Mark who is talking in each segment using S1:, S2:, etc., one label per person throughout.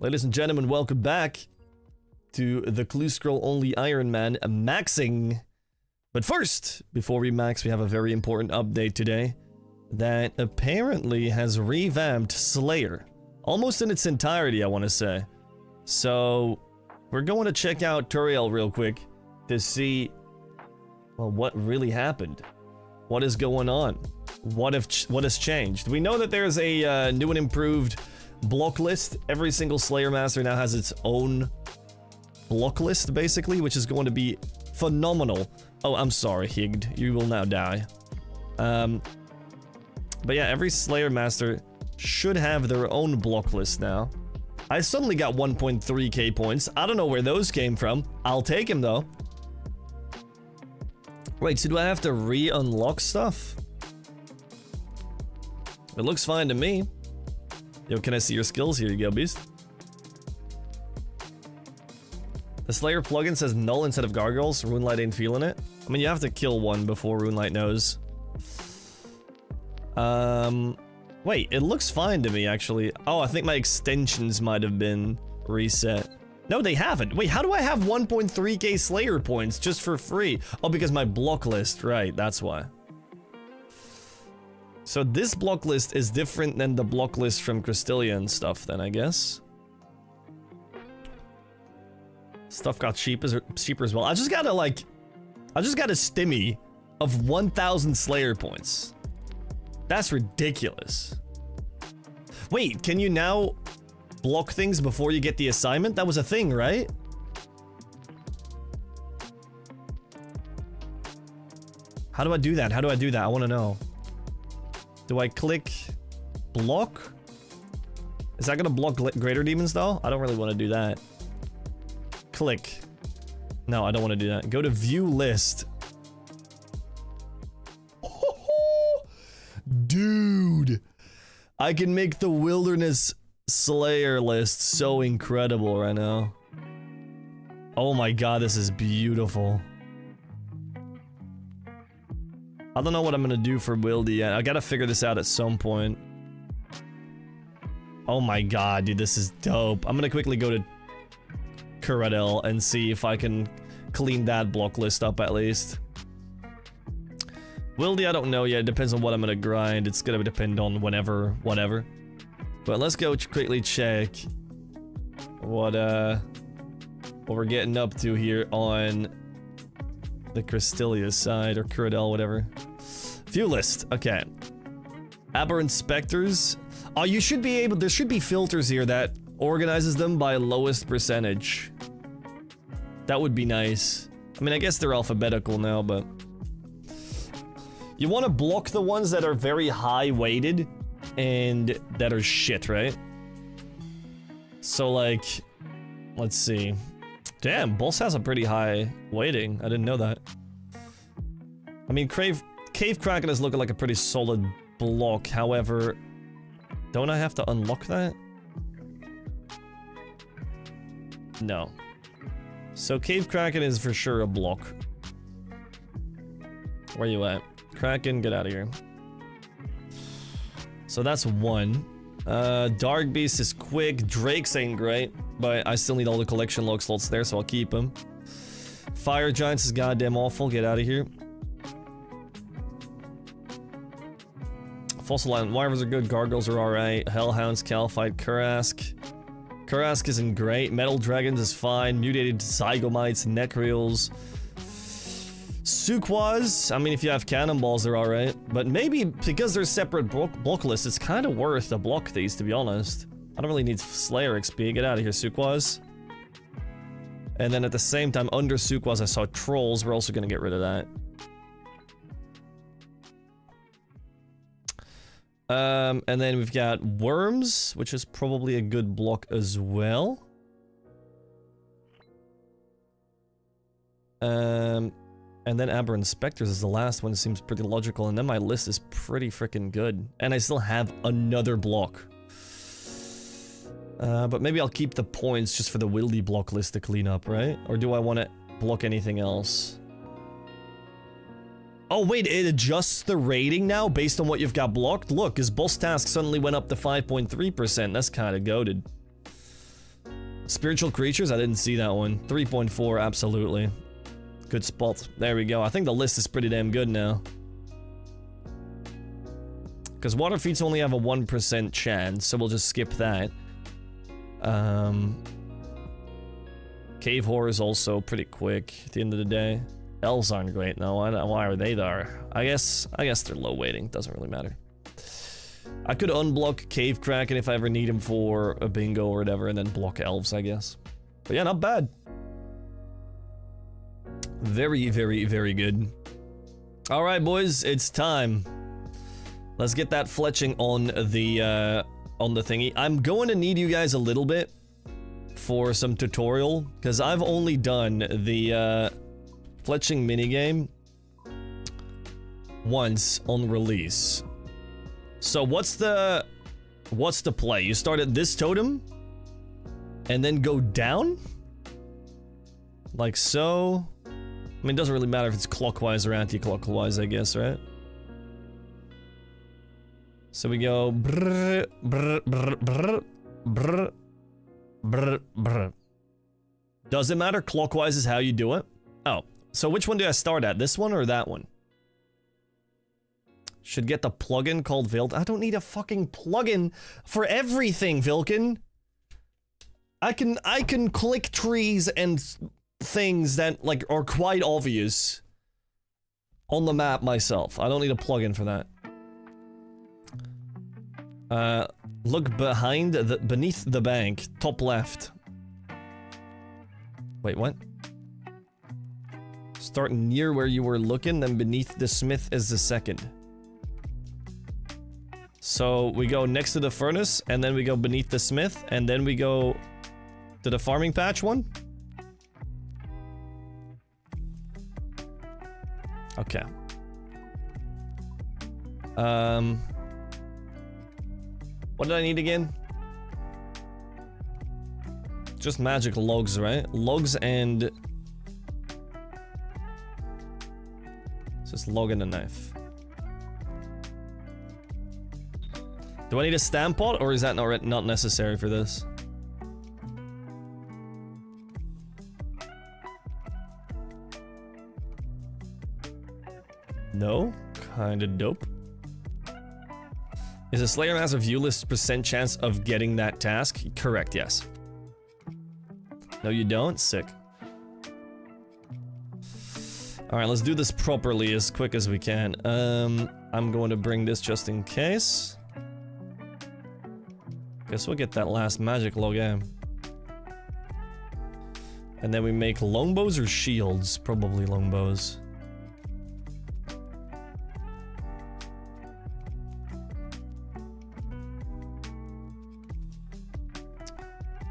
S1: Ladies and gentlemen, welcome back to the clue scroll only Ironman maxing. But first, before we max, we have a very important update today that apparently has revamped Slayer. Almost in its entirety, I want to say. So, we're going to check out Turiel real quick to see, well, what really happened. What is going on? What has changed? We know that there's a new and improved block list. Every single Slayer Master now has its own block list, basically, which is going to be phenomenal. Oh, I'm sorry, Higged. You will now die. But yeah, every Slayer Master should have their own block list now. I suddenly got 1.3k points. I don't know where those came from. I'll take them, though. Wait, so do I have to re-unlock stuff? It looks fine to me. Yo, can I see your skills? Here you go, beast. The Slayer plugin says null instead of gargoyles. Runelight ain't feeling it. I mean, you have to kill one before Runelight knows. Wait, it looks fine to me, actually. Oh, I think my extensions might have been reset. No, they haven't. Wait, how do I have 1.3k Slayer points just for free? Oh, because my block list, right, that's why. So this block list is different than the block list from Crystallia and stuff then, I guess. Stuff got cheaper as well. I just got a stimmy of 1,000 Slayer points. That's ridiculous. Wait, can you now block things before you get the assignment? That was a thing, right? How do I do that? How do I do that? I want to know. Do I click block? Is that gonna block greater demons though? I don't really want to do that. Click. No, I don't want to do that. Go to view list. Dude, I can make the wilderness Slayer list so incredible right now. Oh my god, this is beautiful. I don't know what I'm gonna do for Wildy yet. I gotta figure this out at some point. Oh my god, dude, this is dope. I'm gonna quickly go to Kuradel and see if I can clean that block list up at least. Wildy, I don't know yet. It depends on what I'm gonna grind. It's gonna depend on whatever. But let's go quickly check what we're getting up to here on the Crystallia side, or Kuradel, whatever. View list, okay. Aberrant Spectres. Oh, you should be able, there should be filters here that organizes them by lowest percentage. That would be nice. I mean, I guess they're alphabetical now, but you want to block the ones that are very high weighted and that are shit, right? So like, let's see. Damn, Boss has a pretty high weighting. I didn't know that. I mean, Cave Kraken is looking like a pretty solid block. However, don't I have to unlock that? No. So Cave Kraken is for sure a block. Where you at? Kraken, get out of here. So that's one. Dark Beast is quick. Drake's ain't great, but I still need all the collection log slots there, so I'll keep them. Fire Giants is goddamn awful. Get out of here. Fossil Island Wyverns are good. Gargoyles are alright. Hellhounds, Calphite, Kurask. Kurask isn't great. Metal Dragons is fine. Mutated Zygomites, Necreals. Sukwas, I mean, if you have cannonballs, they're alright. But maybe because they're separate block lists, it's kind of worth to block these, to be honest. I don't really need Slayer XP. Get out of here, Sukwas. And then at the same time, under Sukwas, I saw Trolls. We're also going to get rid of that. And then we've got Worms, which is probably a good block as well. And then Aberrant Spectres is the last one. It seems pretty logical. And then my list is pretty freaking good. And I still have another block. But maybe I'll keep the points just for the Wildy block list to clean up, right? Or do I want to block anything else? Oh wait, it adjusts the rating now based on what you've got blocked? Look, his boss task suddenly went up to 5.3%. That's kind of goated. Spiritual creatures? I didn't see that one. 3.4, absolutely. Good spot. There we go. I think the list is pretty damn good now. Because water feats only have a 1% chance, so we'll just skip that. Cave horror is also pretty quick at the end of the day. Elves aren't great, no. Why are they there? I guess they're low weighting. Doesn't really matter. I could unblock Cave Kraken if I ever need him for a bingo or whatever, and then block elves, I guess. But yeah, not bad. Very, very, very good. Alright, boys, it's time. Let's get that fletching on the thingy. I'm going to need you guys a little bit for some tutorial, because I've only done the fletching minigame once on release. So what's the play? You start at this totem and then go down? Like so? I mean, it doesn't really matter if it's clockwise or anti-clockwise, I guess, right? So we go brr, brr, brr, brr, brr, brr, brr. Does it matter? Clockwise is how you do it? Oh, so which one do I start at? This one or that one? Should get the plugin called Vilk. I don't need a fucking plugin for everything, Vilkin. I can click trees and things that like are quite obvious on the map myself. I don't need a plugin for that. Look beneath the bank, top left. Wait, what? Start near where you were looking, then beneath the smith is the second. So we go next to the furnace, and then we go beneath the smith, and then we go to the farming patch one? Okay. What did I need again? Just magic logs, right? Logs and... It's just log and a knife. Do I need a stamp pot, or is that not necessary for this? No? Kinda dope. Is a Slayer has a view list % chance of getting that task? Correct, yes. No, you don't? Sick. Alright, let's do this properly as quick as we can. I'm going to bring this just in case. Guess we'll get that last magic log in. And then we make longbows or shields? Probably longbows.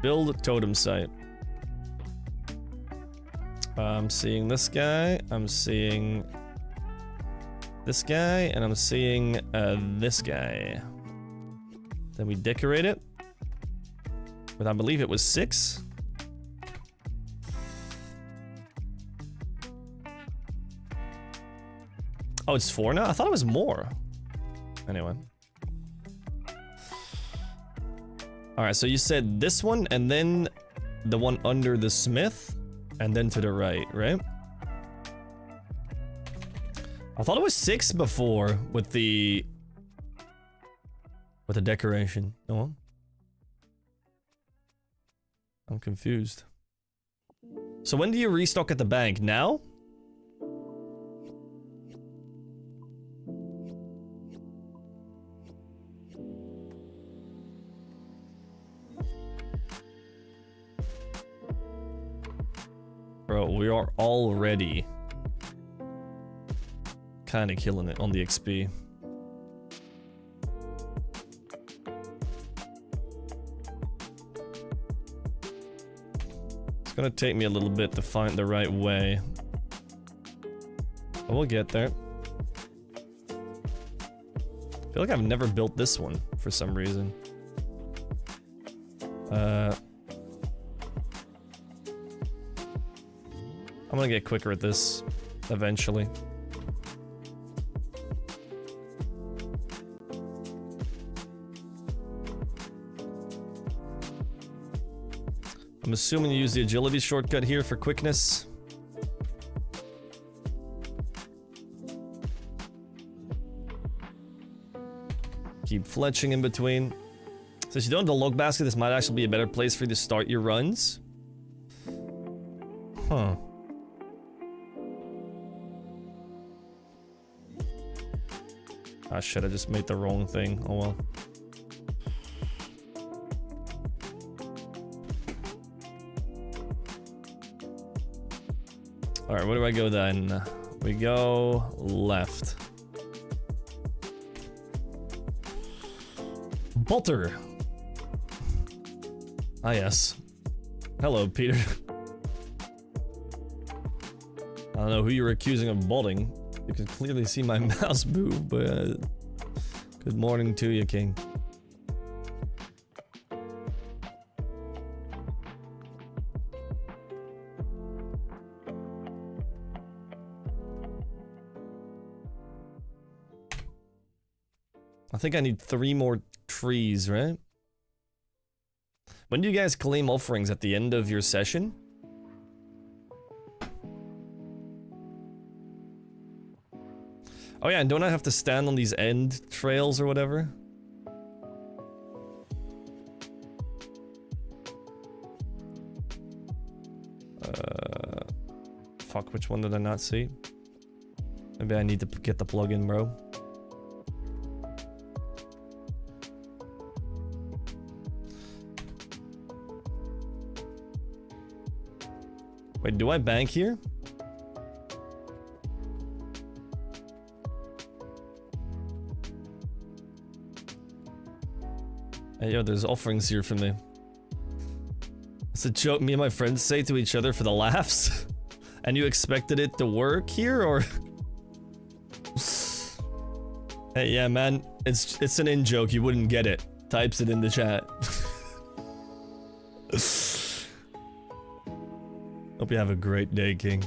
S1: Build a totem site. I'm seeing this guy, I'm seeing this guy, and I'm seeing this guy. Then we decorate it. But I believe it was 6. Oh, it's 4 now? I thought it was more. Anyway. Alright, so you said this one, and then the one under the smith, and then to the right, right? I thought it was 6 before with the decoration. Oh, I'm confused. So when do you restock at the bank? Now? Bro, we are already kind of killing it on the XP. It's gonna take me a little bit to find the right way. But we'll get there. I feel like I've never built this one for some reason. I'm gonna get quicker at this eventually. I'm assuming you use the agility shortcut here for quickness. Keep fletching in between. Since you don't have the log basket, this might actually be a better place for you to start your runs. Huh. Ah shit, I just made the wrong thing. Oh well. Alright, where do I go then? We go left. Bolter! Ah yes. Hello, Peter. I don't know who you're accusing of bolting. You can clearly see my mouse move, but... good morning to you, King. I think I need 3 more trees, right? When do you guys claim offerings? At the end of your session? Oh yeah, and don't I have to stand on these end trails or whatever? Fuck, which one did I not see? Maybe I need to get the plugin, bro. Wait, do I bank here? Hey, yo, there's offerings here for me. It's a joke me and my friends say to each other for the laughs. And you expected it to work here, or? Hey, yeah, man, it's an in-joke. You wouldn't get it. Types it in the chat. Hope you have a great day, King.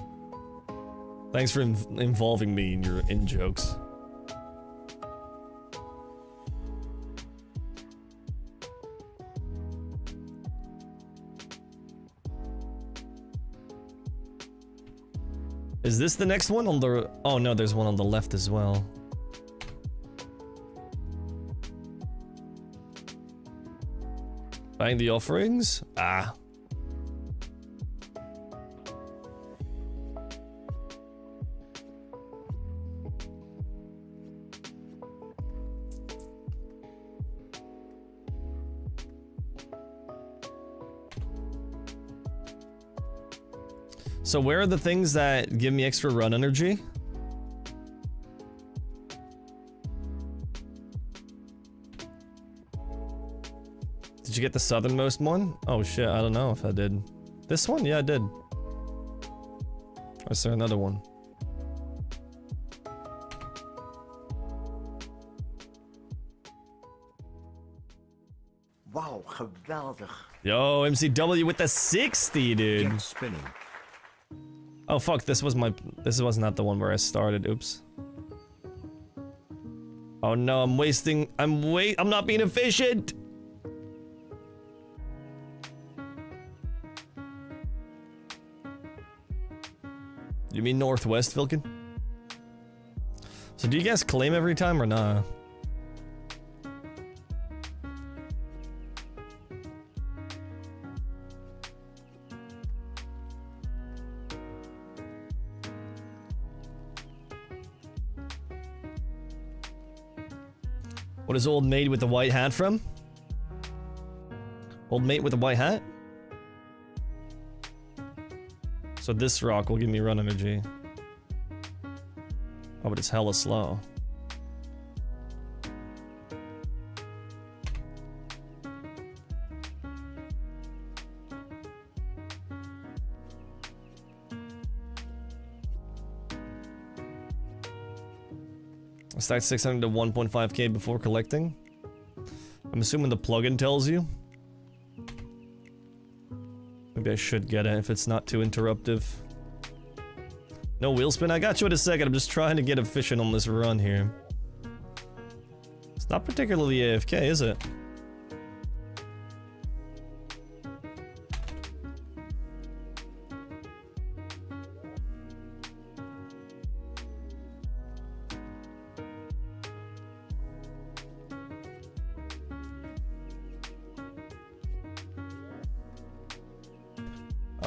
S1: Thanks for involving me in your in-jokes. Is this the next one on the... oh no, there's one on the left as well. Buying the offerings? Ah. So where are the things that give me extra run energy? Did you get the southernmost one? Oh shit, I don't know if I did. This one? Yeah, I did. Or is there another one?
S2: Wow, geweldig.
S1: Yo, MCW with the 60, dude.
S2: Get spinning.
S1: Oh fuck, this was not the one where I started, oops. Oh no, I'm not being efficient! You mean northwest, Vilkin? So do you guys claim every time or nah? What is old mate with the white hat from? Old mate with the white hat? So this rock will give me run energy. Oh, but it's hella slow. I stacked 600 to 1.5k before collecting. I'm assuming the plugin tells you. Maybe I should get it if it's not too interruptive. No wheel spin? I got you in a second. I'm just trying to get efficient on this run here. It's not particularly AFK, is it?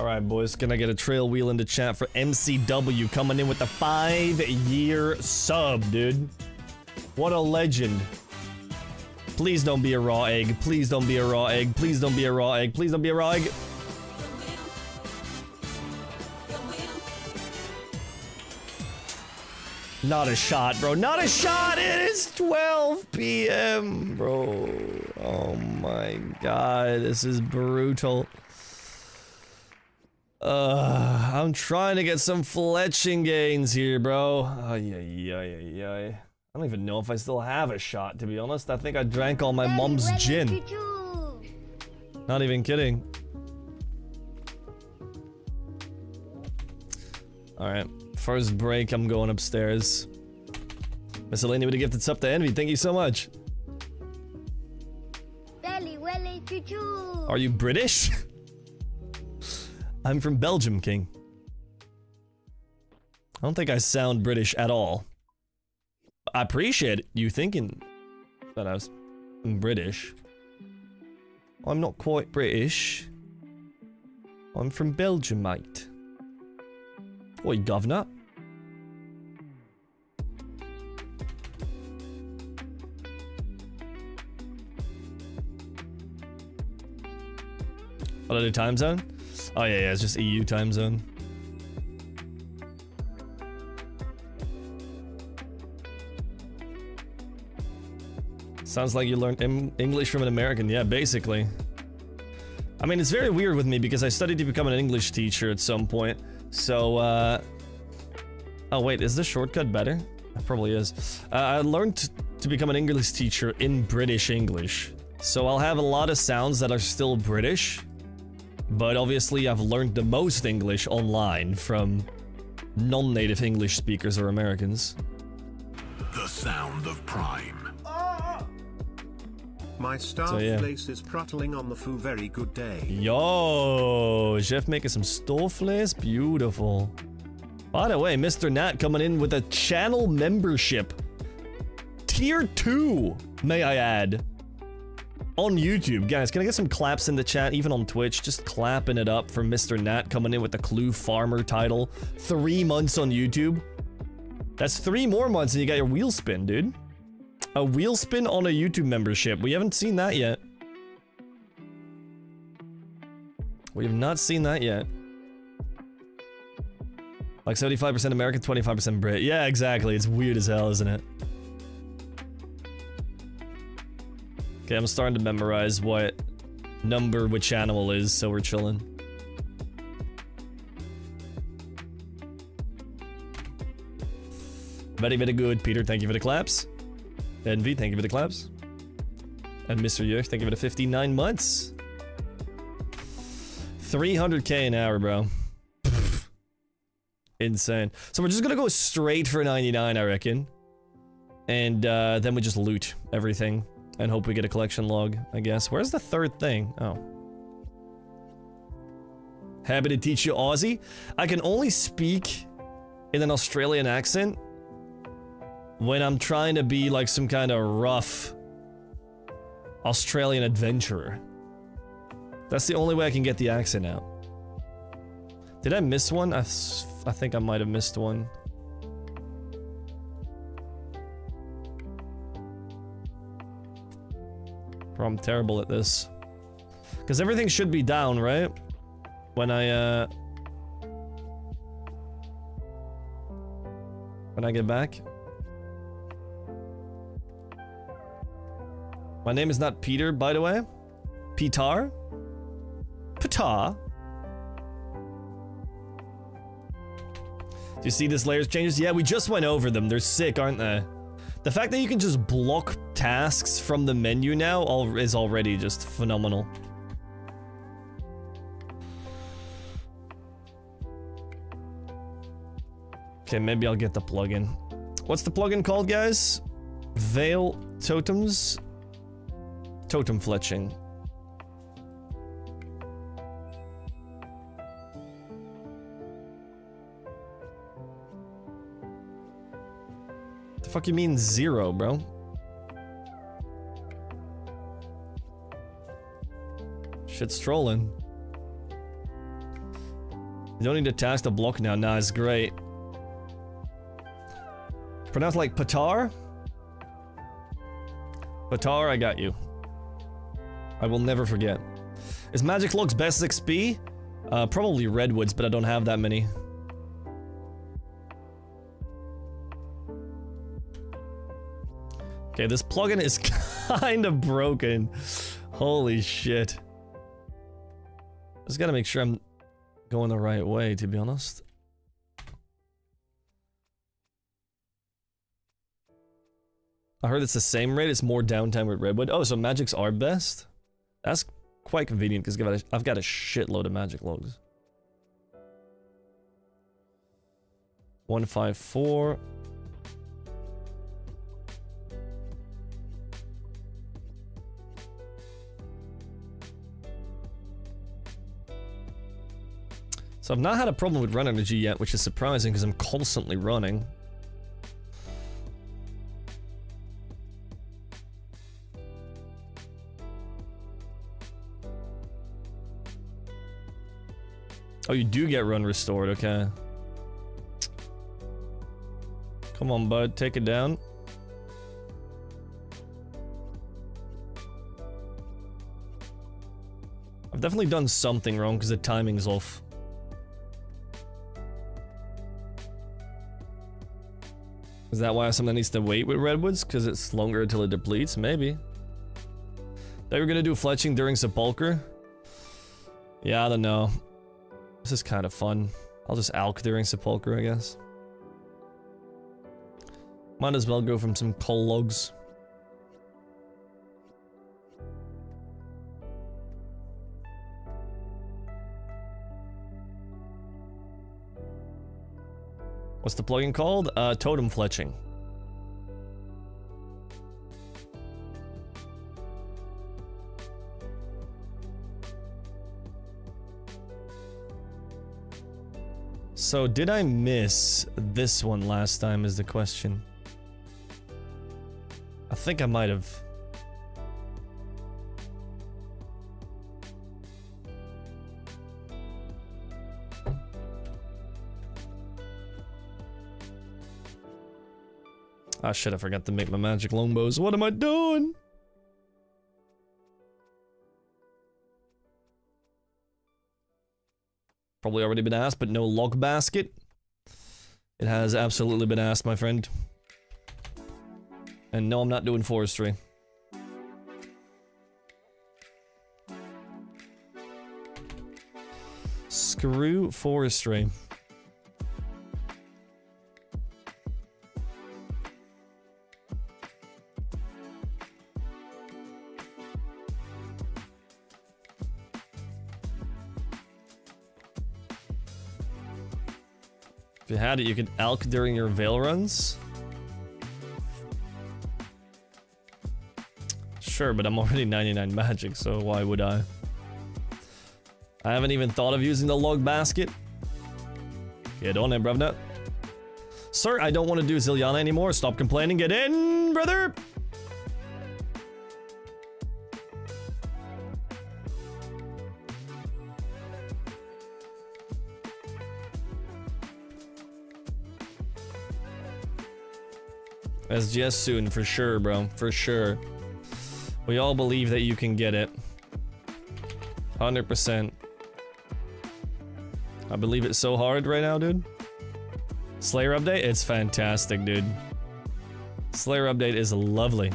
S1: Alright, boys. Can I get a trail wheel in the chat for MCW coming in with the 5-year sub, dude? What a legend. Please don't be a raw egg. Please don't be a raw egg. Please don't be a raw egg. Please don't be a raw egg. Not a shot, bro. Not a shot. It is 12 p.m., bro. Oh my god. This is brutal. I'm trying to get some fletching gains here, bro. I don't even know if I still have a shot, to be honest. I think I drank all my mom's gin. Not even kidding. Alright. First break, I'm going upstairs. Miscellany with a gifted sub to Envy. Thank you so much. Are you British? I'm from Belgium, King. I don't think I sound British at all. I appreciate you thinking that I'm British. I'm not quite British. I'm from Belgium, mate. Oi, governor. What other time zone? Oh yeah, it's just EU time zone. Sounds like you learned English from an American. Yeah, basically. I mean, it's very weird with me because I studied to become an English teacher at some point. So, oh wait, is this shortcut better? It probably is. I learned to become an English teacher in British English. So I'll have a lot of sounds that are still British. But obviously I've learned the most English online from non-native English speakers or Americans.
S2: The sound of prime. My staff place is prattling on the foo. Very good day.
S1: Yo, Jeff making some stoflace. Beautiful. By the way, Mr. Nat coming in with a channel membership. Tier 2, may I add. On YouTube. Guys, can I get some claps in the chat, even on Twitch? Just clapping it up for Mr. Nat coming in with the Clue Farmer title. 3 months on YouTube. That's 3 more months and you got your wheel spin, dude. A wheel spin on a YouTube membership. We haven't seen that yet. We have not seen that yet. Like 75% American, 25% Brit. Yeah, exactly. It's weird as hell, isn't it? Okay, I'm starting to memorize what number which animal is, so we're chilling. Very, very good, Peter. Thank you for the claps. Envy, thank you for the claps. And Mr. Yerk, thank you for the 59 months. 300k an hour, bro. Insane. So we're just gonna go straight for 99, I reckon. And then we just loot everything. And hope we get a collection log, I guess. Where's the third thing? Oh. Happy to teach you Aussie. I can only speak in an Australian accent when I'm trying to be like some kind of rough Australian adventurer. That's the only way I can get the accent out. Did I miss one? I think I might have missed one. Bro, I'm terrible at this. Because everything should be down, right? When I get back. My name is not Peter, by the way. Petar? Petar? Do you see this layers changes? Yeah, we just went over them. They're sick, aren't they? The fact that you can just block tasks from the menu now is already just phenomenal. Okay, maybe I'll get the plugin. What's the plugin called, guys? Veil Totems? Totem Fletching. The fuck you mean 0, bro? Shit's trolling. You don't need to task the block now. Nah, it's great. Pronounced like Patar? Patar, I got you. I will never forget. Is Magic Log's best XP? Probably Redwoods, but I don't have that many. Okay, this plugin is kind of broken. Holy shit. Just gotta make sure I'm going the right way, to be honest. I heard it's the same rate, it's more downtime with Redwood. Oh, so magics are best? That's quite convenient, because I've got a shitload of magic logs. 154. So I've not had a problem with run energy yet, which is surprising because I'm constantly running. Oh, you do get run restored, okay. Come on, bud, take it down. I've definitely done something wrong because the timing's off. Is that why something needs to wait with Redwoods? Because it's longer until it depletes? Maybe. They were gonna do fletching during Sepulcher? Yeah, I don't know. This is kind of fun. I'll just alch during Sepulcher, I guess. Might as well go from some coal logs. What's the plugin called? Totem Fletching. So, did I miss this one last time is the question. I think I might have. Ah shit, I forgot to make my magic longbows. What am I doing? Probably already been asked, but no log basket. It has absolutely been asked, my friend. And no, I'm not doing forestry. Screw forestry. If you had it, you could alch during your Veil runs. Sure, but I'm already 99 magic, so why would I? I haven't even thought of using the log basket. Get on it, bruvna. Sir, I don't want to do Zilyana anymore. Stop complaining. Get in, brother! SGS soon, for sure, bro. For sure. We all believe that you can get it. 100%. I believe it so hard right now, dude. Slayer update? It's fantastic, dude. Slayer update is lovely.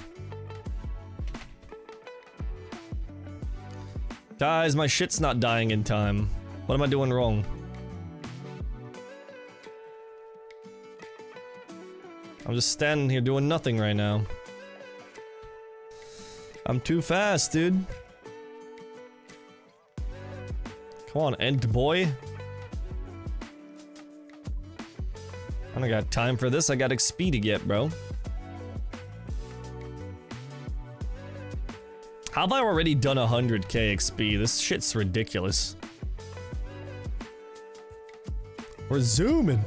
S1: Guys, my shit's not dying in time. What am I doing wrong? I'm just standing here doing nothing right now. I'm too fast, dude. Come on, end boy. I don't got time for this. I got XP to get, bro. How have I already done 100k XP? This shit's ridiculous. We're zooming.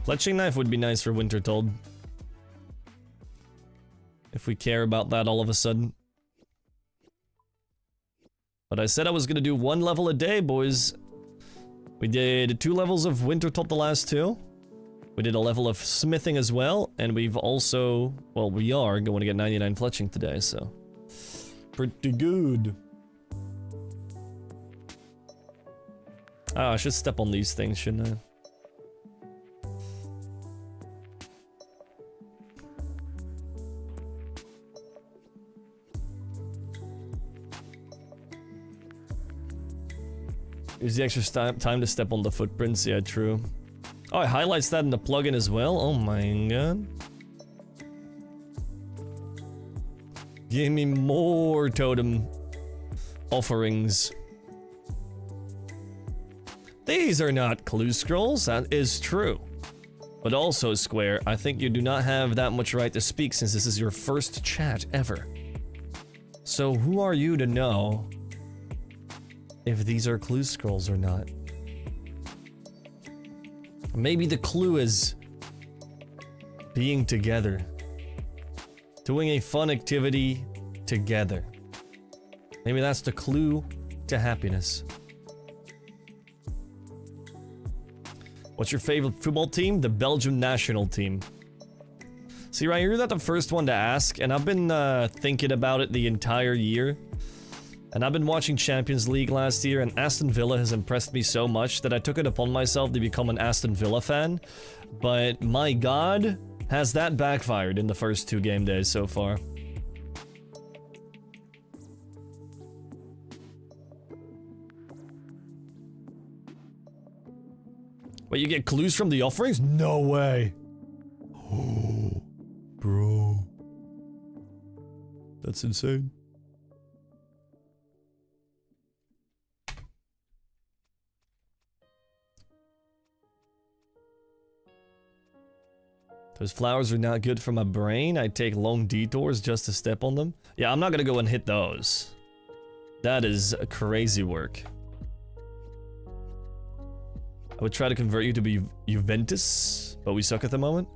S1: Fletching knife would be nice for Wintertodt. if we care about that all of a sudden. But I said I was gonna do 1 level a day, boys. We did 2 levels of Wintertodt the last 2. We did a level of smithing as well, and we've also... Well, we are going to get 99 fletching today, so... Pretty good. Ah, I should step on these things, shouldn't I? Use the extra time to step on the footprints, yeah, true. Oh, it highlights that in the plugin as well? Oh my god. Give me more totem offerings. These are not clue scrolls, that is true. But also, Square, I think you do not have that much right to speak since this is your first chat ever. So who are you to know if these are clue scrolls or not? Maybe the clue is being together. Doing a fun activity together. Maybe that's the clue to happiness. What's your favorite football team? The Belgium national team. See, Ryan, you're not the first one to ask, and I've been thinking about it the entire year. And I've been watching Champions League last year, and Aston Villa has impressed me so much that I took it upon myself to become an Aston Villa fan. But my god, has that backfired in the first 2 game days so far. Wait, you get clues from the offerings? No way. Oh, bro. That's insane. Those flowers are not good for my brain. I take long detours just to step on them. Yeah, I'm not gonna go and hit those. That is crazy work. I would try to convert you to be Juventus, but we suck at the moment.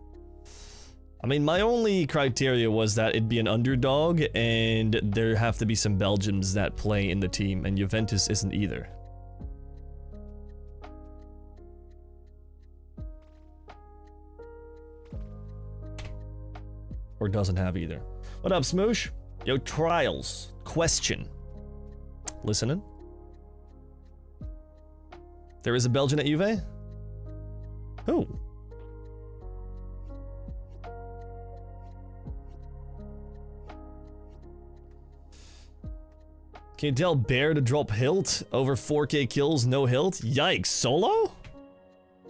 S1: I mean, my only criteria was that it'd be an underdog, and there have to be some Belgians that play in the team, and Juventus isn't either. Or doesn't have either. What up, Smoosh? Yo, Trials. Question. Listening? There is a Belgian at Juve? Who? Can you tell Bear to drop hilt over 4k kills, no hilt? Yikes, solo?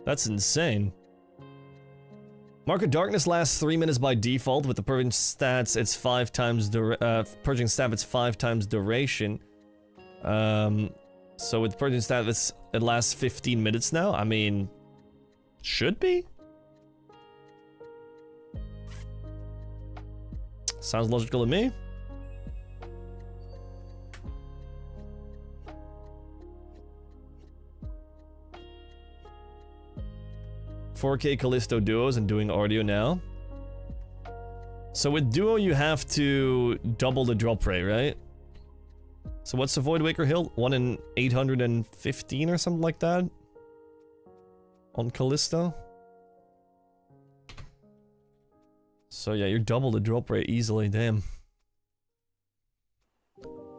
S1: That's insane. Mark of Darkness lasts 3 minutes by default. With the purging stats, it's 5 times purging stat, it's 5 times duration. So with purging stat, it lasts 15 minutes now. I mean, should be. Sounds logical to me. $4K Callisto duos and doing audio now. So with duo you have to double the drop rate, right? So what's the Void Waker hill? 1 in 815 or something like that? On Callisto? So yeah, you double the drop rate easily, damn.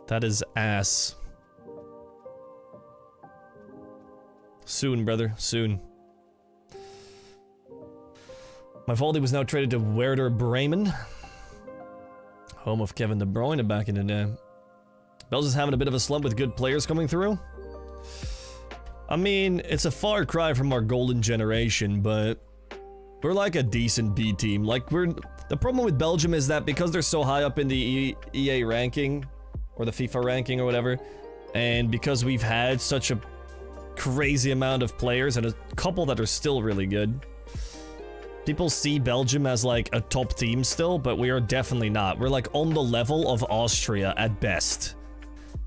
S1: That is ass. Soon, brother, soon. My Valdi was now traded to Werder Bremen, home of Kevin De Bruyne back in the day. Belgium's having a bit of a slump with good players coming through. I mean, it's a far cry from our golden generation, but we're like a decent B team. Like, the problem with Belgium is that because they're so high up in the EA ranking, or the FIFA ranking or whatever, and because we've had such a crazy amount of players and a couple that are still really good, people see Belgium as like a top team still, but we are definitely not. We're like on the level of Austria at best.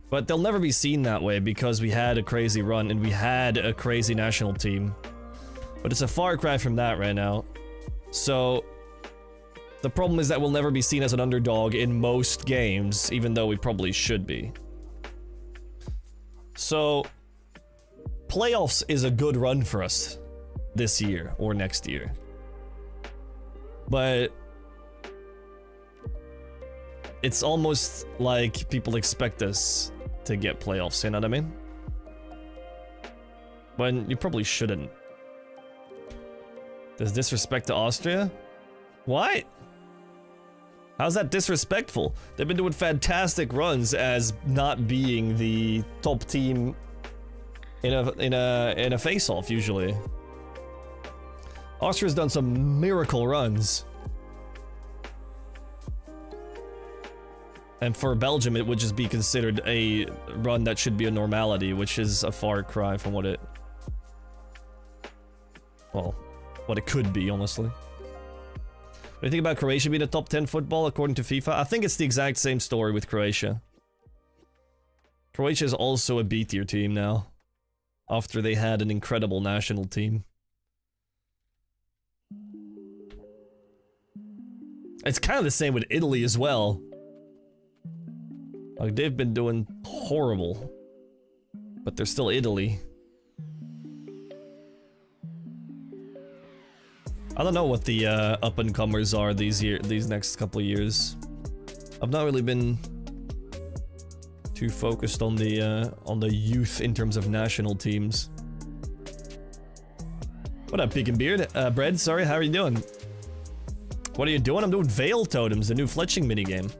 S1: But they'll never be seen that way because we had a crazy run and we had a crazy national team. But it's a far cry from that right now. So The problem is that we'll never be seen as an underdog in most games, even though we probably should be. So, playoffs is a good run for us this year or next year. But it's almost like people expect us to get playoffs, you know what I mean? When you probably shouldn't. There's disrespect to Austria? What? How's that disrespectful? They've been doing fantastic runs as not being the top team in a face-off usually. Austria's done some miracle runs. And for Belgium, it would just be considered a run that should be a normality, which is a far cry from what it... well, what it could be, honestly. What do you think about Croatia being a top 10 football according to FIFA? I think it's the exact same story with Croatia. Croatia is also a B-tier team now, after they had an incredible national team. It's kind of the same with Italy as well. Like, they've been doing horrible, but they're still Italy. I don't know what the up-and-comers are these next couple of years. I've not really been too focused on the youth in terms of national teams. What up, Peak and Beard? Bread, sorry, how are you doing? What are you doing? I'm doing Veil Totems, the new Fletching minigame.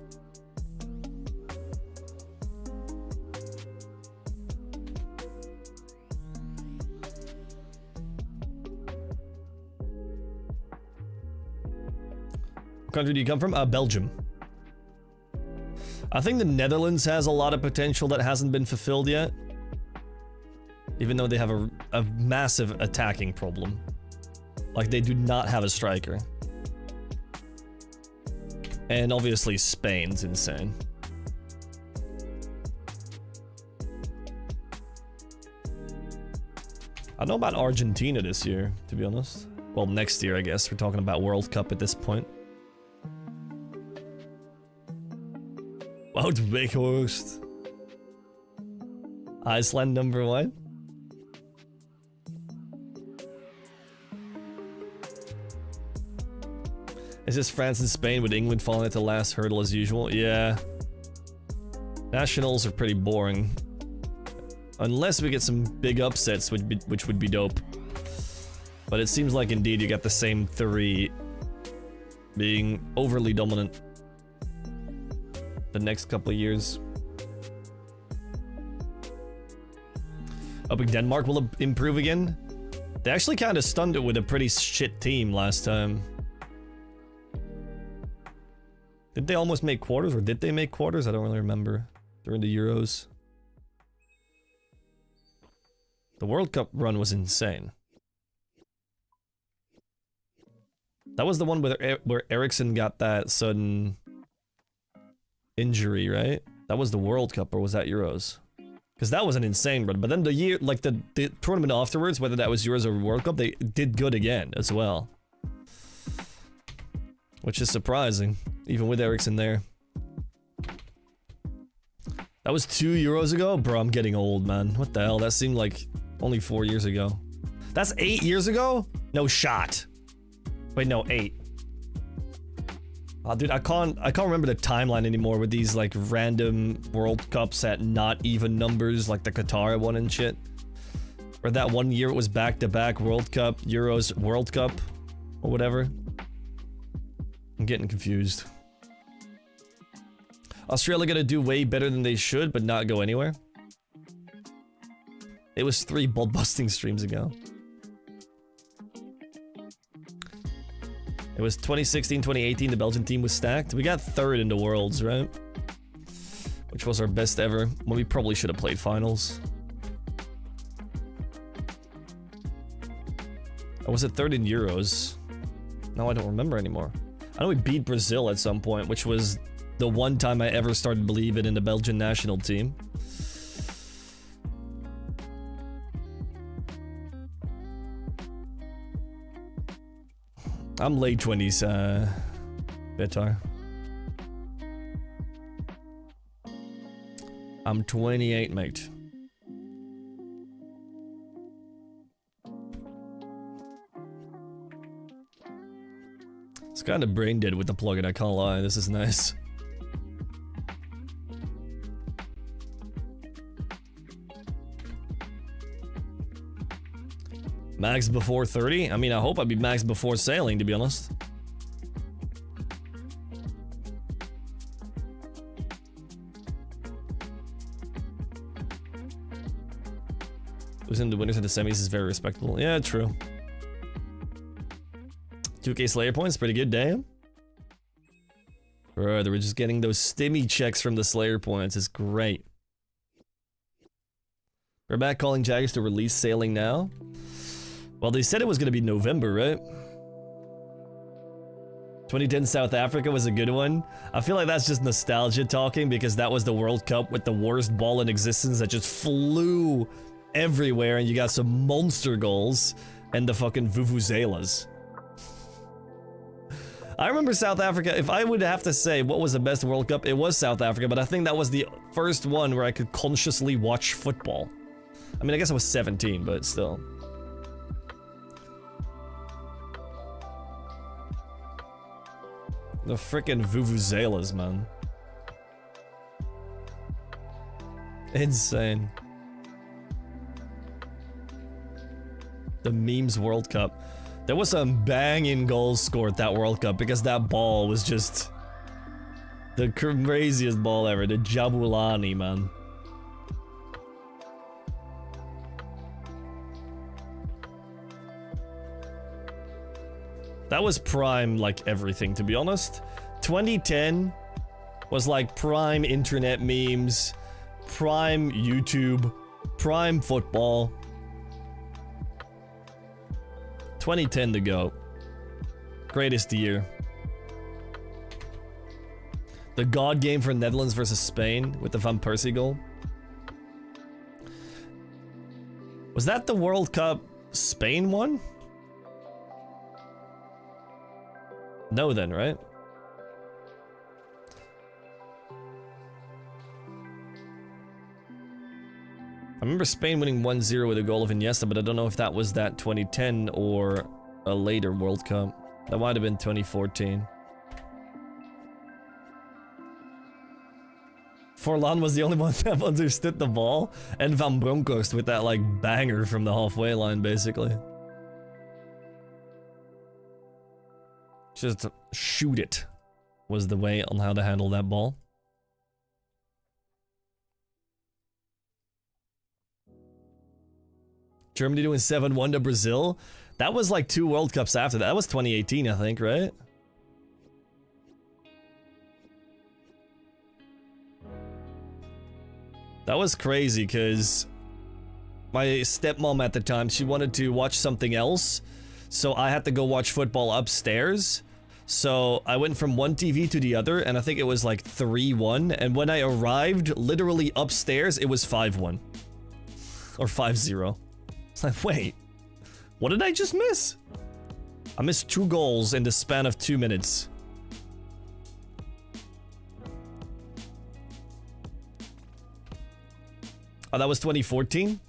S1: What country do you come from? Belgium. I think the Netherlands has a lot of potential that hasn't been fulfilled yet. Even though they have a massive attacking problem. Like, they do not have a striker. And obviously Spain's insane. I don't know about Argentina this year, to be honest. Well, next year, I guess. We're talking about World Cup at this point. Wout Weghorst. Iceland #1. Is this France and Spain with England falling at the last hurdle as usual? Yeah. Nationals are pretty boring. Unless we get some big upsets, which would be dope. But it seems like indeed you got the same three being overly dominant the next couple of years. Hoping Denmark will improve again. They actually kind of stunned it with a pretty shit team last time. Did they almost make quarters, or did they make quarters? I don't really remember. During the Euros. The World Cup run was insane. That was the one where Ericsson got that sudden injury, right? That was the World Cup, or was that Euros? Because that was an insane run. But then the year, like the tournament afterwards, whether that was Euros or World Cup, they did good again as well. Which is surprising, even with Ericsson there. That was 2 Euros ago? Bro, I'm getting old, man. What the hell? That seemed like only 4 years ago. That's 8 years ago? No shot. Wait, no, 8. Oh, dude, I can't remember the timeline anymore with these, like, random World Cups at not even numbers, like the Qatar one and shit. Or that one year it was back-to-back World Cup, Euros, World Cup, or whatever. I'm getting confused. Australia gonna do way better than they should, but not go anywhere? It was 3 ball-busting streams ago. It was 2016, 2018, the Belgian team was stacked. We got 3rd in the Worlds, right? Which was our best ever, when we probably should have played finals. Or was it 3rd in Euros? No, I don't remember anymore. I know we beat Brazil at some point, which was the one time I ever started believing in the Belgian national team. I'm late 20s, Bitar. I'm 28, mate. It's kind of brain dead with the plugin, I can't lie. This is nice. Max before 30? I mean, I hope I'd be max before sailing, to be honest. Losing the winners and the semis is very respectable. Yeah, true. 2k Slayer points, pretty good, damn. Bro, they were just getting those stimmy checks from the Slayer points. It's great. We're back calling Jagex to release sailing now. Well, they said it was gonna be November, right? 2010 South Africa was a good one. I feel like that's just nostalgia talking because that was the World Cup with the worst ball in existence that just flew everywhere and you got some monster goals and the fucking vuvuzelas. I remember South Africa. If I would have to say what was the best World Cup, it was South Africa, but I think that was the first one where I could consciously watch football. I mean, I guess I was 17, but still. The frickin' vuvuzelas, man. Insane. The memes World Cup. There was some banging goals scored that World Cup because that ball was just the craziest ball ever. The Jabulani, man. That was prime, like, everything, to be honest. 2010 was like prime internet memes, prime YouTube, prime football. 2010 to go. Greatest year. The God game for Netherlands versus Spain with the Van Persie goal. Was that the World Cup Spain won? No then, right? I remember Spain winning 1-0 with a goal of Iniesta, but I don't know if that was that 2010 or a later World Cup. That might have been 2014. Forlan was the only one that understood the ball, and Van Bronckhorst with that, like, banger from the halfway line, basically. Just shoot it was the way on how to handle that ball. Germany doing 7-1 to Brazil. That was like 2 World Cups after that. That was 2018, I think, right? That was crazy because my stepmom at the time, she wanted to watch something else. So I had to go watch football upstairs. So I went from one TV to the other, and I think it was like 3-1. And when I arrived, literally upstairs, it was 5-1. Or 5-0. It's like, wait, what did I just miss? I missed 2 goals in the span of 2 minutes. Oh, that was 2014?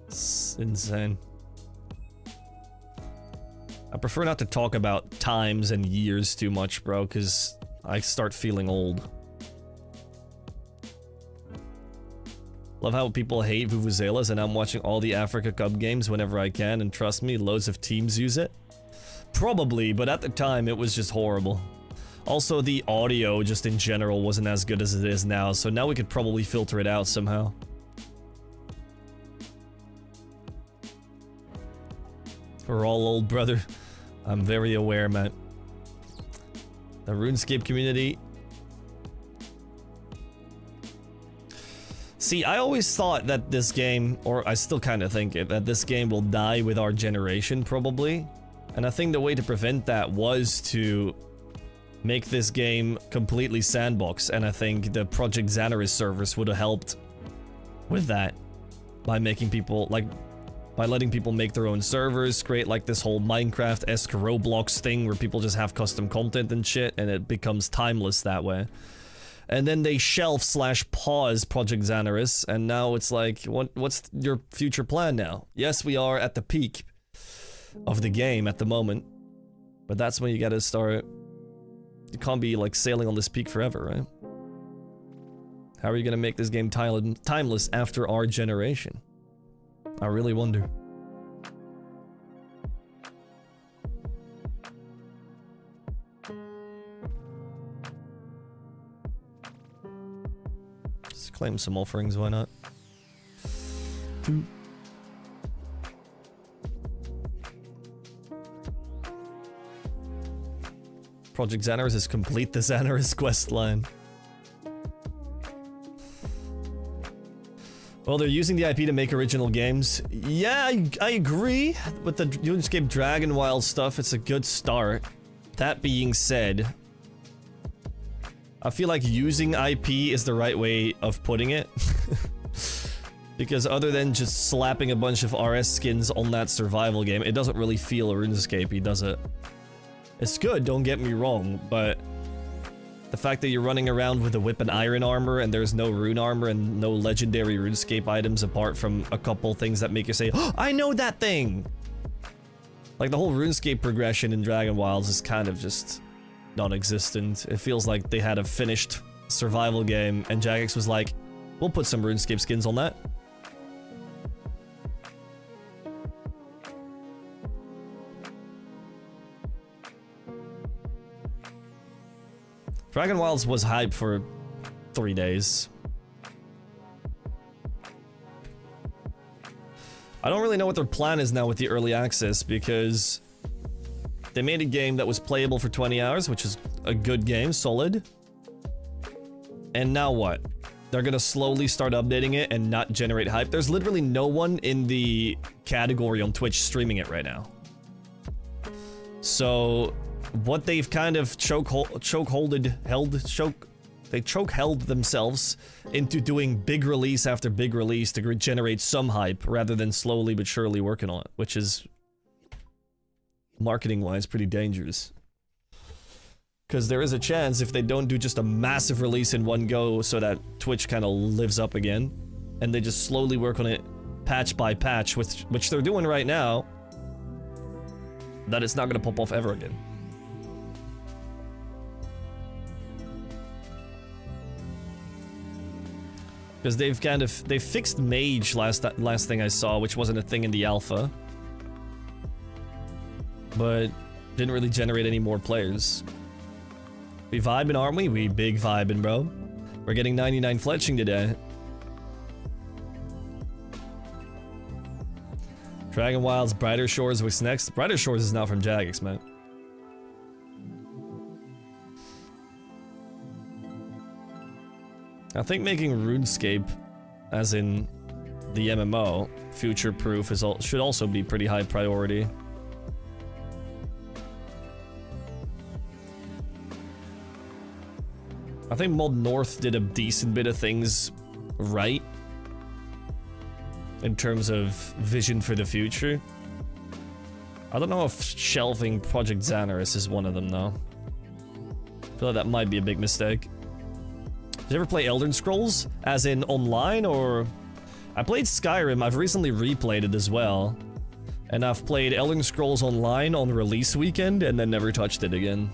S1: It's insane. I prefer not to talk about times and years too much, bro, because I start feeling old. Love how people hate vuvuzelas, and I'm watching all the Africa Cup games whenever I can, and trust me, loads of teams use it. Probably, but at the time, it was just horrible. Also, the audio, just in general, wasn't as good as it is now, so now we could probably filter it out somehow. We're all old, brother. I'm very aware, man. The RuneScape community. See, I always thought that this game, or I still kind of think it, that this game will die with our generation, probably. And I think the way to prevent that was to make this game completely sandbox, and I think the Project Xanaris servers would have helped with that by making people, like, by letting people make their own servers, create like this whole Minecraft-esque Roblox thing where people just have custom content and shit, and it becomes timeless that way. And then they shelf/pause Project Xanaris, and now it's like, what's your future plan now? Yes, we are at the peak of the game at the moment, but that's when you gotta start. You can't be like sailing on this peak forever, right? How are you gonna make this game timeless after our generation? I really wonder. Just claim some offerings, why not? Project Xanaris is complete the Xanaris quest line. Well, they're using the IP to make original games. Yeah, I agree. With the Runescape Dragon Wild stuff, it's a good start. That being said, I feel like using IP is the right way of putting it. Because other than just slapping a bunch of RS skins on that survival game, it doesn't really feel RuneScape-y, does it? It's good, don't get me wrong, but the fact that you're running around with a whip and iron armor and there's no rune armor and no legendary RuneScape items apart from a couple things that make you say, oh, I know that thing! Like the whole RuneScape progression in Dragon Wilds is kind of just non-existent. It feels like they had a finished survival game and Jagex was like, we'll put some RuneScape skins on that. Dragon Wilds was hype for 3 days. I don't really know what their plan is now with the early access because they made a game that was playable for 20 hours, which is a good game, solid. And now what? They're gonna slowly start updating it and not generate hype. There's literally no one in the category on Twitch streaming it right now. So what they've kind of choke-held themselves into doing big release after big release to generate some hype rather than slowly but surely working on it, which is marketing-wise pretty dangerous. Because there is a chance if they don't do just a massive release in one go so that Twitch kind of lives up again, and they just slowly work on it patch by patch, which they're doing right now, that it's not going to pop off ever again. Because they fixed Mage last thing I saw, which wasn't a thing in the alpha. But didn't really generate any more players. We vibing, aren't we? We big vibing, bro. We're getting 99 Fletching today. Dragon Wilds, Brighter Shores, what's next? Brighter Shores is now from Jagex, man. I think making RuneScape, as in the MMO, future-proof should also be pretty high priority. I think Mod North did a decent bit of things right in terms of vision for the future. I don't know if shelving Project Xanaris is one of them, though. I feel like that might be a big mistake. Did you ever play Elder Scrolls? As in online, or... I played Skyrim, I've recently replayed it as well. And I've played Elder Scrolls Online on release weekend, and then never touched it again.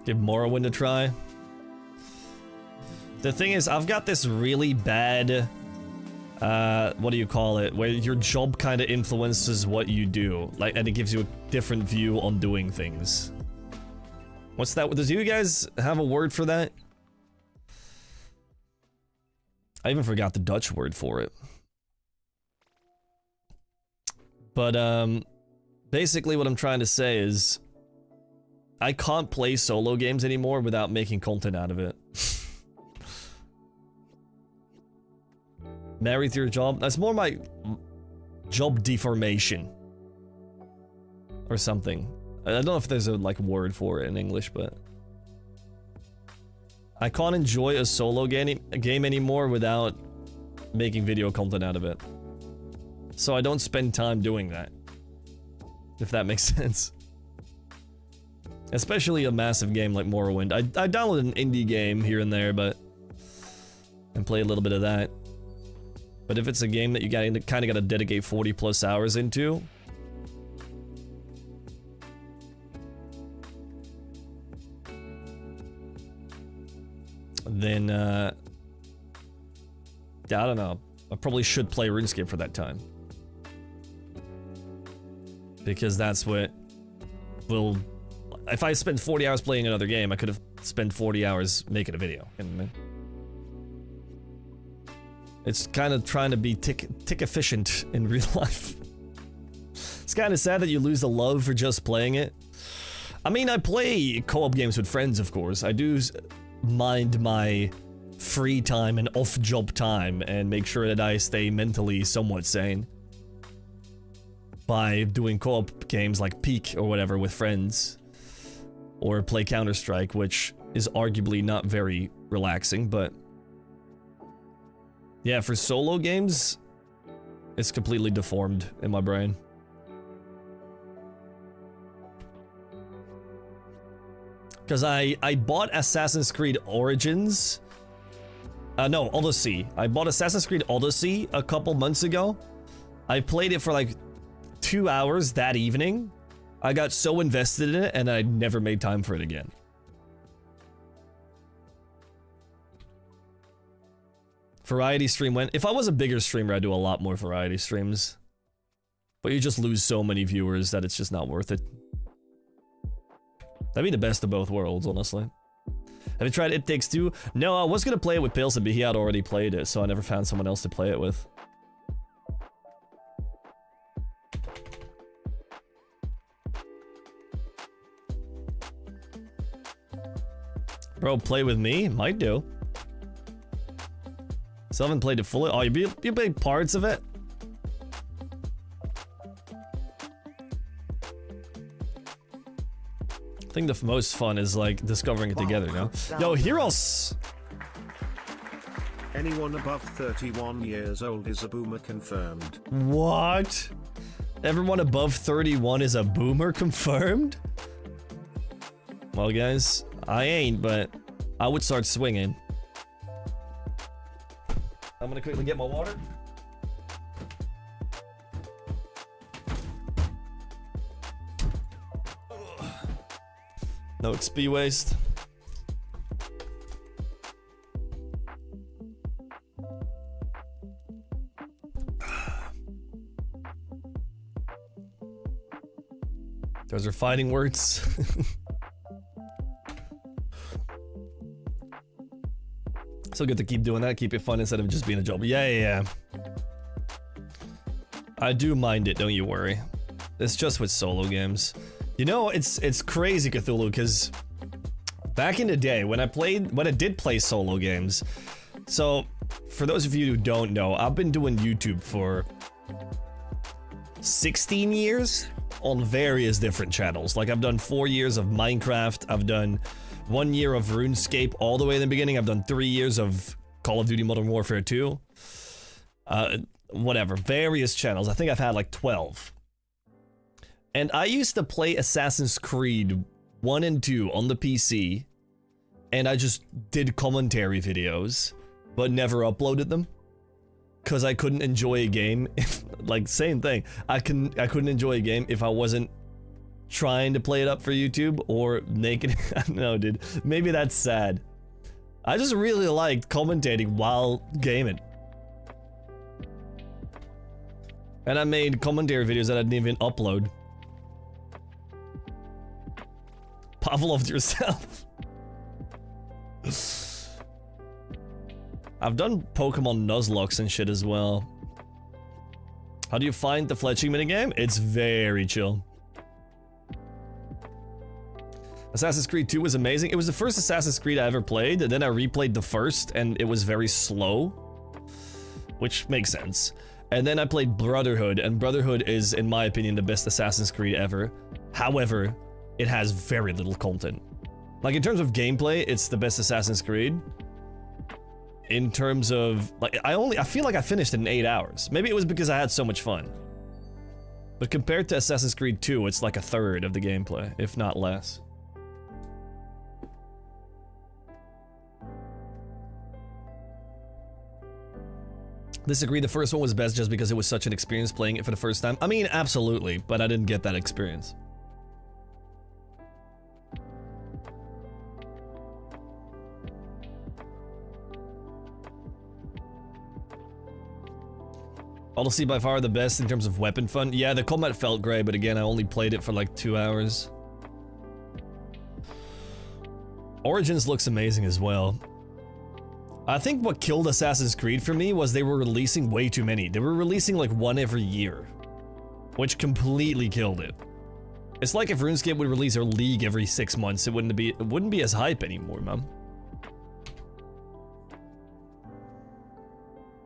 S1: Give Morrowind a try. The thing is, I've got this really bad, what do you call it, where your job kind of influences what you do, like, and it gives you a different view on doing things. What's that? Does you guys have a word for that? I even forgot the Dutch word for it. But, basically what I'm trying to say is, I can't play solo games anymore without making content out of it. Married to your job? That's more my... job deformation. Or something. I don't know if there's a like word for it in English, but I can't enjoy a solo game anymore without making video content out of it. So I don't spend time doing that. If that makes sense. Especially a massive game like Morrowind. I download an indie game here and there, but and play a little bit of that. But if it's a game that you kind of got to dedicate 40 plus hours into, then yeah, I don't know. I probably should play RuneScape for that time. Because that's what will... If I spend 40 hours playing another game, I could have spent 40 hours making a video. You know what I mean? It's kind of trying to be tick efficient in real life. It's kind of sad that you lose the love for just playing it. I mean, I play co-op games with friends, of course. I do mind my free time and off-job time and make sure that I stay mentally somewhat sane by doing co-op games like Peak or whatever with friends, or play Counter-Strike, which is arguably not very relaxing, but yeah, for solo games, it's completely deformed in my brain. Because I bought Assassin's Creed Origins. No, Odyssey. I bought Assassin's Creed Odyssey a couple months ago. I played it for like 2 hours that evening. I got so invested in it and I never made time for it again. Variety stream went. If I was a bigger streamer, I'd do a lot more variety streams. But you just lose so many viewers that it's just not worth it. That'd be the best of both worlds, honestly. Have you tried It Takes Two? No, I was gonna play it with Pilsen, but he had already played it, so I never found someone else to play it with. Bro, play with me? Might do. Still haven't played it fully. Oh, you played parts of it? I think the most fun is like discovering it together, you know? Yo, Heroes!
S2: Anyone above 31 years old is a boomer confirmed.
S1: What? Everyone above 31 is a boomer confirmed? Well, guys, I ain't, but I would start swinging. I'm gonna quickly get my water. No XP waste. Those are fighting words. So good to keep doing that, keep it fun instead of just being a job. Yeah. I do mind it, don't you worry. It's just with solo games. You know, it's crazy, Cthulhu, because back in the day when I did play solo games, so for those of you who don't know, I've been doing YouTube for 16 years on various different channels. Like I've done 4 years of Minecraft, I've done 1 year of RuneScape all the way in the beginning, I've done 3 years of Call of Duty Modern Warfare 2. Whatever, various channels. I think I've had like 12. And I used to play Assassin's Creed 1 and 2 on the PC, and I just did commentary videos, but never uploaded them. Because I couldn't enjoy a game if, like, same thing. I couldn't enjoy a game if I wasn't trying to play it up for YouTube or making it. I don't know, dude. Maybe that's sad. I just really liked commentating while gaming. And I made commentary videos that I didn't even upload. Pavloved yourself. I've done Pokemon Nuzlocke and shit as well. How do you find the Fletching minigame? It's very chill. Assassin's Creed 2 was amazing. It was the first Assassin's Creed I ever played, and then I replayed the first, and it was very slow. Which makes sense. And then I played Brotherhood, and Brotherhood is, in my opinion, the best Assassin's Creed ever. However, it has very little content. Like, in terms of gameplay, it's the best Assassin's Creed. In terms of, like, I feel like I finished it in 8 hours. Maybe it was because I had so much fun. But compared to Assassin's Creed 2, it's like a third of the gameplay, if not less. Disagree, the first one was best just because it was such an experience playing it for the first time. I mean, absolutely, but I didn't get that experience. Odyssey by far the best in terms of weapon fun. Yeah, the combat felt great, but again, I only played it for like 2 hours. Origins looks amazing as well. I think what killed Assassin's Creed for me was they were releasing way too many. They were releasing like one every year, which completely killed it. It's like if RuneScape would release a league every 6 months, it wouldn't be as hype anymore, man.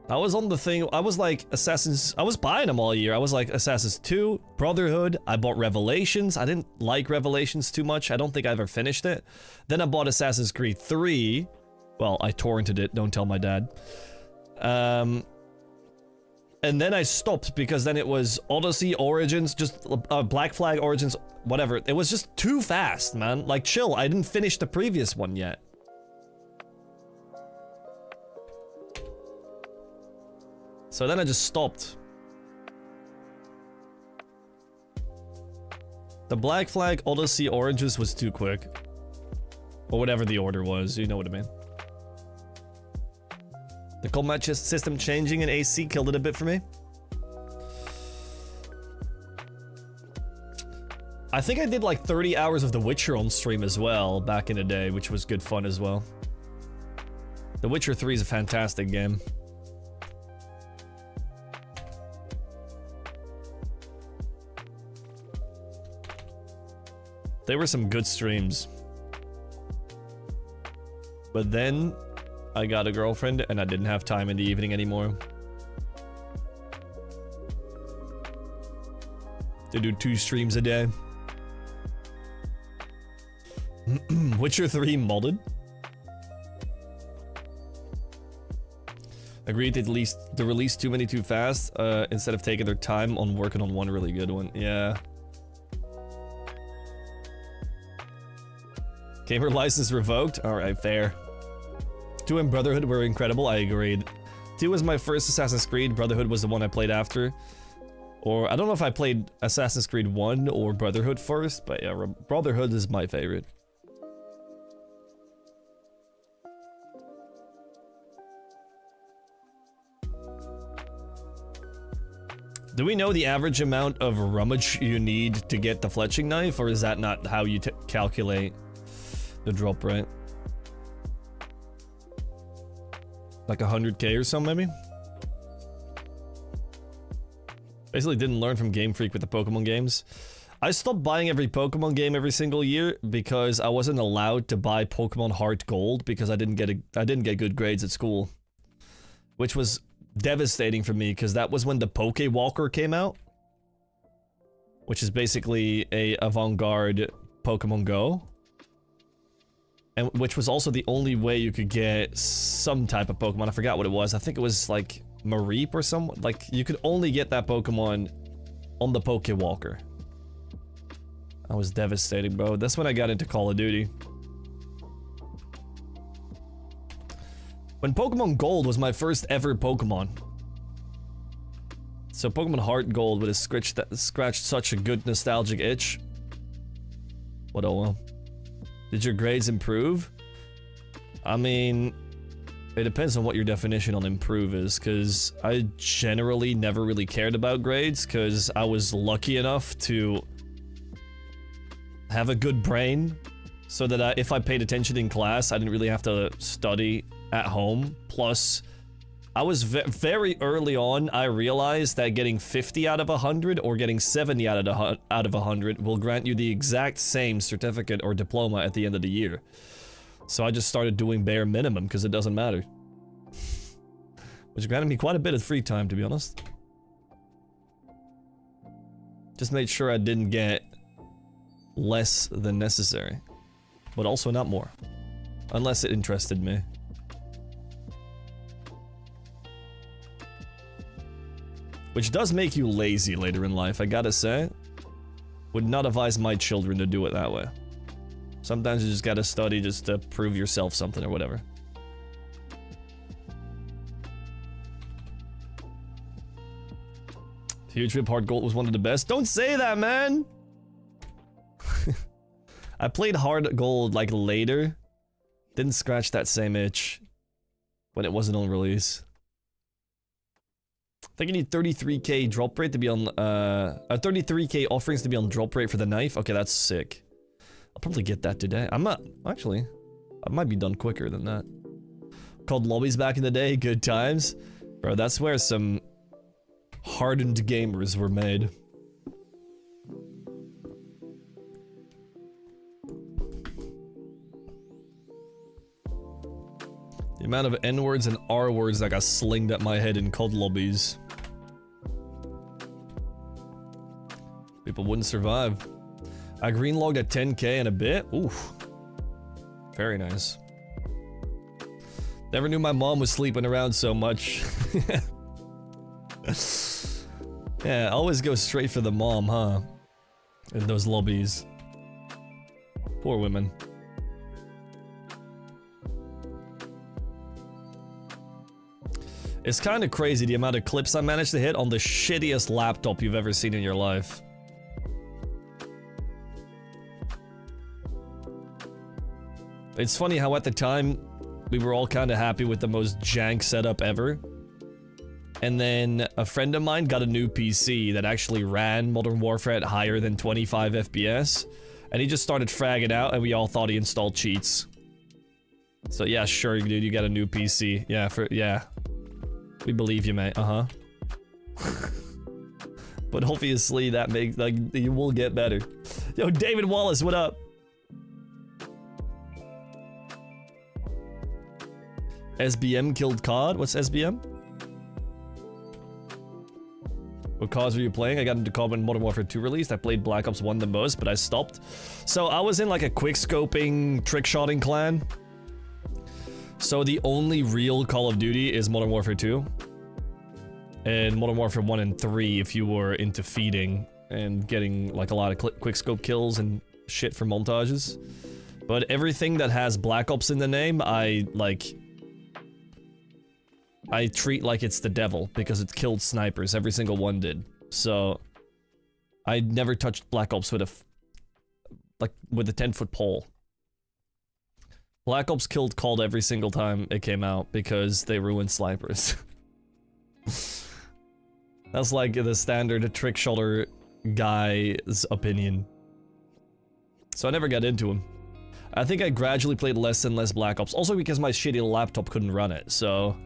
S1: I was on the thing, I was like I was buying them all year. I was like Assassin's 2, Brotherhood, I bought Revelations. I didn't like Revelations too much. I don't think I ever finished it. Then I bought Assassin's Creed 3. Well, I torrented it, don't tell my dad. And then I stopped because then it was Odyssey, Origins, just Black Flag, Origins, whatever. It was just too fast, man. Like, chill, I didn't finish the previous one yet. So then I just stopped. The Black Flag, Odyssey, Origins was too quick. Or whatever the order was, you know what I mean. The combat system changing in AC killed it a bit for me. I think I did like 30 hours of The Witcher on stream as well back in the day, which was good fun as well. The Witcher 3 is a fantastic game. They were some good streams. But then I got a girlfriend and I didn't have time in the evening anymore to do 2 streams a day. Witcher 3 modded. Agreed, they released too many too fast instead of taking their time on working on one really good one. Yeah. Gamer license revoked? Alright, fair. 2 and Brotherhood were incredible, I agreed. 2 was my first Assassin's Creed, Brotherhood was the one I played after. Or, I don't know if I played Assassin's Creed 1 or Brotherhood first, but yeah, Brotherhood is my favorite. Do we know the average amount of rummage you need to get the fletching knife, or is that not how you calculate the drop rate? Like 100k or so, maybe? Basically didn't learn from Game Freak with the Pokemon games. I stopped buying every Pokemon game every single year because I wasn't allowed to buy Pokemon Heart Gold because I didn't get good grades at school. Which was devastating for me because that was when the Poke Walker came out. Which is basically a avant-garde Pokemon Go. And which was also the only way you could get some type of Pokemon. I forgot what it was. I think it was like Mareep or something. Like, you could only get that Pokemon on the Poke Walker. That was devastating, bro. That's when I got into Call of Duty. When Pokemon Gold was my first ever Pokemon. So Pokemon Heart Gold would have scratched such a good nostalgic itch. What oh well. Did your grades improve? I mean, it depends on what your definition on improve is, because I generally never really cared about grades, because I was lucky enough to have a good brain, so that if I paid attention in class, I didn't really have to study at home. Plus, I was very early on, I realized that getting 50 out of 100 or getting 70 out of 100 will grant you the exact same certificate or diploma at the end of the year. So I just started doing bare minimum because it doesn't matter. Which granted me quite a bit of free time, to be honest. Just made sure I didn't get less than necessary. But also not more. Unless it interested me. Which does make you lazy later in life, I gotta say. Would not advise my children to do it that way. Sometimes you just gotta study just to prove yourself something or whatever. Huge Rip Hard Gold was one of the best. Don't say that, man! I played Hard Gold like later. Didn't scratch that same itch when it wasn't on release. I think you need 33k drop rate to be on 33k offerings to be on drop rate for the knife. Okay, that's sick. I'll probably get that today. I'm not actually. I might be done quicker than that. Called lobbies back in the day, good times. Bro, that's where some hardened gamers were made. The amount of N-words and R-words that got slinged at my head in COD lobbies. People wouldn't survive. I greenlogged at 10k in a bit. Oof. Very nice. Never knew my mom was sleeping around so much. Yeah, always go straight for the mom, huh? In those lobbies. Poor women. It's kind of crazy the amount of clips I managed to hit on the shittiest laptop you've ever seen in your life. It's funny how at the time, we were all kind of happy with the most jank setup ever. And then a friend of mine got a new PC that actually ran Modern Warfare at higher than 25 FPS. And he just started fragging out and we all thought he installed cheats. So yeah, sure dude, you got a new PC. Yeah, we believe you, mate. Uh-huh. But obviously that makes, like, you will get better. Yo, David Wallace, what up? SBM killed COD? What's SBM? What CODs were you playing? I got into COD when Modern Warfare 2 released. I played Black Ops 1 the most, but I stopped. So I was in like a quick-scoping, trick-shotting clan. So the only real Call of Duty is Modern Warfare 2. And Modern Warfare 1 and 3 if you were into feeding and getting like a lot of quick-scope kills and shit for montages. But everything that has Black Ops in the name, I treat like it's the devil because it killed snipers. Every single one did. So I never touched Black Ops with a 10-foot pole. Black Ops killed COD every single time it came out because they ruined snipers. That's like the standard trick shotter guy's opinion. So I never got into him. I think I gradually played less and less Black Ops. Also because my shitty laptop couldn't run it, so...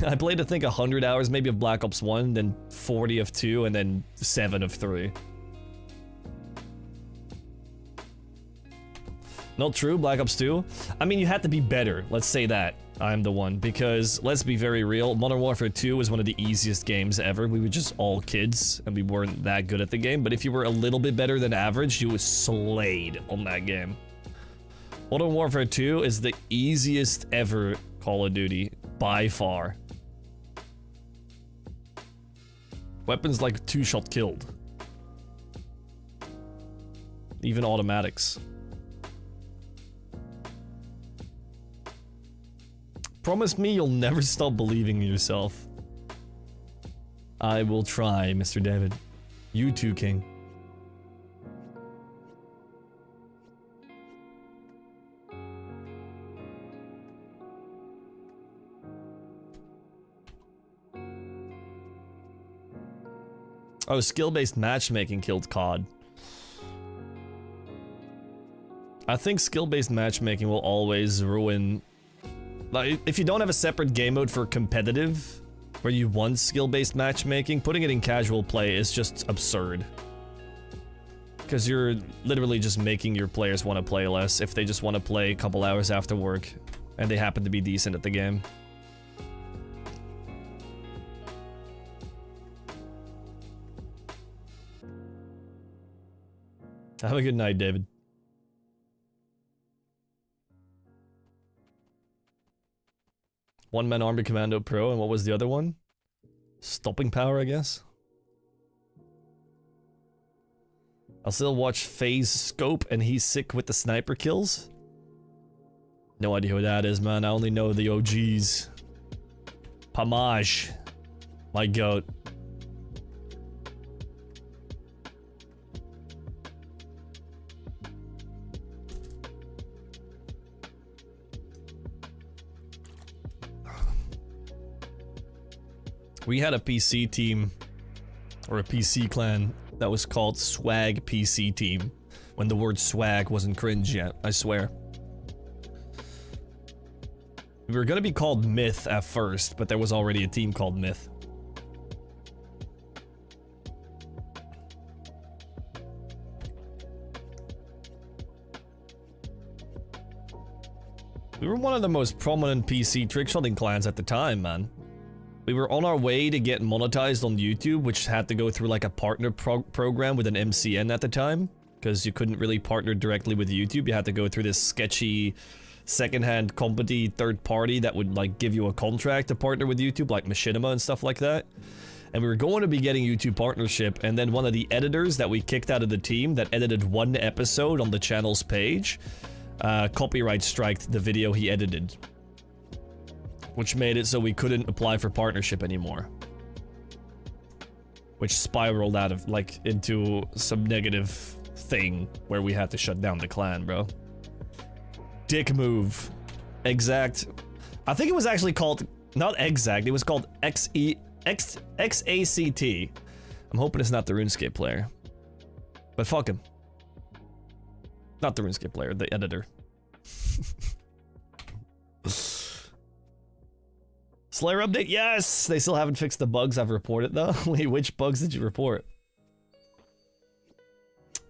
S1: I played, I think, 100 hours maybe of Black Ops 1, then 40 of 2, and then 7 of 3. Not true, Black Ops 2? I mean, you had to be better, let's say that. I'm the one, because, let's be very real, Modern Warfare 2 was one of the easiest games ever. We were just all kids, and we weren't that good at the game, but if you were a little bit better than average, you was slayed on that game. Modern Warfare 2 is the easiest ever Call of Duty. By far. Weapons like 2-shot killed. Even automatics. Promise me you'll never stop believing in yourself. I will try, Mr. David. You too, King. Oh, skill-based matchmaking killed COD. I think skill-based matchmaking will always ruin... Like, if you don't have a separate game mode for competitive, where you want skill-based matchmaking, putting it in casual play is just absurd. Because you're literally just making your players want to play less if they just want to play a couple hours after work, and they happen to be decent at the game. Have a good night, David. One-man army commando pro, and what was the other one? Stopping power, I guess. I'll still watch Phase Scope, and he's sick with the sniper kills. No idea who that is, man. I only know the OGs. Pamaj. My goat. We had a PC team, or a PC clan, that was called Swag PC Team, when the word swag wasn't cringe yet, I swear. We were gonna be called Myth at first, but there was already a team called Myth. We were one of the most prominent PC trickshotting clans at the time, man. We were on our way to get monetized on YouTube, which had to go through like a partner program with an MCN at the time, because you couldn't really partner directly with YouTube. You had to go through this sketchy secondhand company third party that would like give you a contract to partner with YouTube, like Machinima and stuff like that. And we were going to be getting YouTube partnership, and then one of the editors that we kicked out of the team that edited one episode on the channel's page, copyright striked the video he edited. Which made it so we couldn't apply for partnership anymore. Which spiraled out of, like, into some negative thing where we had to shut down the clan, bro. Dick move. Exact. I think it was actually called, not exact, it was called XACT. I'm hoping it's not the RuneScape player. But fuck him. Not the RuneScape player, the editor. Slayer update? Yes! They still haven't fixed the bugs I've reported, though. Wait, which bugs did you report?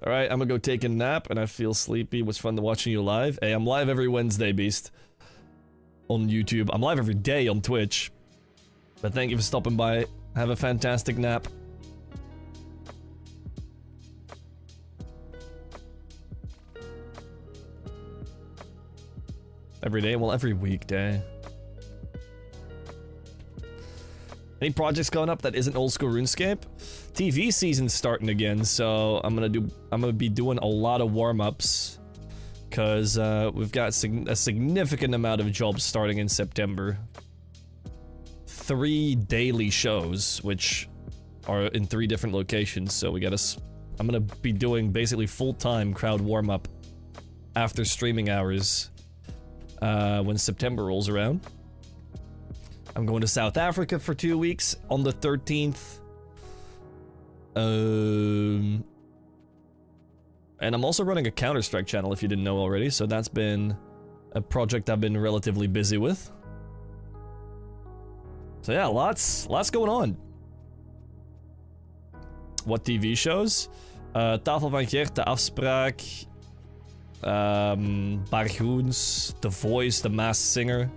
S1: Alright, I'm gonna go take a nap, and I feel sleepy. It was fun watching you live. Hey, I'm live every Wednesday, Beast. On YouTube. I'm live every day on Twitch. But thank you for stopping by. Have a fantastic nap. Every day? Well, every weekday. Any projects going up that isn't old school RuneScape? TV season's starting again, so I'm gonna be doing a lot of warm-ups, cause we've got a significant amount of jobs starting in September. 3 daily shows, which are in 3 different locations, so we gotta. I'm gonna be doing basically full-time crowd warm-up after streaming hours when September rolls around. I'm going to South Africa for 2 weeks on the 13th. And I'm also running a Counter-Strike channel, if you didn't know already, so that's been a project I've been relatively busy with. So yeah, lots going on. What TV shows? Tafel van Gert, De Afspraak, Bargoens, The Voice, The Masked Singer.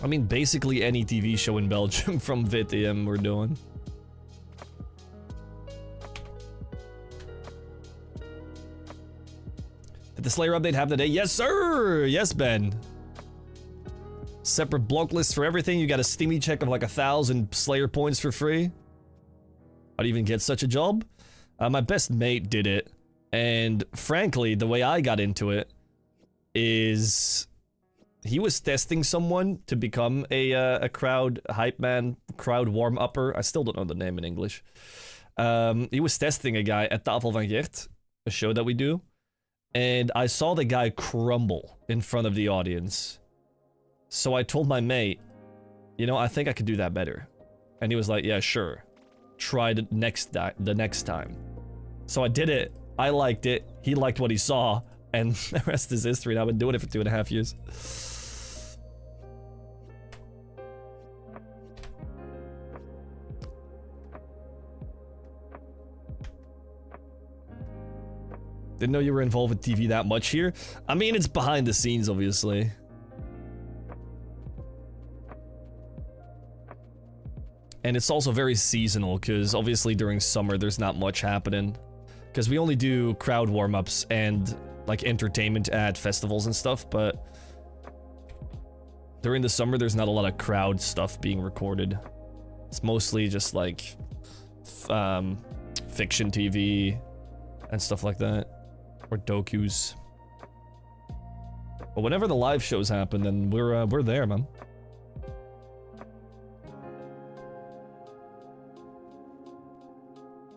S1: I mean, basically any TV show in Belgium from VTM we're doing. Did the Slayer update happen today? Yes, sir! Yes, Ben. Separate block list for everything. You got a Steamy check of like 1,000 Slayer points for free. I'd even get such a job. My best mate did it. And frankly, the way I got into it is he was testing someone to become a crowd hype man, crowd warm upper. I still don't know the name in English. He was testing a guy at Tafel van Gert, a show that we do, and I saw the guy crumble in front of the audience. So I told my mate, you know, I think I could do that better. And he was like, yeah, sure. Try it the next time. So I did it. I liked it. He liked what he saw. And the rest is history. And I've been doing it for 2.5 years. Didn't know you were involved with TV that much here. I mean, it's behind the scenes, obviously. And it's also very seasonal, because obviously during summer there's not much happening. Because we only do crowd warm-ups and like entertainment at festivals and stuff, but during the summer there's not a lot of crowd stuff being recorded. It's mostly just like fiction TV and stuff like that, or docus. But whenever the live shows happen, then we're there, man.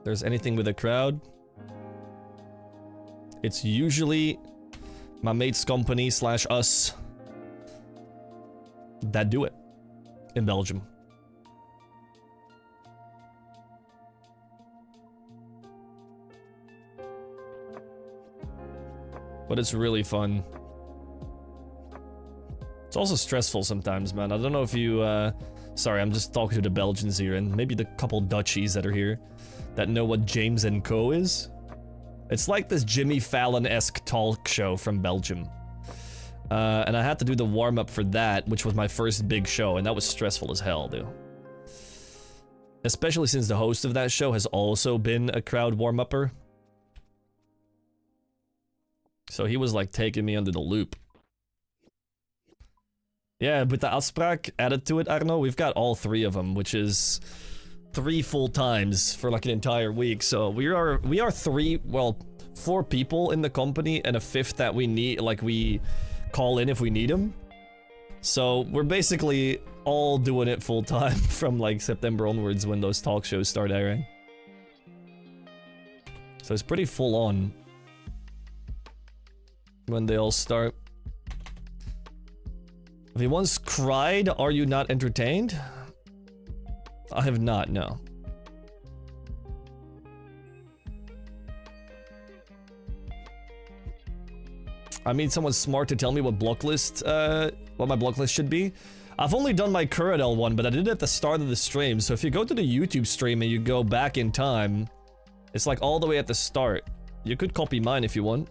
S1: There's anything with a crowd, it's usually my mate's company / us that do it in Belgium. But it's really fun. It's also stressful sometimes, man. I don't know if you, sorry, I'm just talking to the Belgians here, and maybe the couple Dutchies that are here that know what James & Co. is. It's like this Jimmy Fallon-esque talk show from Belgium. And I had to do the warm-up for that, which was my first big show, and that was stressful as hell, dude. Especially since the host of that show has also been a crowd warm-upper. So he was like taking me under the loop. Yeah, with the afspraak added to it, Arno, we've got all 3 of them, which is 3 full times for like an entire week. So we are 4 people in the company and a 5th that we need, like we call in if we need them. So we're basically all doing it full time from like September onwards when those talk shows start airing. So it's pretty full on when they all start. Have you once cried, "Are you not entertained?" I have not, no. I mean, someone's smart to tell me what block list, what my block list should be. I've only done my Curadel one, but I did it at the start of the stream, so if you go to the YouTube stream and you go back in time, it's like all the way at the start. You could copy mine if you want.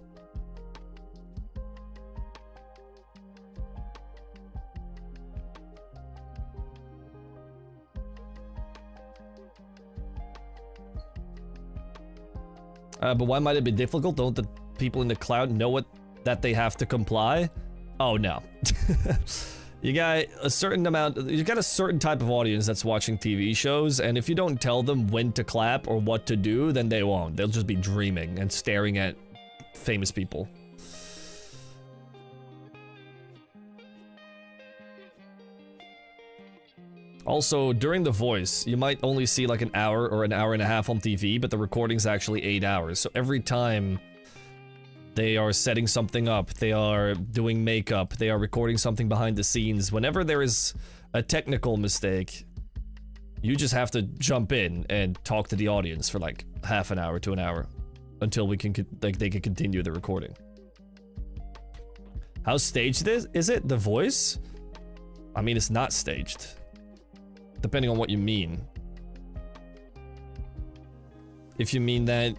S1: But why might it be difficult? Don't the people in the cloud know that they have to comply? Oh no. You got a certain amount, you got a certain type of audience that's watching TV shows, and if you don't tell them when to clap or what to do, then they won't. They'll just be dreaming and staring at famous people. Also, during The Voice, you might only see like an hour or an hour and a half on TV, but the recording's actually 8 hours. So every time they are setting something up, they are doing makeup, they are recording something behind the scenes, whenever there is a technical mistake, you just have to jump in and talk to the audience for like half an hour to an hour until we can, like, they can continue the recording. How staged is it? The Voice? I mean, it's not staged. Depending on what you mean. If you mean that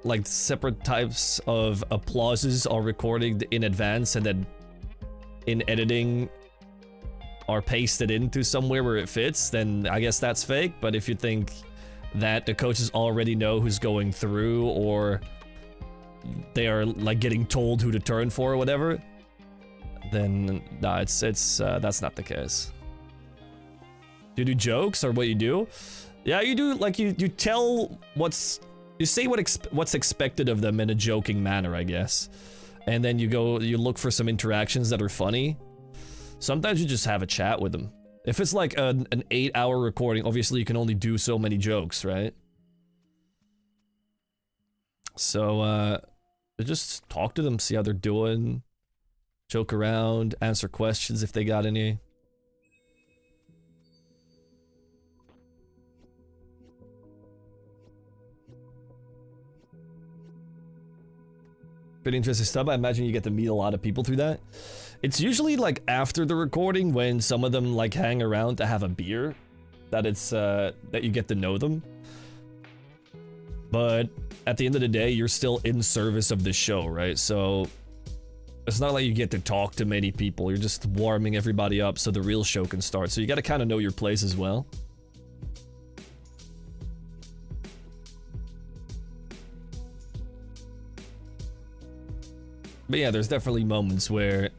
S1: like separate types of applauses are recorded in advance and then in editing are pasted into somewhere where it fits, then I guess that's fake. But if you think that the coaches already know who's going through, or they are like getting told who to turn for or whatever, then nah, it's that's not the case. Do you do jokes or what you do? Yeah, you do, like, you tell you say what's expected of them in a joking manner, I guess. And then you look for some interactions that are funny. Sometimes you just have a chat with them. If it's like an 8-hour recording, obviously you can only do so many jokes, right? So, just talk to them, see how they're doing, joke around, answer questions if they got any. Pretty interesting stuff. I imagine you get to meet a lot of people through that. It's usually like after the recording when some of them like hang around to have a beer, that it's that you get to know them. But at the end of the day, you're still in service of the show, right? So it's not like you get to talk to many people. You're just warming everybody up so the real show can start. So you got to kind of know your place as well. But yeah, there's definitely moments where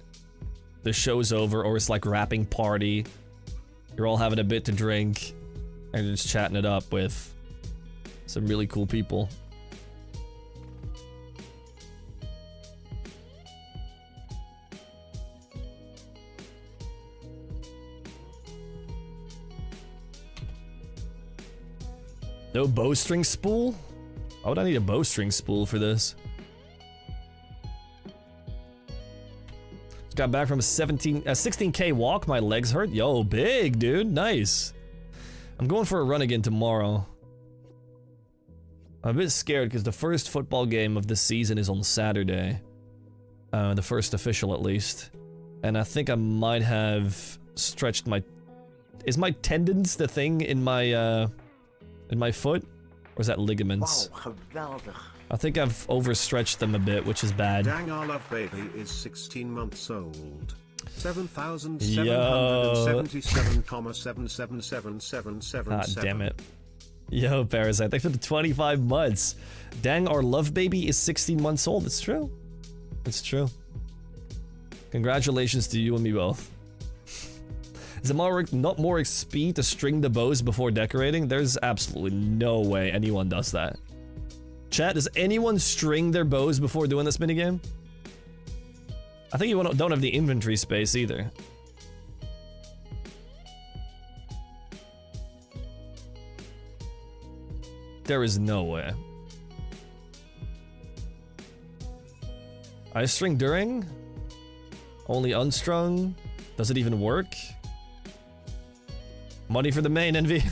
S1: the show's over, or it's like wrapping party. You're all having a bit to drink, and you're just chatting it up with some really cool people. No bowstring spool? Why would I need a bowstring spool for this? Just got back from a 16K walk. My legs hurt. Yo, big, dude. Nice. I'm going for a run again tomorrow. I'm a bit scared because the first football game of the season is on Saturday. The first official, at least. And I think I might have stretched my... Is my tendons the thing in my foot? Or is that ligaments?
S3: Wow,
S1: I think I've overstretched them a bit, which is bad.
S2: Dang, our love baby is 16 months old. 7,777,7777777.
S1: God damn it. Yo, Parasite, thanks for the 25 months. Dang, our love baby is 16 months old. It's true. It's true. Congratulations to you and me both. Is it not more XP to string the bows before decorating? There's absolutely no way anyone does that. Chat, does anyone string their bows before doing this minigame? I think you don't have the inventory space either. There is no way. I string during? Only unstrung? Does it even work? Money for the main, Envy.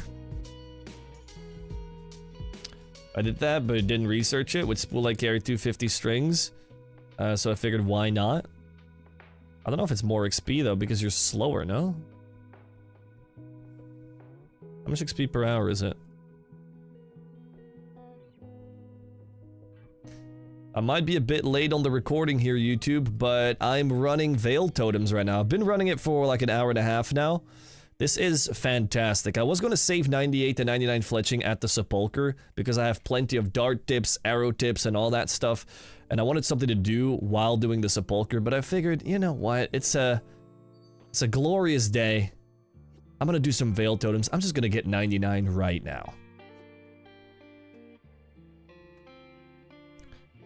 S1: I did that, but didn't research it. With spool I carry 250 strings. So I figured why not? I don't know if it's more XP though, because you're slower, no? How much XP per hour is it? I might be a bit late on the recording here, YouTube, but I'm running Veil Totems right now. I've been running it for like an hour and a half now. This is fantastic. I was going to save 98 to 99 fletching at the sepulcher because I have plenty of dart tips, arrow tips, and all that stuff. And I wanted something to do while doing the sepulcher, but I figured, you know what? It's a glorious day. I'm going to do some Veil Totems. I'm just going to get 99 right now.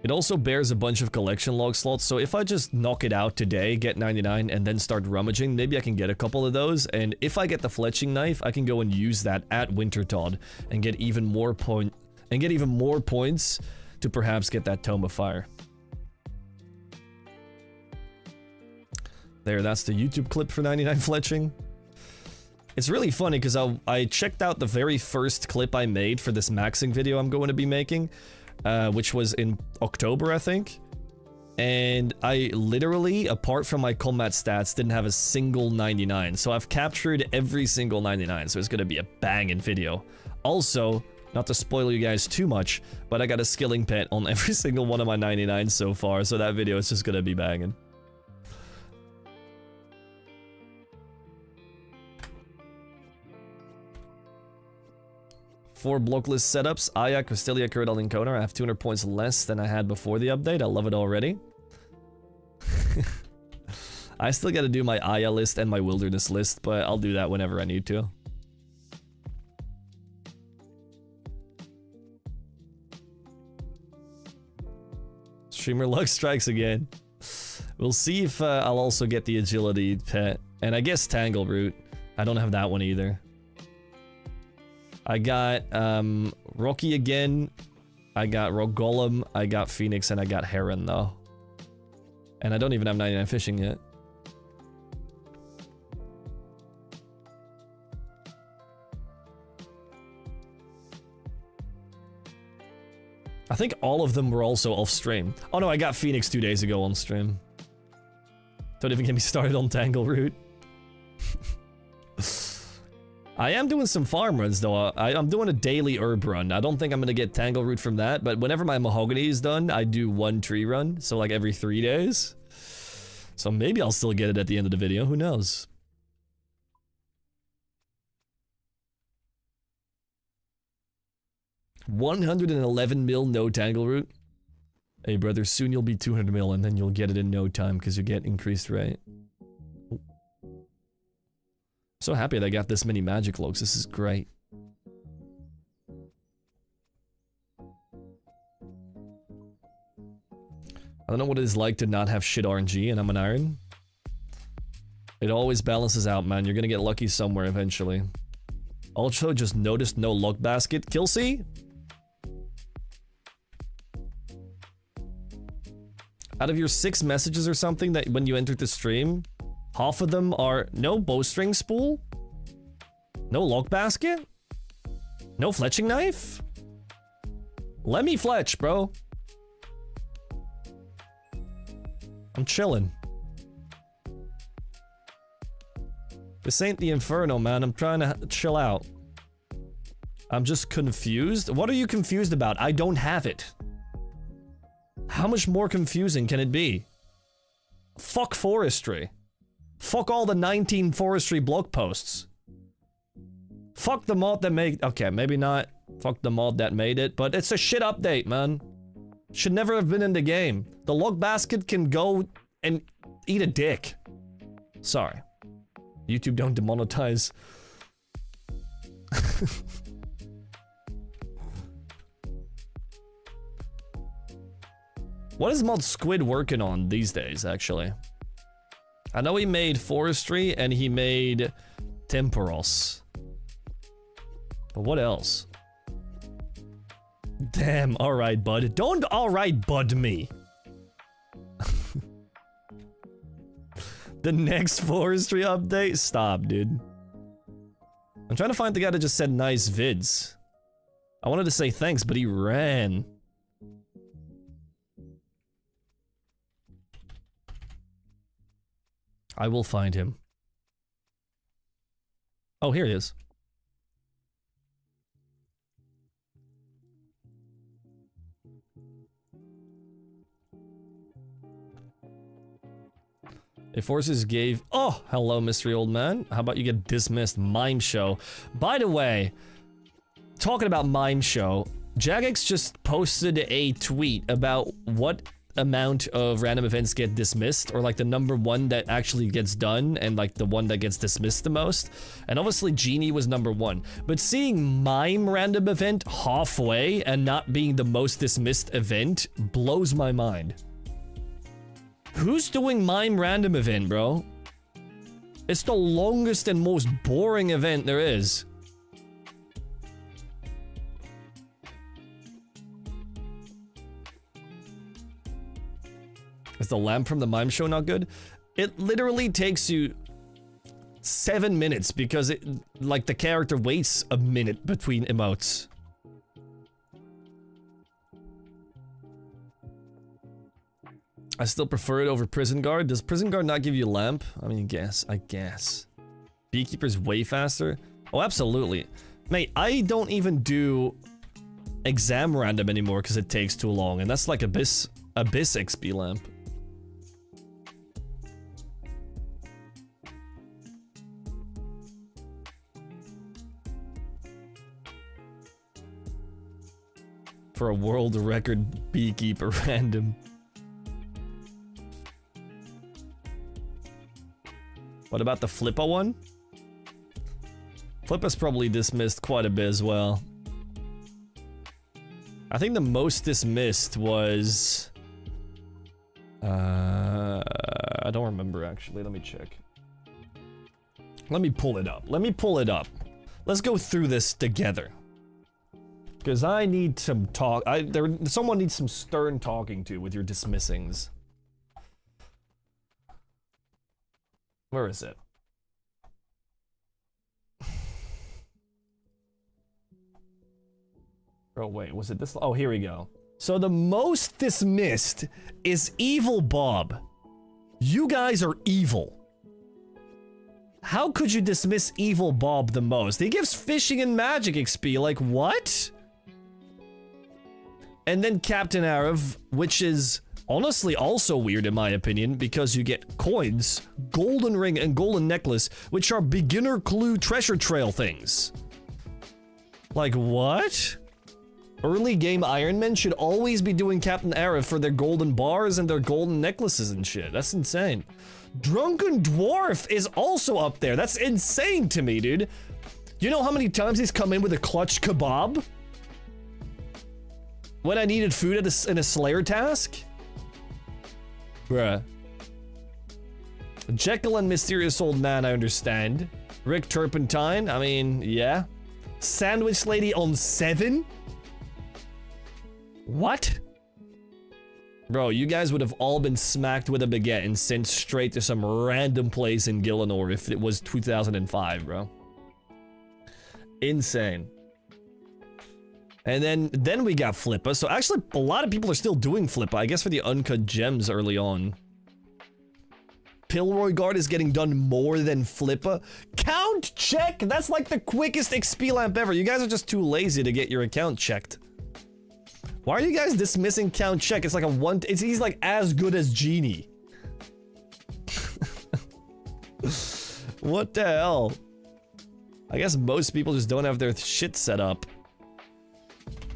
S1: It also bears a bunch of collection log slots, so if I just knock it out today, get 99, and then start rummaging, maybe I can get a couple of those, and if I get the fletching knife, I can go and use that at Wintertodt and get even more points to perhaps get that Tome of Fire. There, that's the YouTube clip for 99 fletching. It's really funny because I checked out the very first clip I made for this maxing video I'm going to be making, which was in October, I think. And I literally, apart from my combat stats, didn't have a single 99. So I've captured every single 99, so it's gonna be a banging video. Also, not to spoil you guys too much, but I got a skilling pet on every single one of my 99s so far, so that video is just gonna be banging. Four blockless setups, Aya, Cristelia, Curadel, and Konar. I have 200 points less than I had before the update. I love it already. I still gotta do my Aya list and my Wilderness list, but I'll do that whenever I need to. Streamer luck strikes again. We'll see if I'll also get the agility pet. And I guess Tangleroot. I don't have that one either. I got Rocky again, I got Rock Golem, I got Phoenix, and I got Heron though. And I don't even have 99 fishing yet. I think all of them were also off stream. Oh no, I got Phoenix 2 days ago on stream. Don't even get me started on Tangleroot. I am doing some farm runs though. I'm doing a daily herb run. I don't think I'm gonna get Tangleroot from that, but whenever my mahogany is done, I do one tree run. So like every 3 days. So maybe I'll still get it at the end of the video. Who knows? $111 mil no Tangleroot. Hey brother, soon you'll be 200 mil and then you'll get it in no time because you get increased rate. So happy that I got this many magic cloaks. This is great. I don't know what it is like to not have shit RNG and I'm an iron. It always balances out, man. You're gonna get lucky somewhere eventually. Also, just noticed no luck basket. Kelsey? Out of your 6 messages or something that when you entered the stream, half of them are no bowstring spool, no lock basket, no fletching knife. Let me fletch, bro. I'm chilling. This ain't the Inferno, man. I'm trying to chill out. I'm just confused. What are you confused about? I don't have it. How much more confusing can it be? Fuck forestry. Fuck all the 19 forestry blog posts. Fuck the mod that made... Okay, maybe not. Fuck the mod that made it, but it's a shit update, man. Should never have been in the game. The log basket can go and eat a dick. Sorry. YouTube don't demonetize. What is Mod Squid working on these days, actually? I know he made Forestry and he made Temporos. But what else? Damn, alright, bud. Don't alright, bud me. The next Forestry update? Stop, dude. I'm trying to find the guy that just said nice vids. I wanted to say thanks, but he ran. I will find him. Oh, here he is. If Forces gave... Oh, hello, mystery old man. How about you get dismissed? Mime show. By the way, talking about mime show, Jagex just posted a tweet about what amount of random events get dismissed, or like the number one that actually gets done, and like the one that gets dismissed the most. And obviously Genie was number one, but seeing mime random event halfway and not being the most dismissed event blows my mind. Who's doing mime random event, bro? It's the longest and most boring event there is. Is the lamp from the mime show not good? It literally takes you 7 minutes because it, like, the character waits a minute between emotes. I still prefer it over Prison Guard. Does Prison Guard not give you lamp? I mean, I guess. Beekeeper's way faster? Oh, absolutely. Mate, I don't even do exam random anymore because it takes too long, and that's like Abyss XP lamp. For a world record Beekeeper random. What about the Flippa one? Flippa's probably dismissed quite a bit as well. I think the most dismissed was... I don't remember actually, let me check. Let me pull it up. Let's go through this together. Because I need some talk. Someone needs some stern talking to with your dismissings. Where is it? Oh wait, was it this? Oh, here we go. So the most dismissed is Evil Bob. You guys are evil. How could you dismiss Evil Bob the most? He gives fishing and magic XP, like what? And then Captain Arab, which is honestly also weird in my opinion, because you get coins, golden ring, and golden necklace, which are beginner clue treasure trail things. Like what? Early game Ironmen should always be doing Captain Era for their golden bars and their golden necklaces and shit. That's insane. Drunken Dwarf is also up there. That's insane to me, dude. You know how many times he's come in with a clutch kebab? When I needed food in a Slayer task? Bruh. Jekyll and Mysterious Old Man, I understand. Rick Turpentine, I mean, yeah. Sandwich Lady on 7? What? Bro, you guys would have all been smacked with a baguette and sent straight to some random place in Gillinor if it was 2005, bro. Insane. And then we got Flippa. So actually, a lot of people are still doing Flippa, I guess for the uncut gems early on. Pilroy Guard is getting done more than Flippa. Count check! That's like the quickest XP lamp ever. You guys are just too lazy to get your account checked. Why are you guys dismissing count check? It's like a one. He's like as good as Genie. What the hell? I guess most people just don't have their shit set up.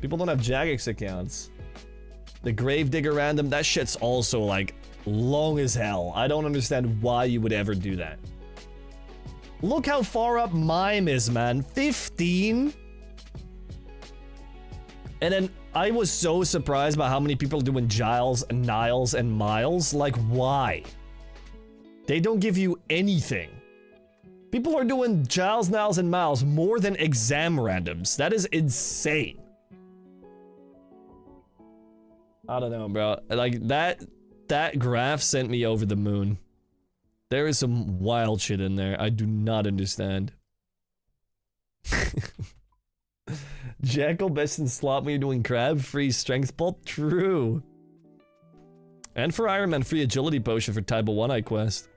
S1: People don't have Jagex accounts. The Gravedigger random, that shit's also like long as hell. I don't understand why you would ever do that. Look how far up Mime is, man. 15? And then I was so surprised by how many people are doing Giles, Niles, and Miles. Like, why? They don't give you anything. People are doing Giles, Niles, and Miles more than exam randoms. That is insane. I don't know, bro. Like, that graph sent me over the moon. There is some wild shit in there. I do not understand. Jackal best in slot when you're doing crab, free strength bolt, true. And for Ironman, free agility potion for type of 1-eye quest.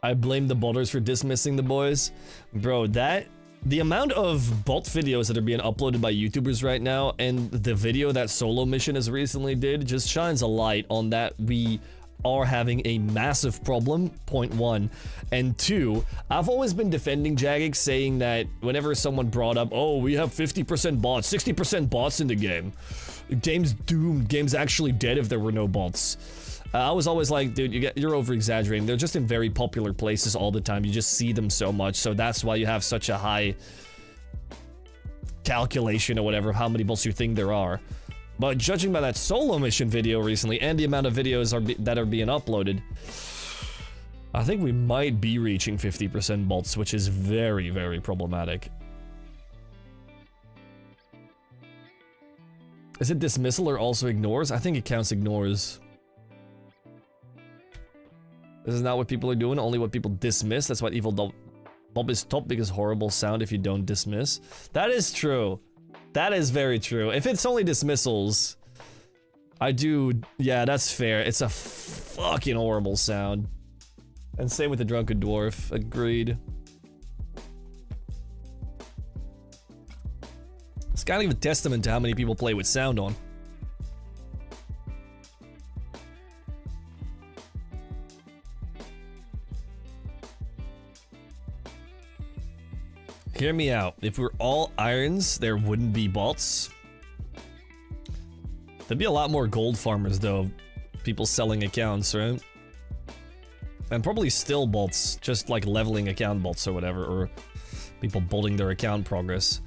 S1: I blame the botters for dismissing the boys. Bro, the amount of bot videos that are being uploaded by YouTubers right now and the video that Solo Mission has recently did just shines a light on that we are having a massive problem, point 1. And 2, I've always been defending Jagex, saying that whenever someone brought up, oh, we have 50% bots, 60% bots in the game. Game's doomed, game's actually dead if there were no bots. I was always like, dude, you're over-exaggerating. They're just in very popular places all the time. You just see them so much, so that's why you have such a high calculation or whatever of how many bots you think there are. But judging by that Solo Mission video recently and the amount of videos that are being uploaded, I think we might be reaching 50% bots, which is very, very problematic. Is it dismissal or also ignores? I think it counts ignores. This is not what people are doing, only what people dismiss. That's why Evil Bob is top, because horrible sound if you don't dismiss. That is true. That is very true. If it's only dismissals, I do, yeah, that's fair. It's a fucking horrible sound. And same with the Drunken Dwarf, agreed. It's kind of a testament to how many people play with sound on. Hear me out. If we're all irons, there wouldn't be bots. There'd be a lot more gold farmers, though. People selling accounts, right? And probably still bots, just like leveling account bots or whatever, or people botting their account progress.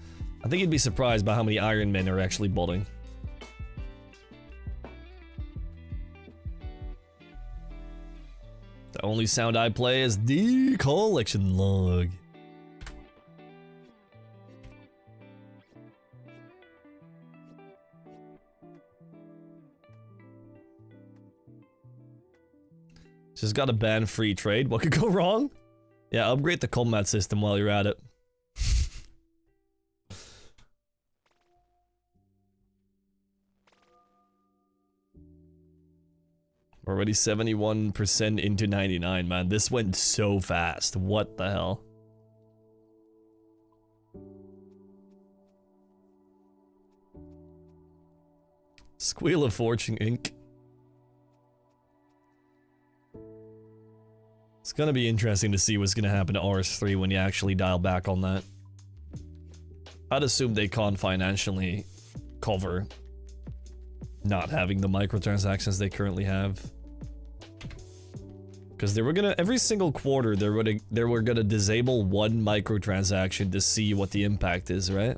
S1: I think you'd be surprised by how many Iron Men are actually botting. The only sound I play is the collection log. Just got a ban free trade. What could go wrong? Yeah, upgrade the combat system while you're at it. Already 71% into 99, man. This went so fast. What the hell? Squeal of Fortune Inc. gonna be interesting to see what's gonna happen to RS3 when you actually dial back on that. I'd assume they can't financially cover not having the microtransactions they currently have. Because they were gonna, every single quarter, they were gonna disable one microtransaction to see what the impact is, right?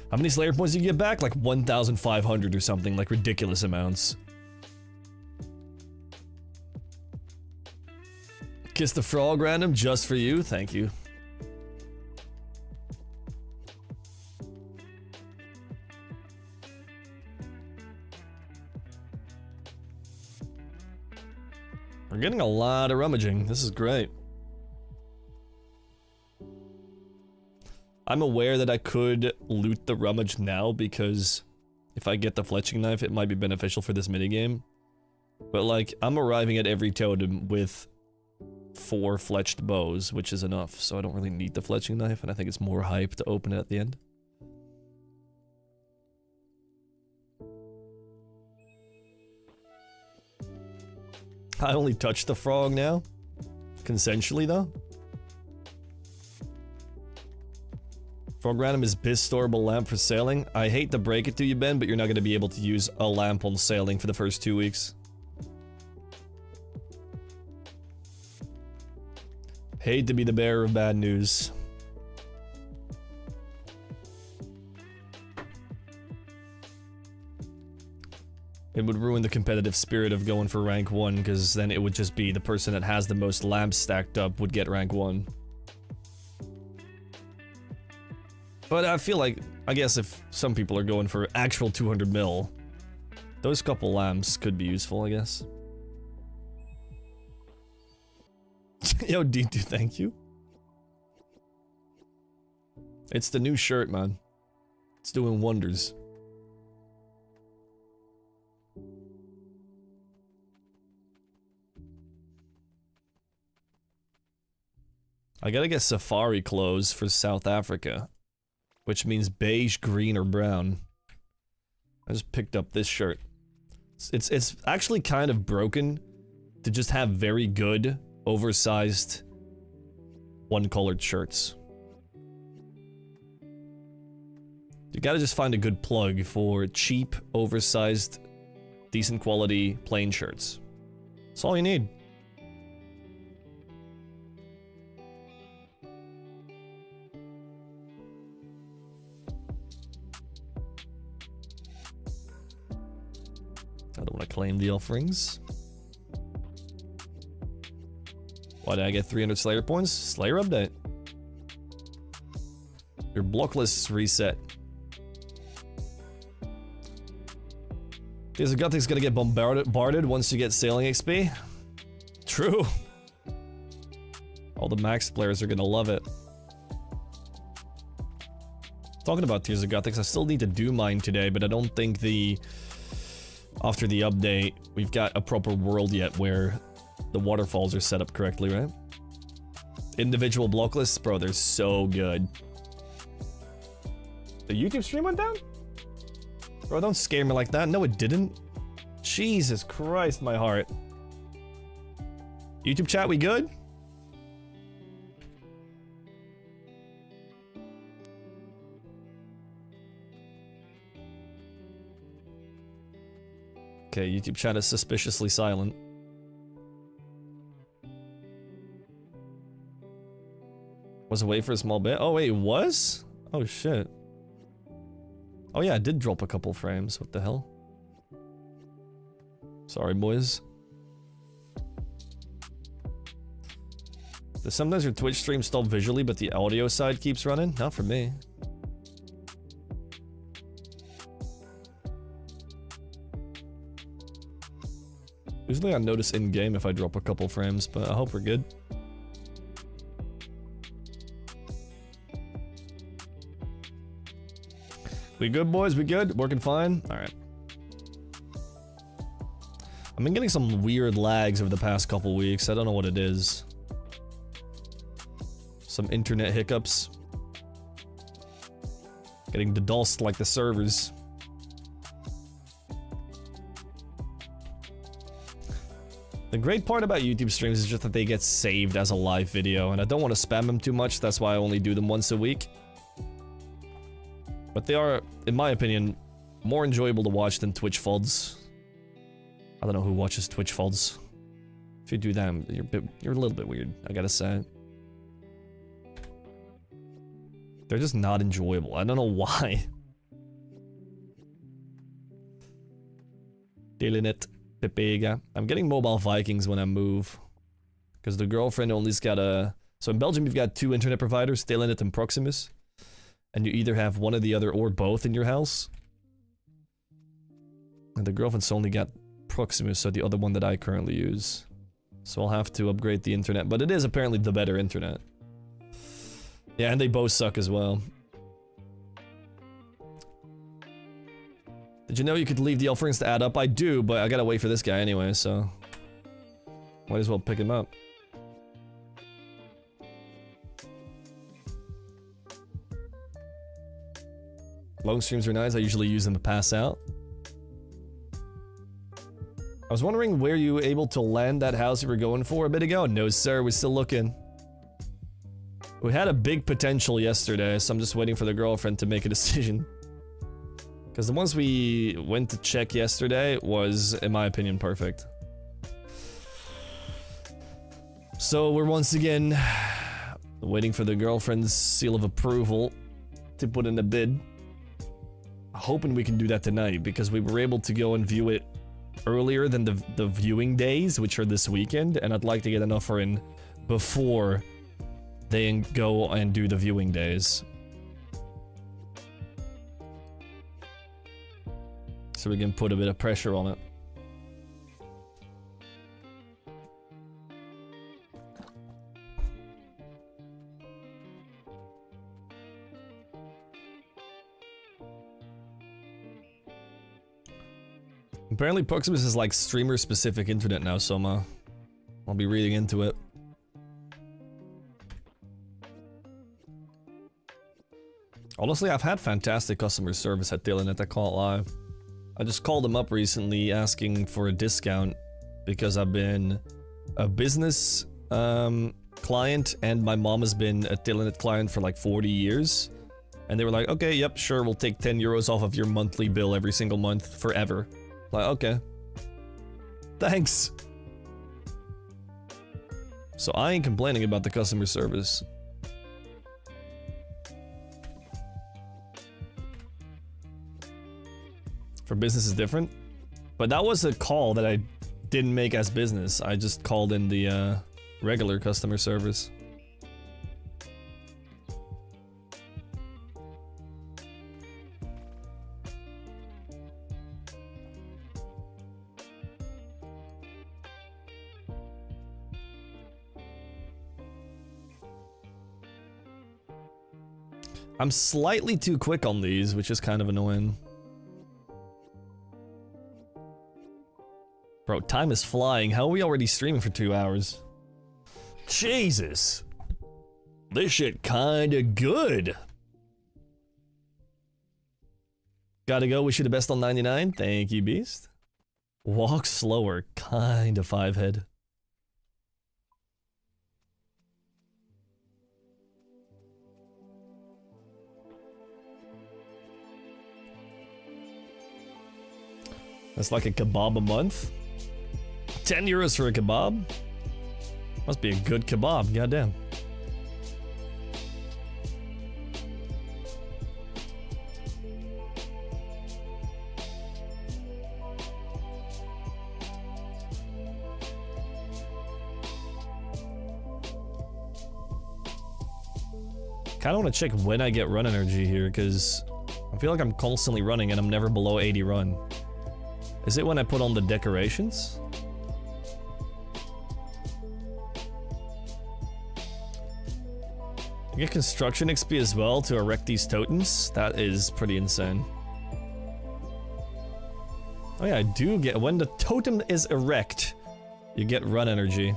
S1: How many Slayer points do you get back? Like 1,500 or something, like ridiculous amounts. Kiss the frog random just for you, thank you. We're getting a lot of rummaging. This is great. I'm aware that I could loot the rummage now because if I get the fletching knife, it might be beneficial for this minigame. But like, I'm arriving at every totem with 4 fletched bows, which is enough, so I don't really need the fletching knife, and I think it's more hype to open it at the end. I only touched the frog now. Consensually, though. Frog random is biz storable lamp for sailing. I hate to break it to you, Ben, but you're not going to be able to use a lamp on sailing for the first 2 weeks. Hate to be the bearer of bad news. It would ruin the competitive spirit of going for rank 1, because then it would just be the person that has the most lamps stacked up would get rank 1. But I feel like, I guess if some people are going for actual 200 mil, those couple lamps could be useful, I guess. Yo, D2, thank you. It's the new shirt, man. It's doing wonders. I gotta get safari clothes for South Africa, which means beige, green, or brown. I just picked up this shirt. It's actually kind of broken to just have very good, oversized, one-colored shirts. You gotta just find a good plug for cheap, oversized, decent quality, plain shirts. That's all you need. I don't want to claim the offerings. Why did I get 300 Slayer points? Slayer update. Your block list's reset. Is Guthick's gonna get bombarded once you get sailing XP? True. All the max players are gonna love it. Talking about Tears of Gothics, I still need to do mine today, but I don't think after the update, we've got a proper world yet where the waterfalls are set up correctly, right? Individual block lists, bro, they're so good. The YouTube stream went down? Bro, don't scare me like that. No, it didn't. Jesus Christ, my heart. YouTube chat, we good? Okay, YouTube chat is suspiciously silent. Was away for a small bit. Oh wait, it was? Oh shit. Oh yeah, I did drop a couple frames. What the hell? Sorry, boys. Does sometimes your Twitch stream stop visually, but the audio side keeps running? Not for me. Usually I notice in-game if I drop a couple frames, but I hope we're good. We good, boys? We good? Working fine? Alright. I've been getting some weird lags over the past couple weeks. I don't know what it is. Some internet hiccups. Getting dedosed like the servers. The great part about YouTube streams is just that they get saved as a live video, and I don't want to spam them too much, that's why I only do them once a week. But they are, in my opinion, more enjoyable to watch than Twitch VODs. I don't know who watches Twitch VODs. If you do that, you're a little bit weird, I gotta say. They're just not enjoyable. I don't know why. Dealing it, Pepega. I'm getting mobile Vikings when I move. Because the girlfriend only's got a... So in Belgium you've got 2 internet providers, Telenet and Proximus. And you either have one or the other or both in your house. And the girlfriend's only got Proximus, so the other one that I currently use. So I'll have to upgrade the internet, but it is apparently the better internet. Yeah, and they both suck as well. Did you know you could leave the offerings to add up? I do, but I gotta wait for this guy anyway, so... Might as well pick him up. Long streams are nice, I usually use them to pass out. I was wondering where you were able to land that house you were going for a bit ago. No sir, we're still looking. We had a big potential yesterday, so I'm just waiting for the girlfriend to make a decision. Because the ones we went to check yesterday was, in my opinion, perfect. So we're once again waiting for the girlfriend's seal of approval to put in a bid. Hoping we can do that tonight, because we were able to go and view it earlier than the viewing days, which are this weekend, and I'd like to get an offer in before they go and do the viewing days. So we can put a bit of pressure on it. Apparently Proximus is like streamer-specific internet now, so I'll be reading into it. Honestly, I've had fantastic customer service at Telenet, I can't lie. I just called them up recently asking for a discount because I've been a business client and my mom has been a Telenet client for like 40 years. And they were like, okay, yep, sure, we'll take 10 euros off of your monthly bill every single month forever. Like, okay. Thanks. So I ain't complaining about the customer service. For business is different. But that was a call that I didn't make as business. I just called in the regular customer service. I'm slightly too quick on these, which is kind of annoying. Bro, time is flying. How are we already streaming for 2 hours? Jesus. This shit kinda good. Gotta go, wish you the best on 99. Thank you, Beast. Walk slower, kinda 5-head. That's like a kebab a month? 10 euros for a kebab? Must be a good kebab, goddamn. Kinda wanna check when I get run energy here, because I feel like I'm constantly running and I'm never below 80 run. Is it when I put on the decorations? You get construction XP as well to erect these totems? That is pretty insane. Oh yeah, I do get... When the totem is erect, you get run energy.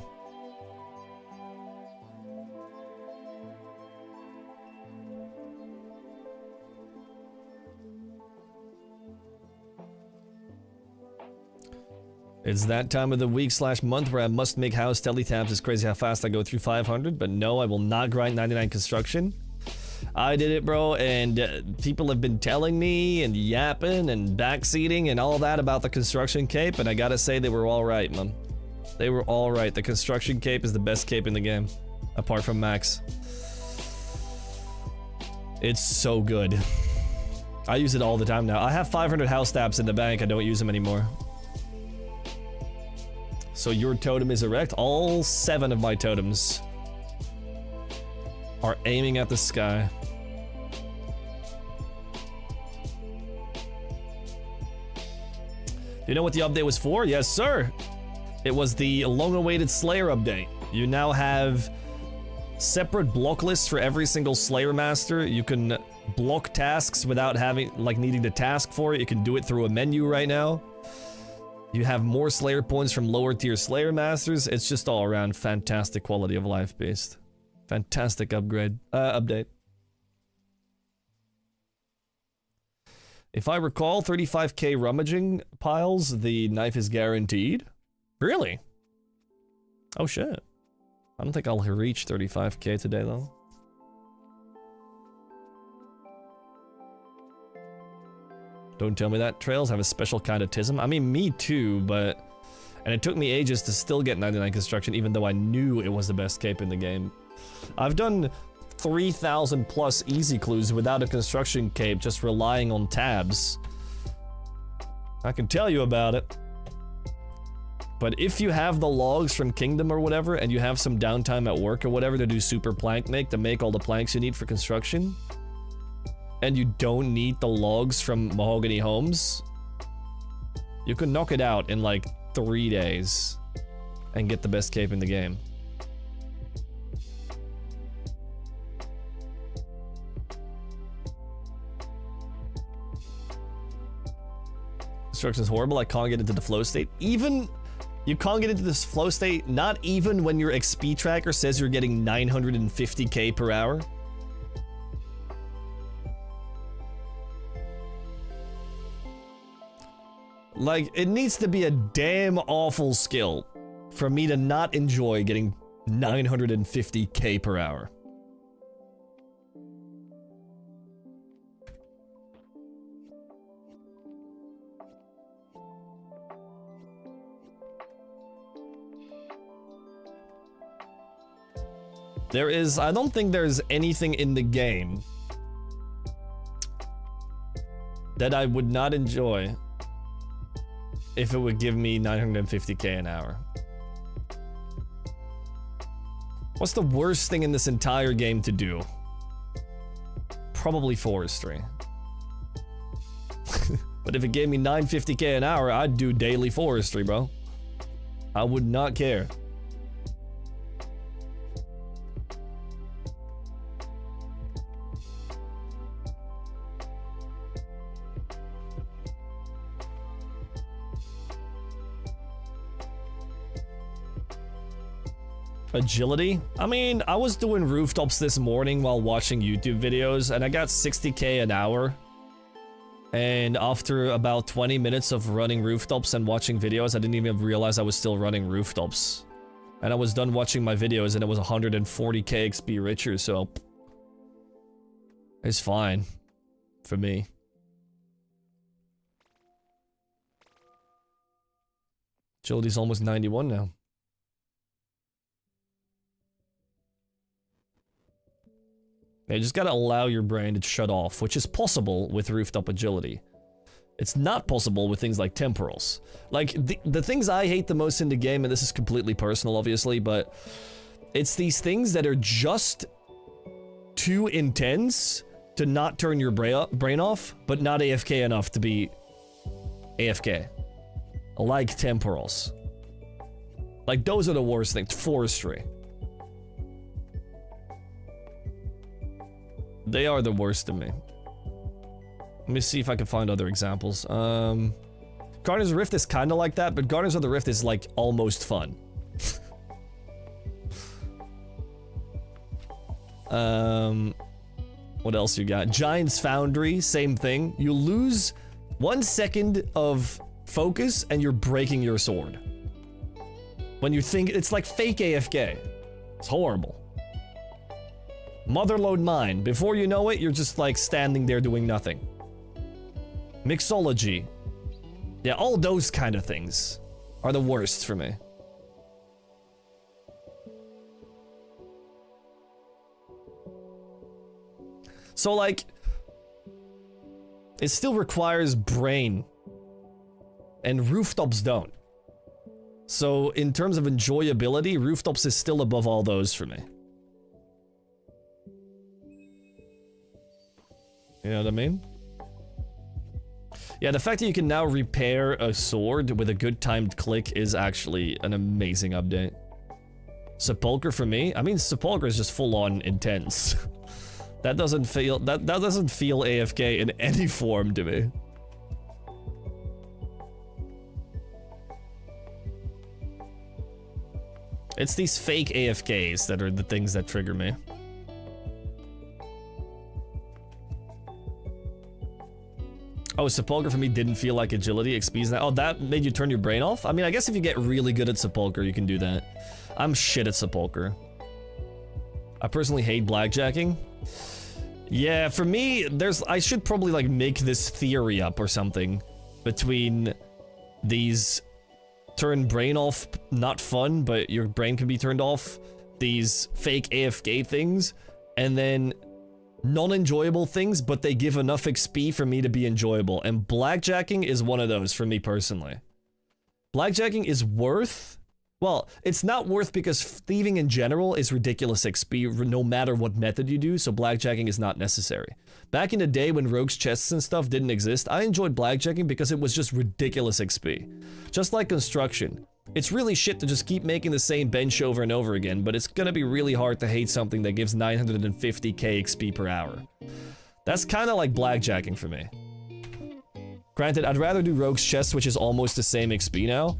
S1: It's that time of the week / month where I must make house teletabs. It's crazy how fast I go through 500, but no, I will not grind 99 construction. I did it, bro, and people have been telling me and yapping and backseating and all that about the construction cape, and I gotta say they were all right, man. They were all right. The construction cape is the best cape in the game, apart from Max. It's so good. I use it all the time now. I have 500 house taps in the bank. I don't use them anymore. So your totem is erect. All 7 of my totems are aiming at the sky. Do you know what the update was for? Yes, sir. It was the long-awaited Slayer update. You now have separate block lists for every single Slayer master. You can block tasks without having, like, needing to task for it. You can do it through a menu right now. You have more Slayer points from lower tier Slayer masters. It's just all around fantastic quality of life beast. Fantastic upgrade. Update. If I recall, 35k rummaging piles, the knife is guaranteed. Really? Oh shit. I don't think I'll reach 35k today though. Don't tell me that. Trails have a special kind of tism. I mean, me too, but... And it took me ages to still get 99 construction, even though I knew it was the best cape in the game. I've done 3,000 plus easy clues without a construction cape, just relying on tabs. I can tell you about it. But if you have the logs from Kingdom or whatever, and you have some downtime at work or whatever to do super plank make, to make all the planks you need for construction, and you don't need the logs from Mahogany Homes, you can knock it out in like 3 days and get the best cape in the game. Construction is horrible. I can't get into the flow state. Even... You can't get into this flow state, not even when your XP tracker says you're getting 950k per hour. Like, it needs to be a damn awful skill for me to not enjoy getting 950k per hour. There is, I don't think there's anything in the game that I would not enjoy if it would give me 950k an hour. What's the worst thing in this entire game to do? Probably forestry. But if it gave me 950k an hour, I'd do daily forestry, bro. I would not care. Agility? I mean, I was doing rooftops this morning while watching YouTube videos, and I got 60k an hour. And after about 20 minutes of running rooftops and watching videos, I didn't even realize I was still running rooftops. And I was done watching my videos, and it was 140k XP richer, so... It's fine. For me. Agility's almost 91 now. You just gotta allow your brain to shut off, which is possible with rooftop agility. It's not possible with things like temporals. Like, the things I hate the most in the game, and this is completely personal, obviously, but it's these things that are just too intense to not turn your brain off, but not AFK enough to be AFK. Like temporals. Like, those are the worst things. Forestry. They are the worst to me. Let me see if I can find other examples. Gardener's Rift is kind of like that, but Gardeners of the Rift is like almost fun. What else you got? Giant's Foundry, same thing. You lose 1 second of focus and you're breaking your sword. When you think it's like fake AFK. It's horrible. Motherload mine. Before you know it, you're just like standing there doing nothing. Mixology. Yeah, all those kind of things are the worst for me. So like, it still requires brain, and rooftops don't. So in terms of enjoyability, rooftops is still above all those for me. You know what I mean? Yeah, the fact that you can now repair a sword with a good timed click is actually an amazing update. Sepulchre for me? I mean, Sepulchre is just full on intense. That doesn't feel AFK in any form to me. It's these fake AFKs that are the things that trigger me. Oh, Sepulchre for me didn't feel like agility. XP's now. Oh, that made you turn your brain off? I mean, I guess if you get really good at Sepulchre, you can do that. I'm shit at Sepulchre. I personally hate blackjacking. Yeah, for me, I should probably like make this theory up or something between these turn brain off, not fun, but your brain can be turned off, these fake AFK things, and then non-enjoyable things, but they give enough XP for me to be enjoyable. And blackjacking is one of those for me personally. Blackjacking is worth, well, it's not worth because thieving in general is ridiculous XP no matter what method you do, so blackjacking is not necessary. Back in the day when rogues chests and stuff didn't exist, I enjoyed blackjacking because it was just ridiculous XP. Just like construction. It's really shit to just keep making the same bench over and over again, but it's gonna be really hard to hate something that gives 950k XP per hour. That's kinda like blackjacking for me. Granted, I'd rather do rogues chest, which is almost the same XP now.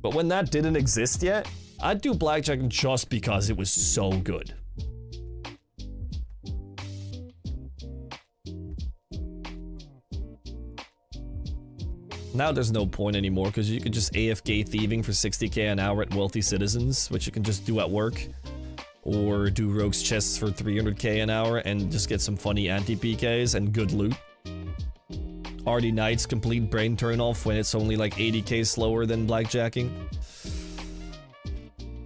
S1: But when that didn't exist yet, I'd do blackjacking just because it was so good. Now there's no point anymore because you could just AFK thieving for 60k an hour at Wealthy Citizens, which you can just do at work. Or do rogues chests for 300k an hour and just get some funny anti-PKs and good loot. RD Knight's complete brain turn off when it's only like 80k slower than blackjacking.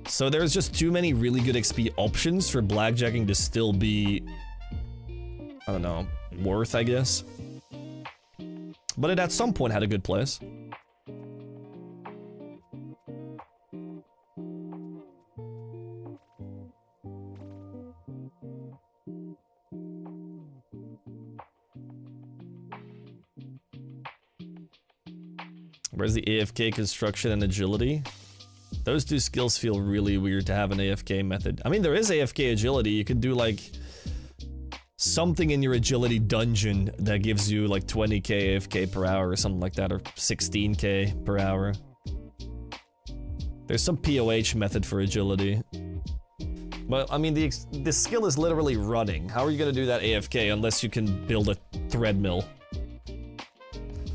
S1: So there's just too many really good XP options for blackjacking to still be, I don't know, worth, I guess. But it at some point had a good place. Where's the AFK construction and agility? Those two skills feel really weird to have an AFK method. I mean, there is AFK agility. You could do like something in your agility dungeon that gives you like 20k AFK per hour or something like that, or 16k per hour. There's some POH method for agility. But I mean, the skill is literally running. How are you gonna do that AFK unless you can build a threadmill?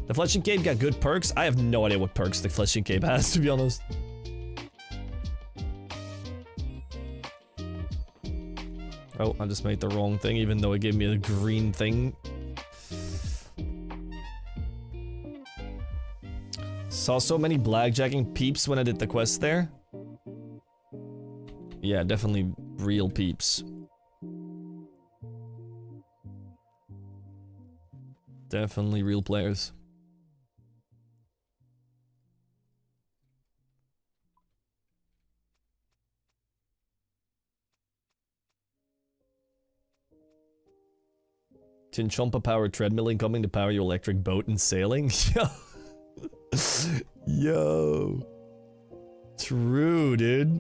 S1: The Fletching Cape got good perks? I have no idea what perks the Fletching Cape has, to be honest. Oh, I just made the wrong thing, even though it gave me a green thing. Saw so many blackjacking peeps when I did the quest there. Yeah, definitely real peeps. Definitely real players. Chinchompa powered treadmill incoming to power your electric boat and sailing? Yo. Yo. True, dude.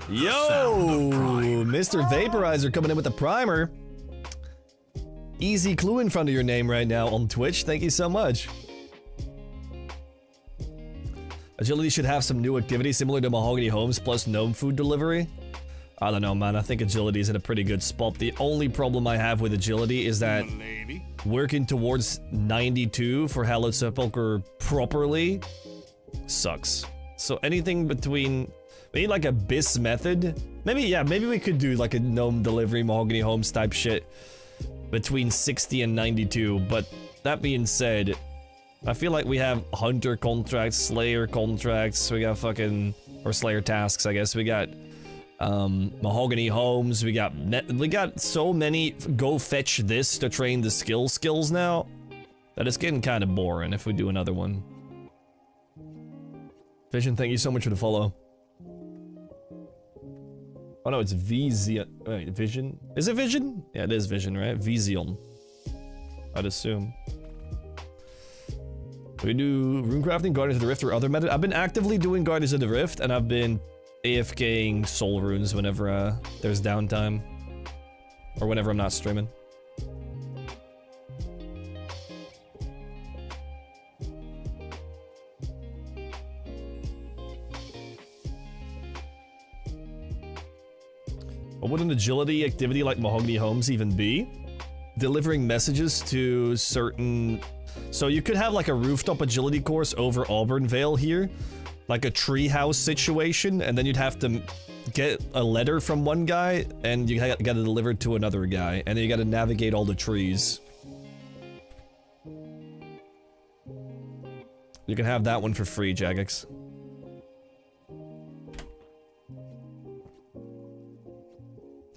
S1: Yo! Mr. Vaporizer coming in with the primer. Easy clue in front of your name right now on Twitch. Thank you so much. Agility should have some new activity similar to Mahogany Homes plus gnome food delivery. I don't know, man. I think agility is in a pretty good spot. The only problem I have with agility is that working towards 92 for Hallowed Sepulchre properly sucks. So anything between maybe like a BIS method. Maybe, yeah, maybe we could do like a gnome delivery, Mahogany Homes type shit between 60 and 92. But that being said, I feel like we have Hunter contracts, Slayer contracts, we got fucking, or Slayer tasks, I guess. We got Mahogany Homes, we got so many go fetch this to train the skills now that it's getting kind of boring if we do another one. Vision, thank you so much for the follow. Oh no, it's Vision. Wait, Vision? Is it Vision? Yeah, it is Vision, right? Vision. I'd assume. We do runecrafting, Guardians of the Rift, or other method. I've been actively doing Guardians of the Rift, and I've been AFKing soul runes whenever there's downtime. Or whenever I'm not streaming. What would an agility activity like Mahogany Homes even be? Delivering messages to certain... So you could have like a rooftop agility course over Auburnvale here. Like a treehouse situation, and then you'd have to get a letter from one guy, and you gotta deliver it to another guy, and then you gotta navigate all the trees. You can have that one for free, Jagex.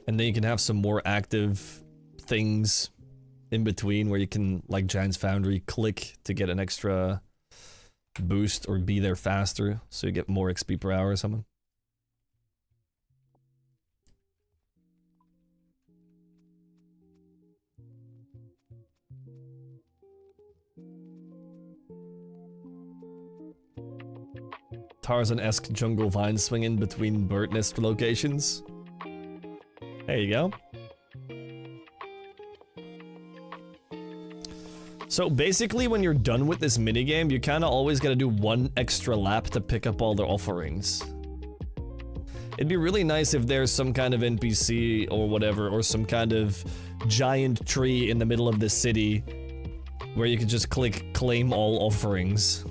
S1: And then you can have some more active things in between where you can, like Giant's Foundry, click to get an extra boost or be there faster so you get more XP per hour or something. Tarzan-esque jungle vine swinging between bird nest locations. There you go. So basically when you're done with this minigame, you kinda always gotta do one extra lap to pick up all the offerings. It'd be really nice if there's some kind of NPC or whatever, or some kind of giant tree in the middle of the city where you could just click claim all offerings.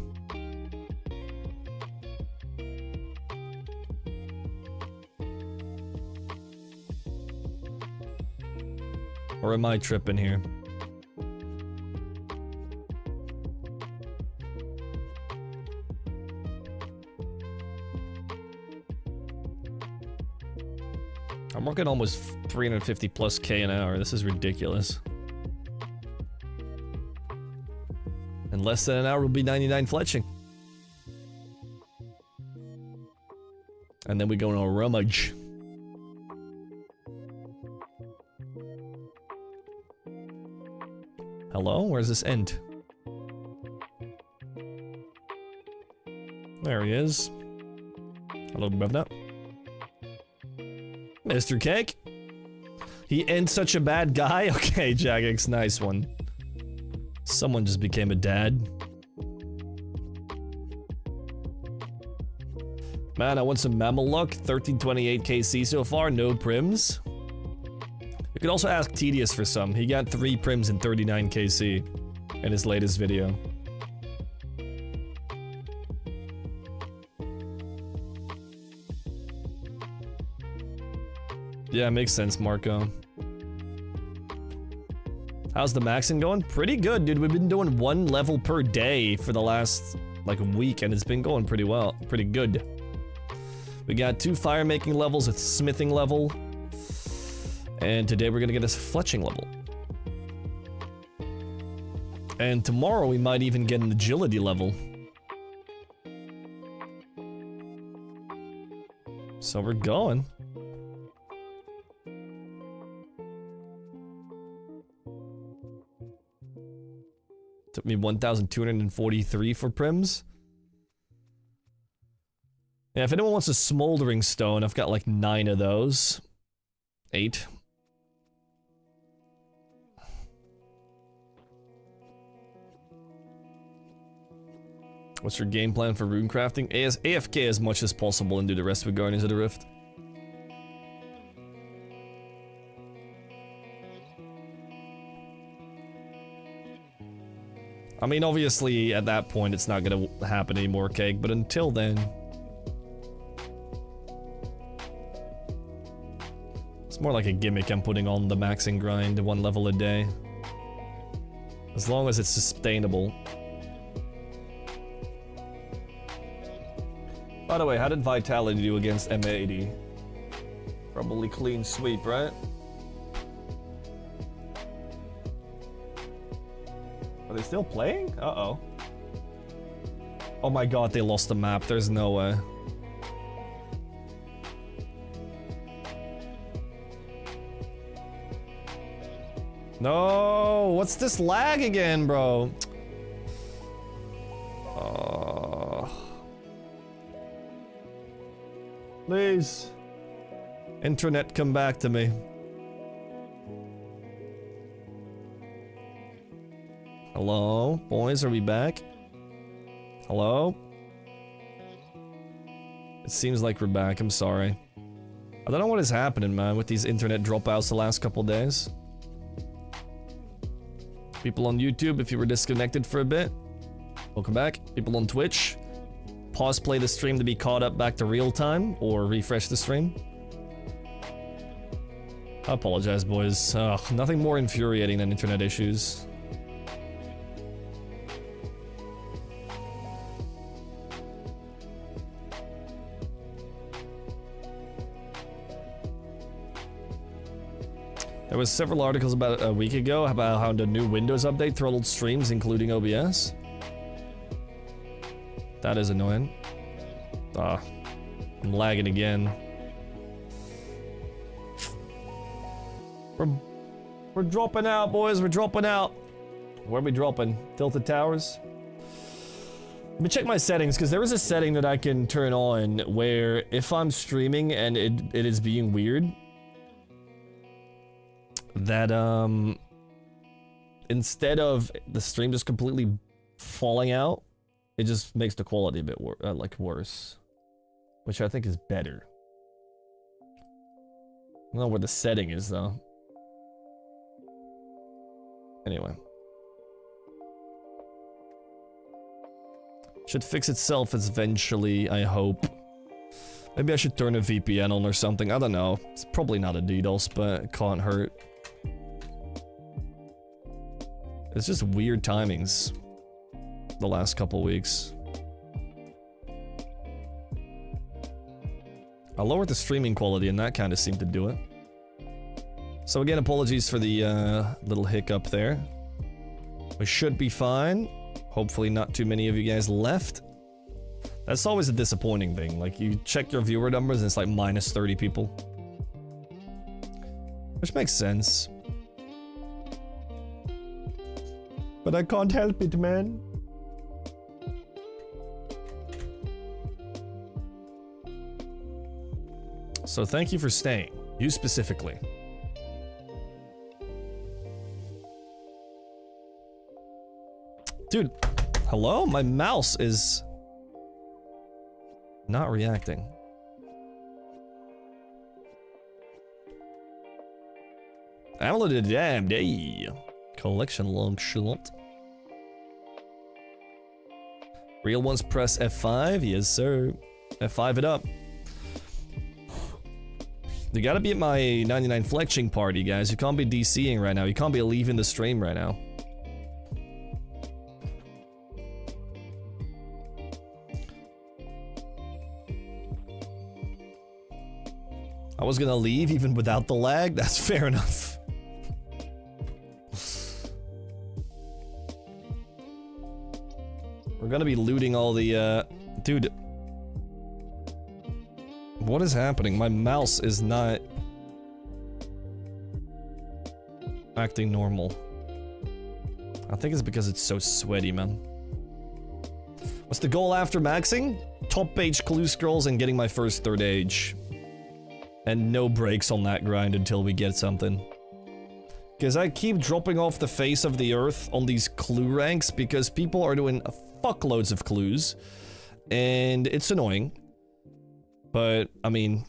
S1: Or am I tripping here? I'm working almost 350 plus K an hour. This is ridiculous. In less than an hour will be 99 fletching. And then we go on a rummage. Hello? Where's this end? There he is. Hello, Brevna. Mr. Cake? He ain't such a bad guy? Okay, Jagex, nice one. Someone just became a dad. Man, I want some mammal luck. 1328 KC so far, no prims. You could also ask Tedious for some. He got 3 prims and 39 KC in his latest video. Yeah, makes sense, Marco. How's the maxing going? Pretty good, dude. We've been doing 1 level per day for the last, like, week, and it's been going pretty well. Pretty good. We got 2 fire making levels, a smithing level. And today we're gonna get a fletching level. And tomorrow we might even get an agility level. So we're going. Took me 1,243 for prims. Yeah, if anyone wants a smoldering stone, I've got like 9 of those. 8. What's your game plan for rune crafting? AFK as much as possible and do the rest with Guardians of the Rift. I mean, obviously, at that point, it's not gonna happen anymore, Cake, but until then... It's more like a gimmick I'm putting on the maxing grind, 1 level a day. As long as it's sustainable. By the way, how did Vitality do against M80? Probably clean sweep, right? Are they still playing? Uh-oh. Oh my god, they lost the map. There's no way. No! What's this lag again, bro? Please. Internet, come back to me. Hello? Boys, are we back? Hello? It seems like we're back, I'm sorry. I don't know what is happening, man, with these internet dropouts the last couple days. People on YouTube, if you were disconnected for a bit, welcome back. People on Twitch, pause play the stream to be caught up back to real time, or refresh the stream. I apologize, boys. Nothing more infuriating than internet issues. There was several articles about a week ago about how the new Windows update throttled streams, including OBS. That is annoying. I'm lagging again. We're dropping out, boys. We're dropping out. Where are we dropping? Tilted Towers? Let me check my settings, because there is a setting that I can turn on where if I'm streaming and it is being weird, that instead of the stream just completely falling out, it just makes the quality a bit worse, which I think is better. I don't know where the setting is though. Anyway, should fix itself eventually, I hope. Maybe I should turn a VPN on or something. I don't know. It's probably not a DDoS, but it can't hurt. It's just weird timings the last couple weeks. I lowered the streaming quality and that kind of seemed to do it. So again, apologies for the little hiccup there. We should be fine. Hopefully not too many of you guys left. That's always a disappointing thing. Like, you check your viewer numbers and it's like minus 30 people. Which makes sense. But I can't help it, man. So thank you for staying. You specifically. Dude, hello? My mouse is not reacting. Amulet of the damn day. Collection long shot. Real ones press F5? Yes, sir. F5 it up. You gotta be at my 99 Fletching Party, guys. You can't be DCing right now. You can't be leaving the stream right now. I was gonna leave even without the lag. That's fair enough. We're gonna be looting all the, dude. What is happening? My mouse is not acting normal. I think it's because it's so sweaty, man. What's the goal after maxing? Top page clue scrolls and getting my first 3rd age. And no breaks on that grind until we get something. Because I keep dropping off the face of the earth on these clue ranks because people are doing fuckloads of clues, and it's annoying. But I mean,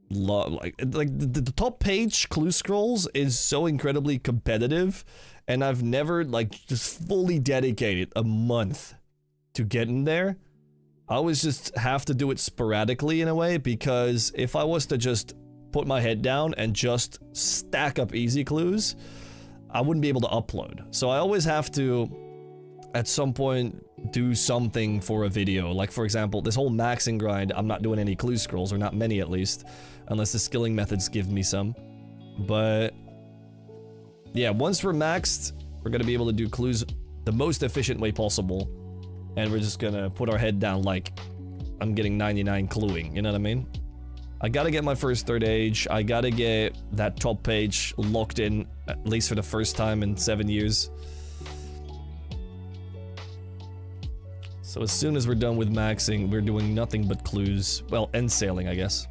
S1: like the top page clue scrolls is so incredibly competitive, and I've never like just fully dedicated a month to getting there. I always just have to do it sporadically in a way, because if I was to just put my head down and just stack up easy clues, I wouldn't be able to upload. So I always have to, at some point, do something for a video. Like, for example, this whole maxing grind, I'm not doing any clue scrolls, or not many at least, unless the skilling methods give me some. But yeah, once we're maxed, we're gonna be able to do clues the most efficient way possible, and we're just gonna put our head down like I'm getting 99 cluing, you know what I mean? I gotta get my first third age, I gotta get that top page locked in, at least for the first time in 7 years. So as soon as we're done with maxing, we're doing nothing but clues. Well, and sailing, I guess.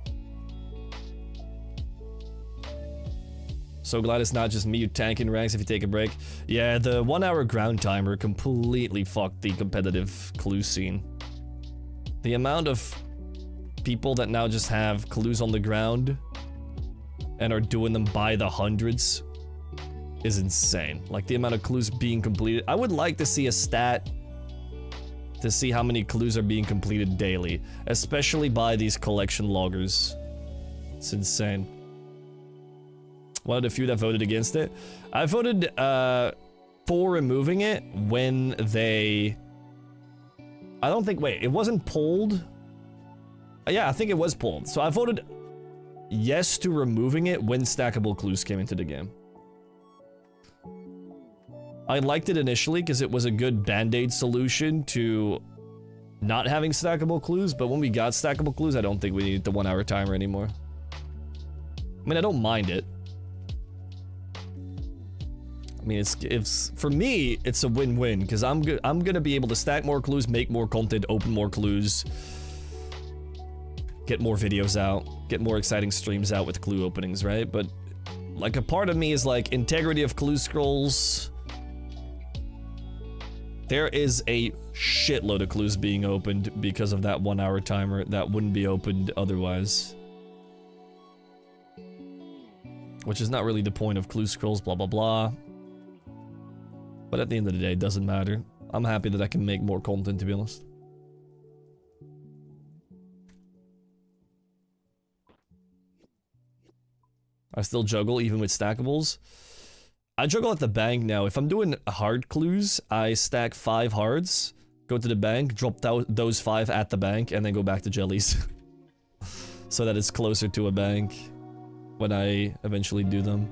S1: So glad it's not just me tanking ranks if you take a break. Yeah, the 1 hour ground timer completely fucked the competitive clue scene. The amount of people that now just have clues on the ground and are doing them by the hundreds is insane. Like, the amount of clues being completed. I would like to see a stat to see how many clues are being completed daily, especially by these collection loggers. It's insane. One of the few that voted against it. I voted for removing it when they... I don't think... Wait, it wasn't polled? Yeah, I think it was polled. So I voted yes to removing it when stackable clues came into the game. I liked it initially because it was a good band-aid solution to not having stackable clues, but when we got stackable clues, I don't think we needed the 1 hour timer anymore. I mean, I don't mind it. I mean, it's for me, it's a win-win, because I'm gonna be able to stack more clues, make more content, open more clues, get more videos out, get more exciting streams out with clue openings, right? But like, a part of me is like, integrity of clue scrolls. There is a shitload of clues being opened because of that 1 hour timer that wouldn't be opened otherwise. Which is not really the point of clue scrolls, blah blah blah. But at the end of the day, it doesn't matter. I'm happy that I can make more content, to be honest. I still juggle even with stackables. I juggle at the bank now. If I'm doing hard clues, I stack 5 hards, go to the bank, drop those 5 at the bank, and then go back to jellies. So that it's closer to a bank when I eventually do them.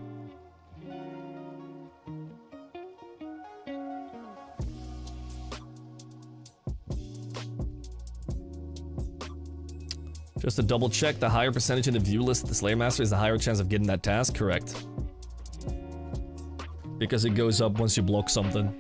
S1: Just to double check, the higher percentage in the view list of the Slayer Master is the higher chance of getting that task? Correct. Because it goes up once you block something.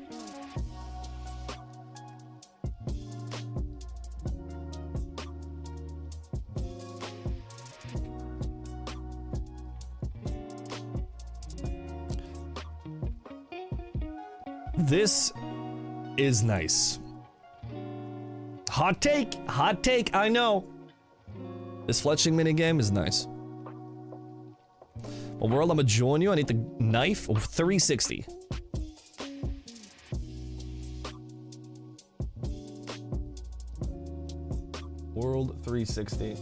S1: This is nice. Hot take, I know. This fletching minigame is nice. Well, world, I'm gonna join you. I need the knife. Oh, 360. World 360.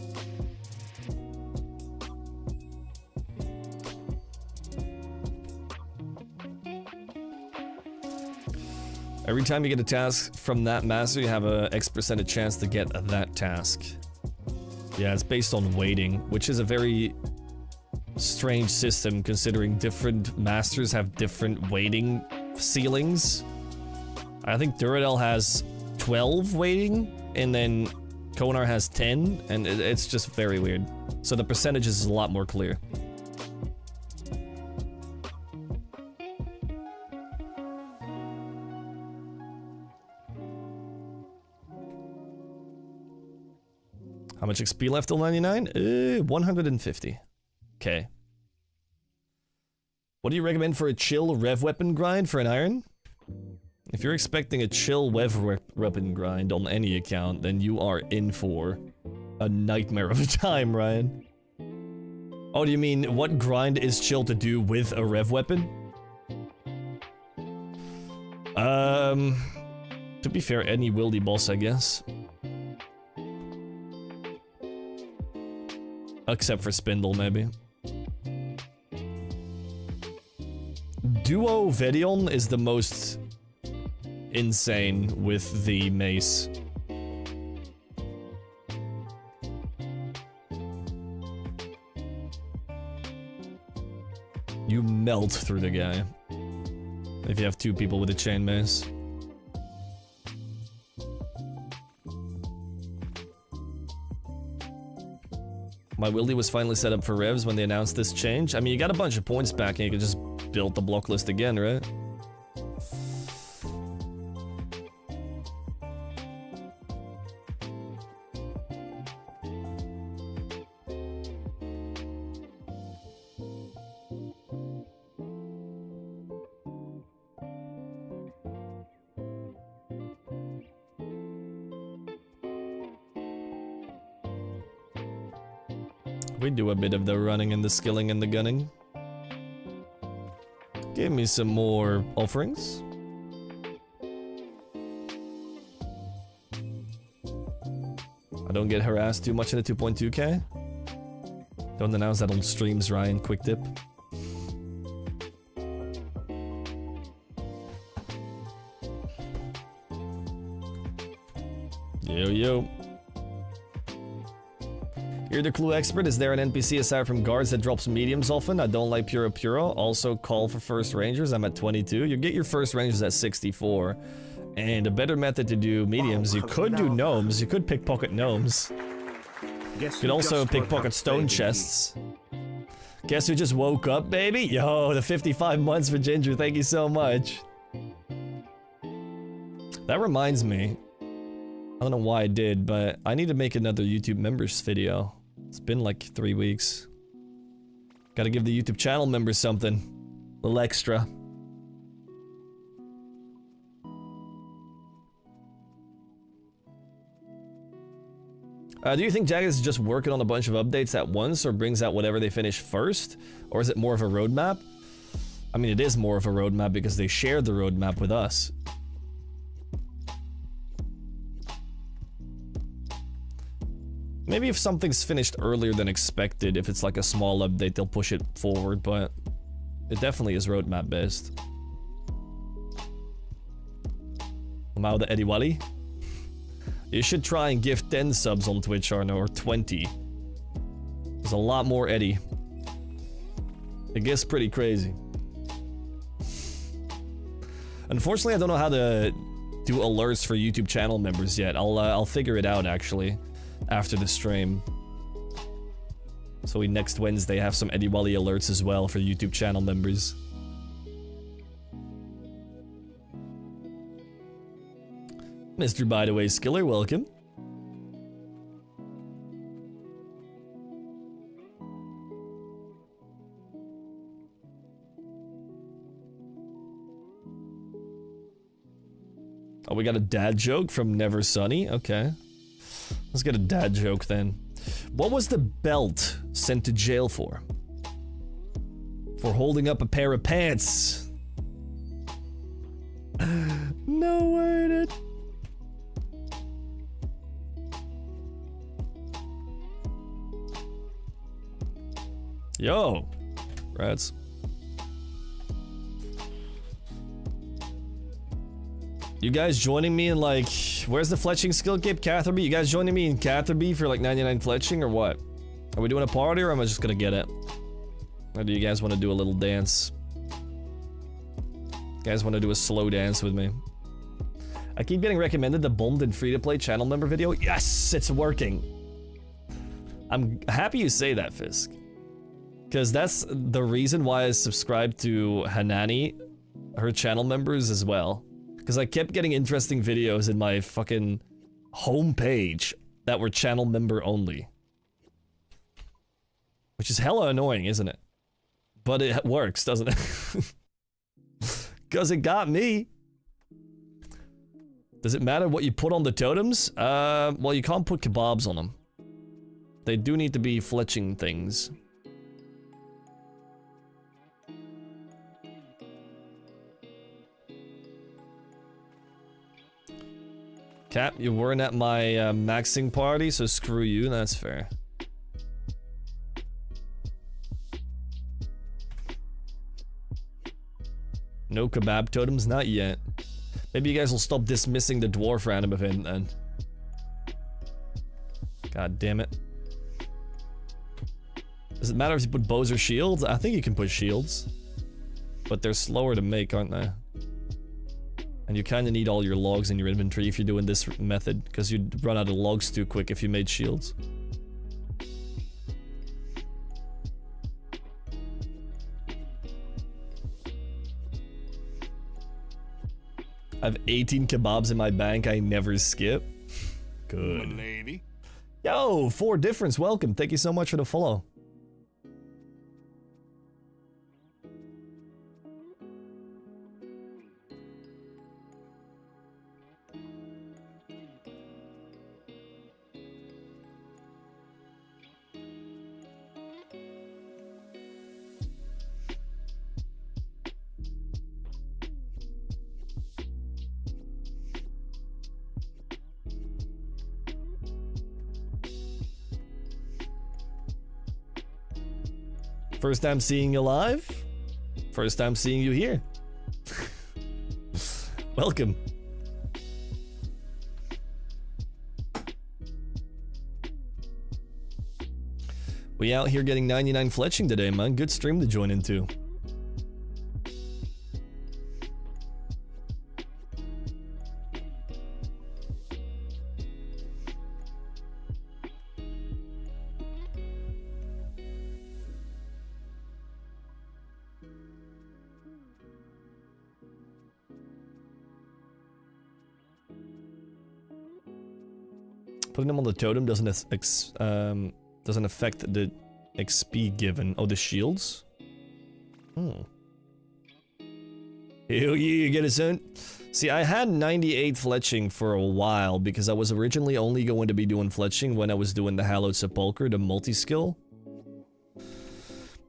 S1: Every time you get a task from that master, you have a X% chance to get that task. Yeah, it's based on weighting, which is a very strange system considering different masters have different weighting ceilings. I think Duradel has 12 weighting, and then Konar has 10, and it's just very weird. So the percentage is a lot more clear. How much XP left till 99? 150. Okay. What do you recommend for a chill rev weapon grind for an iron? If you're expecting a chill weapon grind on any account, then you are in for a nightmare of a time, Ryan. Oh, do you mean what grind is chill to do with a rev weapon? To be fair, any wildy boss, I guess. Except for Spindle, maybe. Duo Vedion is the most insane with the mace. You melt through the guy if you have two people with a chain mace. My wildy was finally set up for revs when they announced this change. I mean, you got a bunch of points back and you can just build the block list again, right? We do a bit of the running and the skilling and the gunning. Give me some more offerings. I don't get harassed too much in the 2.2k. Don't announce that on streams, Ryan. Quick tip. Yo, yo. You're the clue expert. Is there an NPC aside from guards that drops mediums often? I don't like Puro Puro. Also call for first rangers. I'm at 22. You get your first rangers at 64. And a better method to do mediums, you could do gnomes. You could pickpocket gnomes. You could also pickpocket stone chests. Guess who just woke up, baby? Yo, the 55 months for Ginger. Thank you so much. That reminds me. I don't know why I did, but I need to make another YouTube members video. It's been like 3 weeks. Gotta give the YouTube channel members something. A little extra. Do you think Jagex is just working on a bunch of updates at once or brings out whatever they finish first? Or is it more of a roadmap? I mean, it is more of a roadmap because they shared the roadmap with us. Maybe if something's finished earlier than expected, if it's like a small update, they'll push it forward, but it definitely is roadmap based. Mao the Eddie Wally. You should try and give 10 subs on Twitch, Arno, or 20. There's a lot more Eddie. It gets pretty crazy. Unfortunately, I don't know how to do alerts for YouTube channel members yet. I'll figure it out, actually. After the stream. So we next Wednesday have some Eddie Wally alerts as well for YouTube channel members. Mr. By the Way Skiller, welcome. Oh, we got a dad joke from Never Sunny? Okay. Let's get a dad joke then. What was the belt sent to jail for? For holding up a pair of pants. No way, dude. Yo, rats. You guys joining me in like, where's the fletching skill cape? Catherby? You guys joining me in Catherby for like 99 fletching or what? Are we doing a party or am I just gonna get it? Or do you guys want to do a little dance? You guys want to do a slow dance with me? I keep getting recommended the Bond and free-to-play channel member video. Yes, it's working. I'm happy you say that, Fisk. Because that's the reason why I subscribed to Hanani, her channel members as well. Because I kept getting interesting videos in my fucking homepage that were channel member only. Which is hella annoying, isn't it? But it works, doesn't it? Because it got me. Does it matter what you put on the totems? Well, you can't put kebabs on them. They do need to be fletching things. Cap, you weren't at my maxing party, so screw you, that's fair. No kebab totems? Not yet. Maybe you guys will stop dismissing the dwarf random event then. God damn it. Does it matter if you put bows or shields? I think you can put shields. But they're slower to make, aren't they? And you kind of need all your logs in your inventory if you're doing this method, because you'd run out of logs too quick if you made shields. I have 18 kebabs in my bank I never skip. Good.
S3: Lady.
S1: Yo, 4 difference, welcome. Thank you so much for the follow. First time seeing you live. First time seeing you here. Welcome. We out here getting 99 fletching today, man. Good stream to join into. Putting them on the totem doesn't affect the XP given. Oh, the shields? Hmm. Hell yeah, you get it soon. See, I had 98 fletching for a while because I was originally only going to be doing fletching when I was doing the Hallowed Sepulchre, the multi-skill.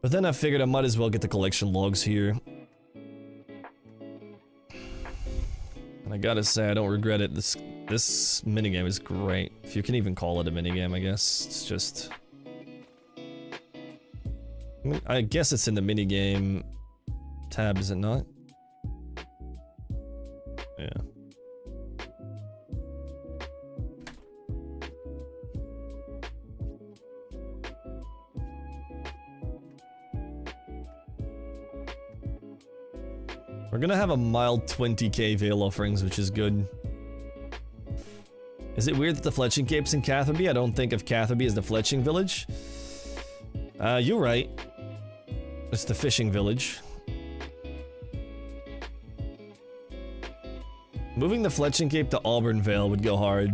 S1: But then I figured I might as well get the collection logs here. And I gotta say, I don't regret it. This minigame is great. If you can even call it a minigame, I guess. It's just... I guess it's in the minigame tab, is it not? Yeah. We're gonna have a mild 20k Veil offerings, which is good. Is it weird that the Fletching Cape's in Catherby? I don't think of Catherby as the Fletching Village. You're right. It's the Fishing Village. Moving the Fletching Cape to Auburn Vale would go hard.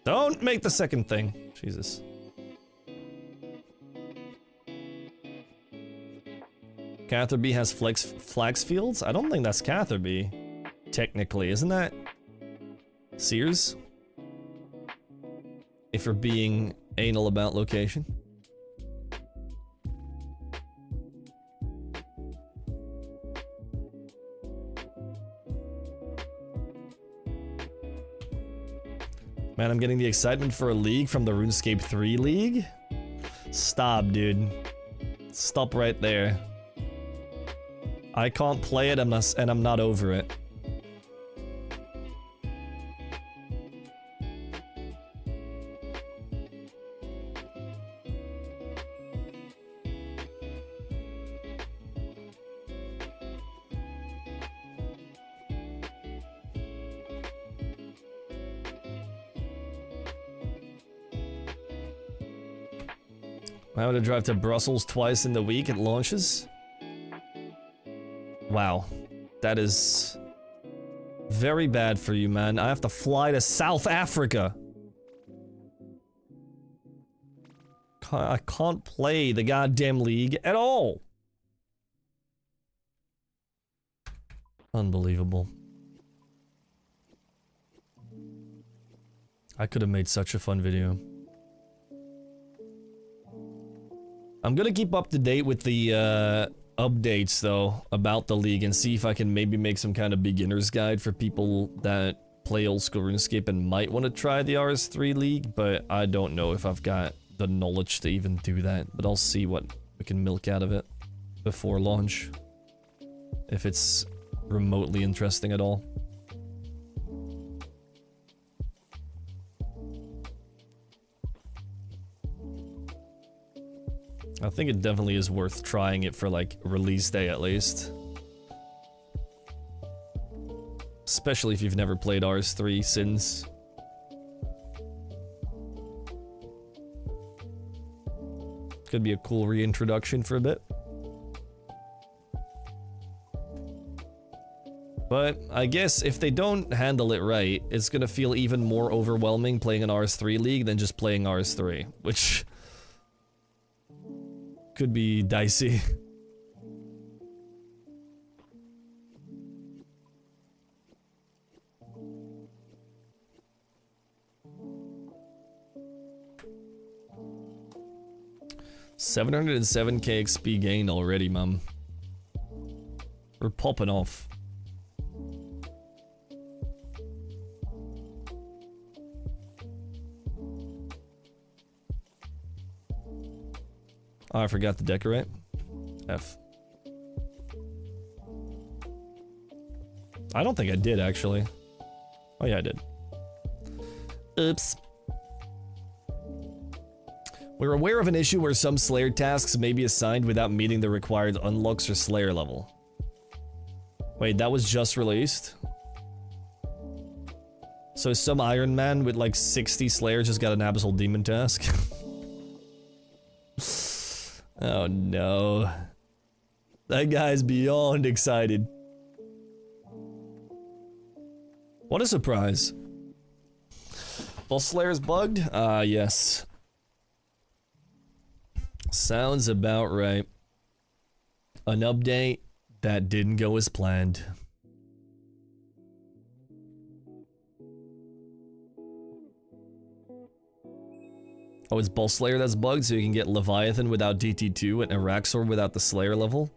S1: Don't make the second thing. Jesus. Catherby has flax fields? I don't think that's Catherby. Technically, isn't that Sears? If you're being anal about location. Man, I'm getting the excitement for a league from the RuneScape 3 league. Stop, dude. Stop right there. I can't play it and I'm not over it. I would drive to Brussels twice in the week at launches. Wow, that is very bad for you, man. I have to fly to South Africa. I can't play the goddamn league at all. Unbelievable. I could have made such a fun video. I'm gonna keep up to date with the updates though about the league and see if I can maybe make some kind of beginner's guide for people that play old school RuneScape and might want to try the RS3 league, but I don't know if I've got the knowledge to even do that, but I'll see what we can milk out of it before launch, if it's remotely interesting at all. I think it definitely is worth trying it for like release day at least. Especially if you've never played RS3 since. Could be a cool reintroduction for a bit. But I guess if they don't handle it right, it's gonna feel even more overwhelming playing an RS3 league than just playing RS3, which could be dicey. $707k XP gained already, mum. We're popping off. Oh, I forgot to decorate. F. I don't think I did, actually. Oh yeah, I did. Oops. We're aware of an issue where some Slayer tasks may be assigned without meeting the required unlocks or Slayer level. Wait, that was just released? So some Ironman with like 60 Slayer just got an Abyssal Demon task? Oh no. That guy's beyond excited. What a surprise. Boss Slayer's bugged? Ah, yes. Sounds about right. An update that didn't go as planned. Oh, it's Boss Slayer that's bugged, so you can get Leviathan without DT2 and Araxor without the Slayer level?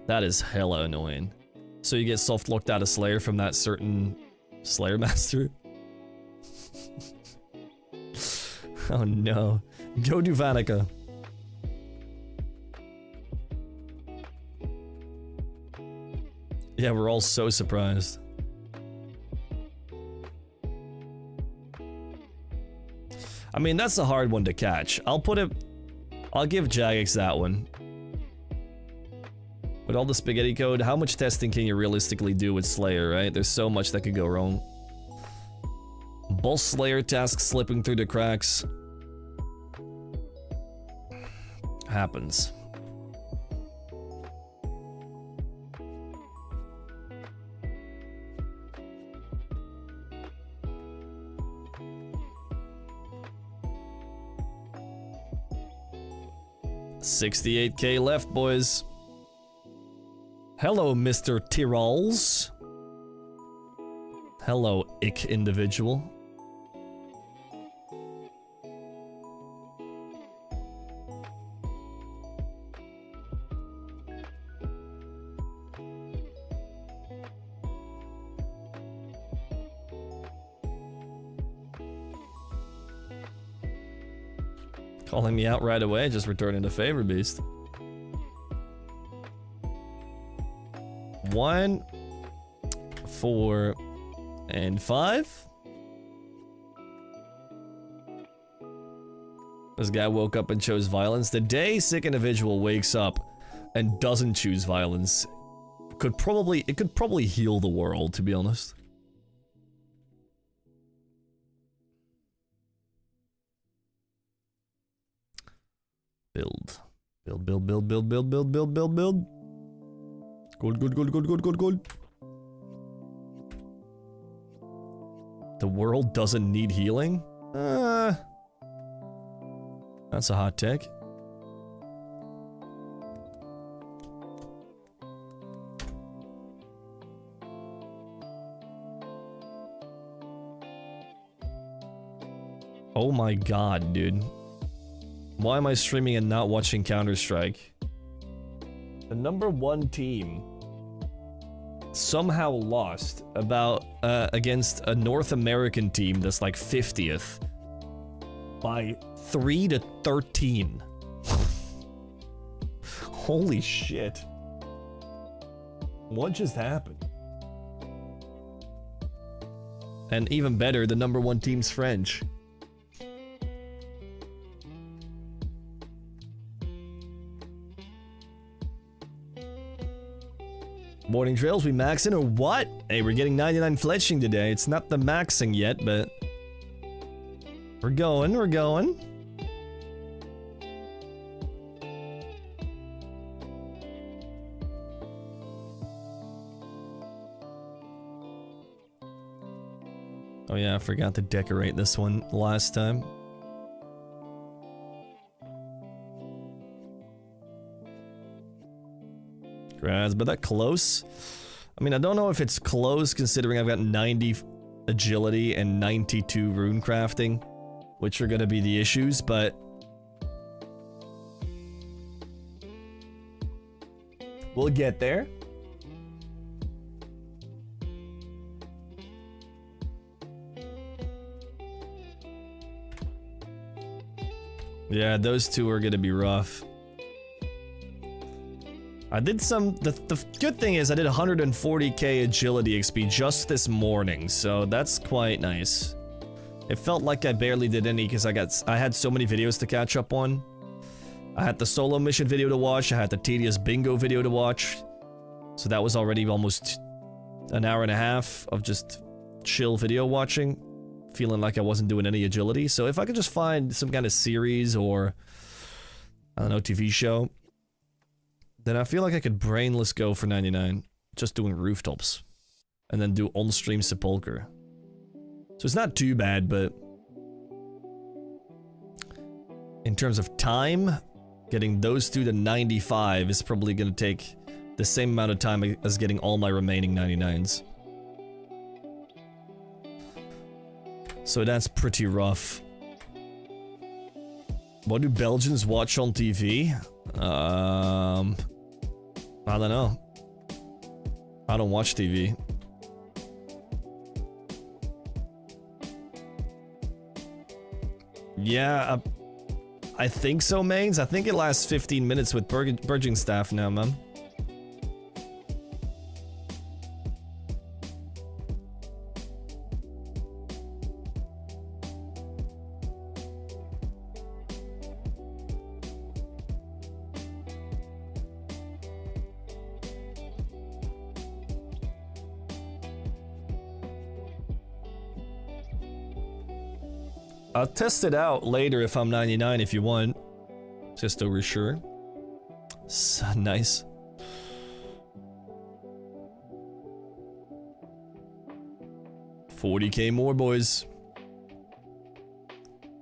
S1: That is hella annoying. So you get soft locked out of Slayer from that certain Slayer master? Oh no. Go do Vanica. Yeah, we're all so surprised. I mean, that's a hard one to catch. I'll give Jagex that one. With all the spaghetti code, how much testing can you realistically do with Slayer, right? There's so much that could go wrong. Boss Slayer task slipping through the cracks. Happens. $68k left, boys. Hello, Mr. Tyrols. Hello, ick individual. Calling me out right away, just returning the favor, beast. 1, 4, and 5. This guy woke up and chose violence. The day sick individual wakes up and doesn't choose violence, it could probably heal the world, to be honest. Build. Build, build, build, build, build, build, build, build, build. Gold, gold, gold, gold, gold, gold, gold. The world doesn't need healing? That's a hot take. Oh my god, dude. Why am I streaming and not watching Counter-Strike? The #1 team somehow lost against a North American team that's like 50th by 3-13. Holy shit. What just happened? And even better, the #1 team's French. Morning trails, we maxing or what? Hey, we're getting 99 fletching today. It's not the maxing yet, but we're going, we're going. Oh yeah, I forgot to decorate this one last time. Congrats, but that close? I mean, I don't know if it's close considering I've got 90 agility and 92 rune crafting, which are gonna be the issues, but we'll get there. Yeah, those two are gonna be rough. I did the good thing is I did 140k agility XP just this morning, so that's quite nice. It felt like I barely did any because I had so many videos to catch up on. I had the solo mission video to watch, I had the tedious bingo video to watch, so that was already almost an hour and a half of just chill video watching, feeling like I wasn't doing any agility. So if I could just find some kind of series or, I don't know, TV show, then I feel like I could brainless go for 99, just doing rooftops, and then do on-stream sepulcher. So it's not too bad, but in terms of time, getting those two to 95 is probably gonna take the same amount of time as getting all my remaining 99s. So that's pretty rough. What do Belgians watch on TV? I don't know. I don't watch TV. Yeah, I think so, mains. I think it lasts 15 minutes with Burging staff now, man. I'll test it out later if I'm 99 if you want. Just to be sure. So nice. $40k more, boys.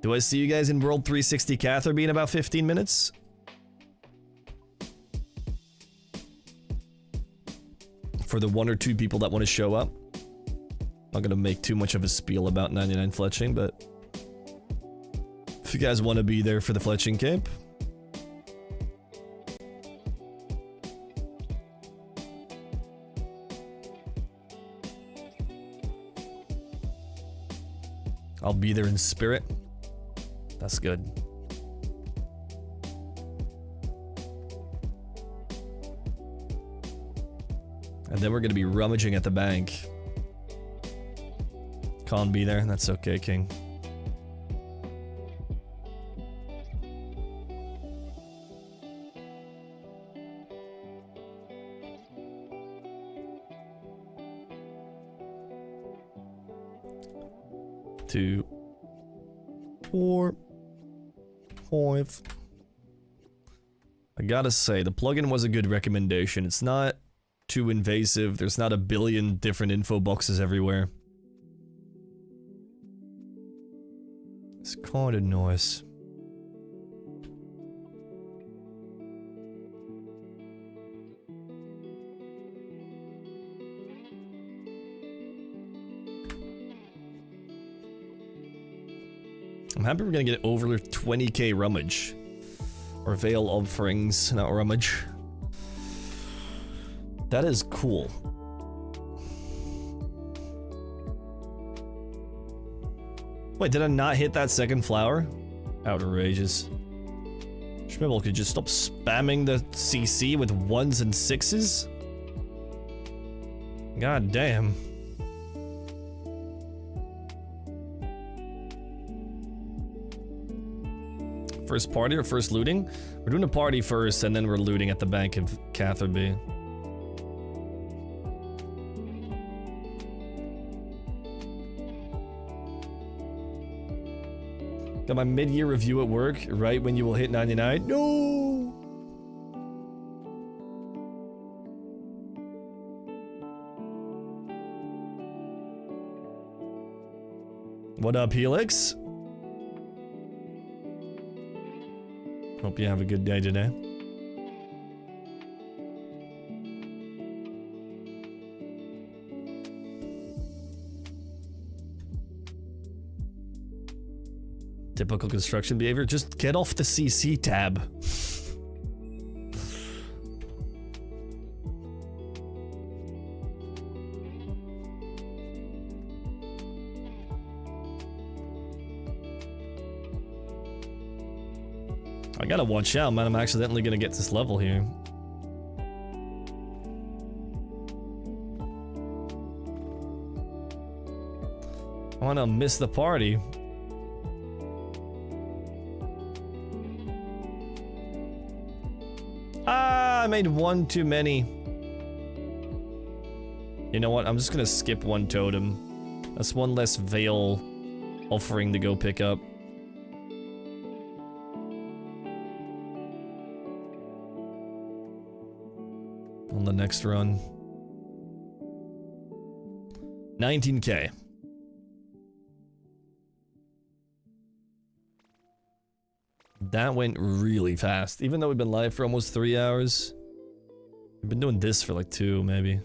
S1: Do I see you guys in World 360 Catherby in about 15 minutes? For the 1 or 2 people that want to show up. Not gonna make too much of a spiel about 99 fletching, but if you guys want to be there for the Fletching Cape. I'll be there in spirit. That's good. And then we're gonna be rummaging at the bank. Can't be there, that's okay, King. Two, 4, 5. I gotta say, the plugin was a good recommendation. It's not too invasive. There's not a billion different info boxes everywhere. It's kinda nice. I'm happy we're gonna get over 20k rummage. Or veil offerings, not rummage. That is cool. Wait, did I not hit that second flower? Outrageous. Schmibble could just stop spamming the CC with 1s and 6s? God damn. First party or first looting? We're doing a party first and then we're looting at the bank of Catherby. Got my mid-year review at work, right when you will hit 99. No! What up, Helix? Hope you have a good day today. Typical construction behavior, just get off the CC tab. I gotta watch out, man. I'm accidentally gonna get this level here. I wanna miss the party. Ah, I made one too many. You know what? I'm just gonna skip one totem. That's one less veil offering to go pick up. On the next run. 19k. That went really fast, even though we've been live for almost 3 hours. We've been doing this for like 2, maybe.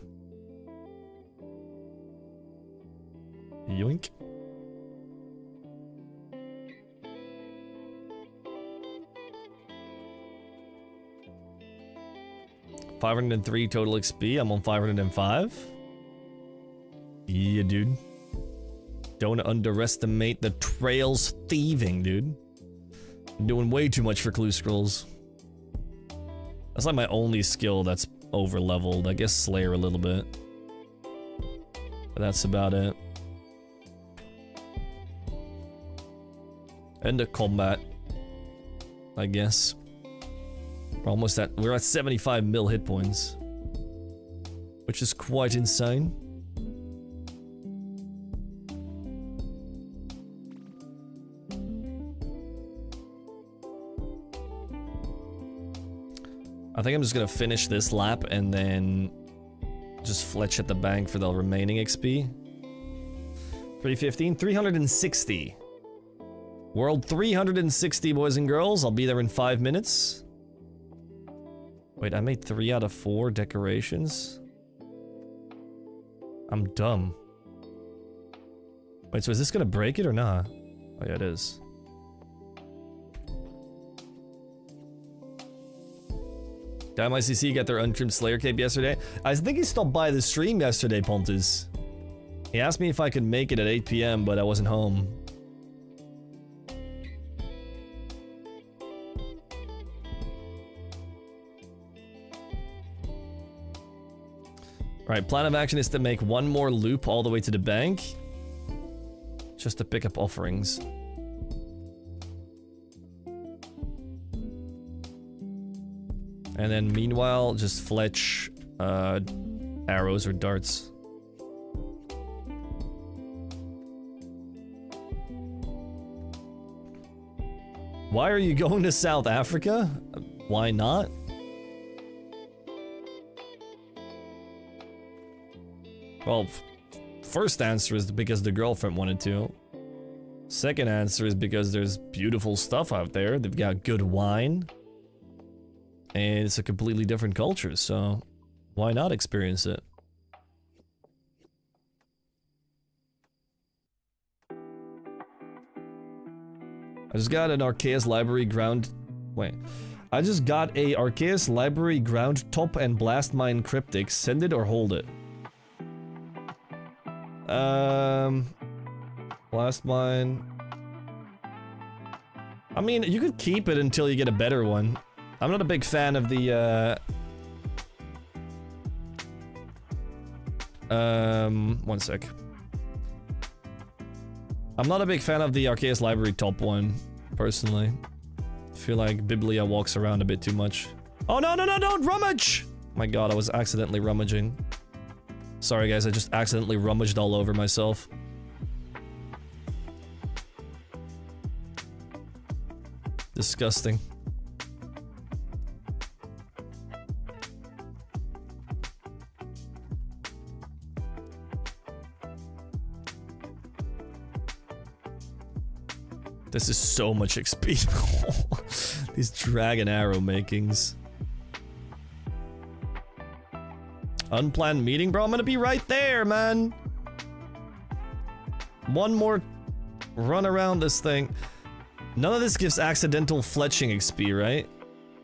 S1: Yoink. $503 total XP. I'm on 505. Yeah, dude. Don't underestimate the trails thieving, dude. I'm doing way too much for clue scrolls. That's like my only skill that's over leveled. I guess Slayer a little bit. But that's about it. End of combat, I guess. We're at 75 mil hit points, which is quite insane. I think I'm just gonna finish this lap and then just fletch at the bank for the remaining XP. 315, 360. World 360, boys and girls. I'll be there in 5 minutes. Wait, I made 3 out of 4 decorations? I'm dumb. Wait, so is this gonna break it or not? Oh yeah, it is. DiamondCC got their untrimmed Slayer cape yesterday. I think he stopped by the stream yesterday, Pontus. He asked me if I could make it at 8 PM, but I wasn't home. Alright, plan of action is to make one more loop all the way to the bank. Just to pick up offerings. And then meanwhile, just fletch arrows or darts. Why are you going to South Africa? Why not? Well, first answer is because the girlfriend wanted to. Second answer is because there's beautiful stuff out there. They've got good wine. And it's a completely different culture, so why not experience it? I just got an Arceus library ground... Wait. I just got a Arceus library ground top and blast mine cryptic. Send it or hold it. Blast mine... I mean, you could keep it until you get a better one. I'm not a big fan of the, one sec. I'm not a big fan of the Arceus Library top one, personally. I feel like Biblia walks around a bit too much. Oh, no, no, no, don't rummage! My god, I was accidentally rummaging. Sorry, guys, I just accidentally rummaged all over myself. Disgusting. This is so much XP. These dragon arrow makings. Unplanned meeting, bro. I'm gonna be right there, man. One more run around this thing. None of this gives accidental fletching XP, right?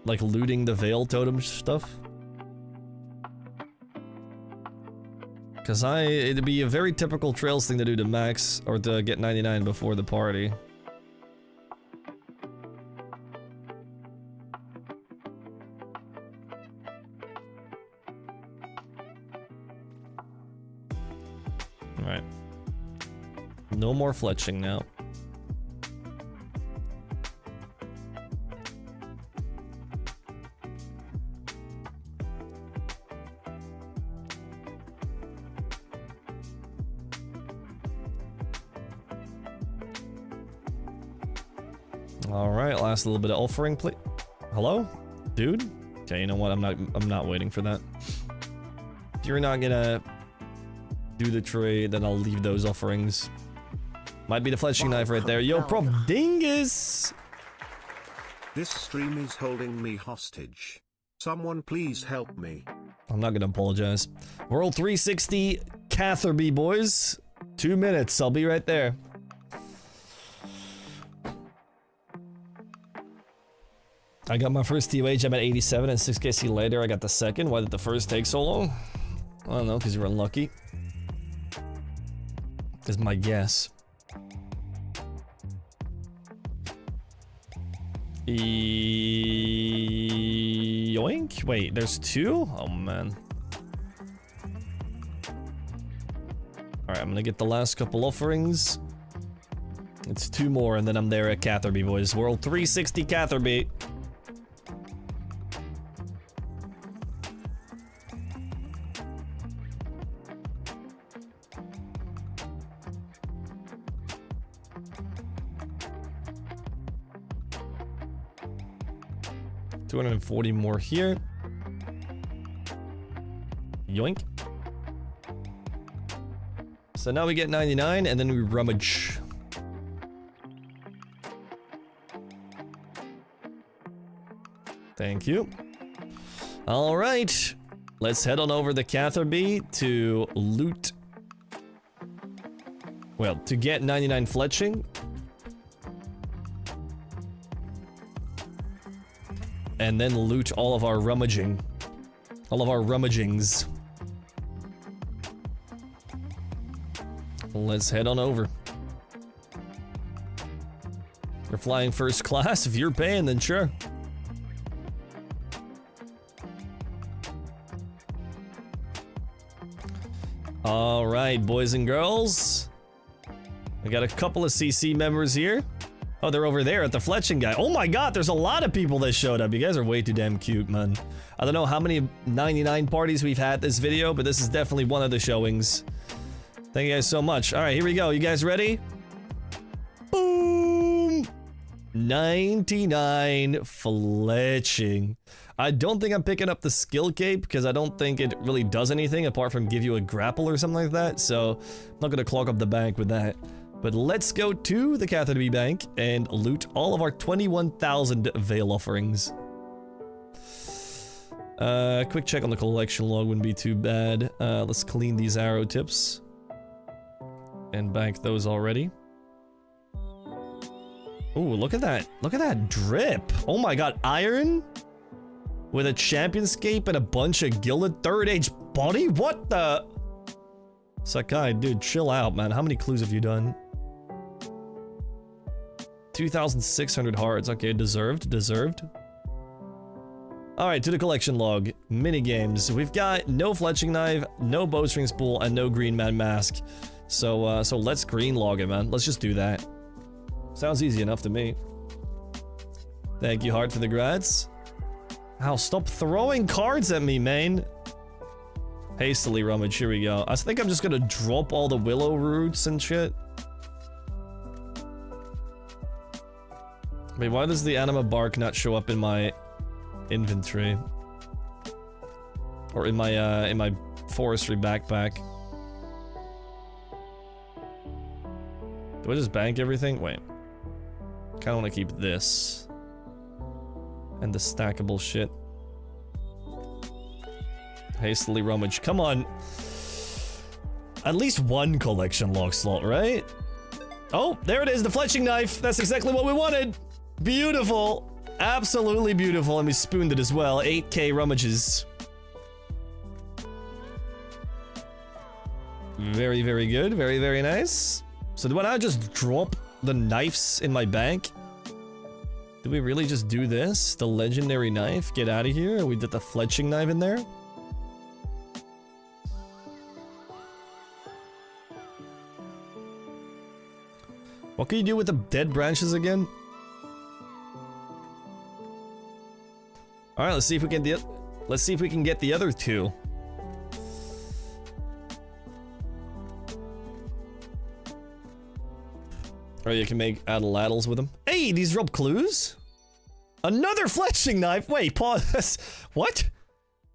S1: Like looting the Veil Totem stuff? Cause it'd be a very typical Trails thing to do to max, or to get 99 before the party. Alright. No more fletching now. Alright, last little bit of offering, please. Hello? Dude? Okay, you know what? I'm not waiting for that. If you're not gonna do the trade, then I'll leave those offerings. Might be the fletching knife right there. Yo, Prof Dingus!
S2: This stream is holding me hostage. Someone please help me.
S1: I'm not gonna apologize. World 360 Catherby, boys. 2 minutes, I'll be right there. I got my first TOH, I'm at 87, and 6KC later I got the second. Why did the first take so long? I don't know, because you were unlucky. Is my guess. Yoink? Wait, there's two? Oh man. Alright, I'm gonna get the last couple offerings. It's 2 more and then I'm there at Catherby, boys. World 360 Catherby. $240 more here. Yoink. So now we get 99 and then we rummage. Thank you. All right. Let's head on over to Catherby to loot. Well, to get 99 fletching. And then loot all of our rummaging. All of our rummagings. Let's head on over. You're flying first class? If you're paying, then sure. Alright, boys and girls. I got a couple of CC members here. Oh, they're over there at the fletching guy. Oh my god, there's a lot of people that showed up. You guys are way too damn cute, man. I don't know how many 99 parties we've had this video, but this is definitely one of the showings. Thank you guys so much. Alright, here we go. You guys ready? Boom! 99 fletching. I don't think I'm picking up the skill cape because I don't think it really does anything apart from give you a grapple or something like that. So I'm not gonna clog up the bank with that. But let's go to the Catherby Bank and loot all of our 21,000 Veil offerings. Quick check on the collection log wouldn't be too bad. Let's clean these arrow tips. And bank those already. Ooh, look at that. Look at that drip. Oh my god, iron? With a championscape and a bunch of gilded third age body? What the? Sakai, dude, chill out, man. How many clues have you done? 2,600 hearts. Okay, deserved, deserved. Alright, to the collection log. Minigames. We've got no fletching knife, no bowstring spool, and no green man mask. So let's green log it, man. Let's just do that. Sounds easy enough to me. Thank you, Heart, for the grats. Ow, stop throwing cards at me, man. Hastily rummage, here we go. I think I'm just gonna drop all the willow roots and shit. Wait, why does the anima bark not show up in my inventory? Or in my forestry backpack? Do I just bank everything? Wait. Kinda wanna keep this. And the stackable shit. Hastily rummage. Come on. At least one collection log slot, right? Oh, there it is, the fletching knife. That's exactly what we wanted. Beautiful. Absolutely beautiful. And we spooned it as well. 8k rummages. Very, very good. Very, very nice. So do I just drop the knives in my bank? Do we really just do this? The legendary knife? Get out of here. We did the fletching knife in there. What can you do with the dead branches again? Alright, let's see if we can get the other two. Or you can make addle-addles with them. Hey, these drop clues? Another fletching knife? Wait, pause. What?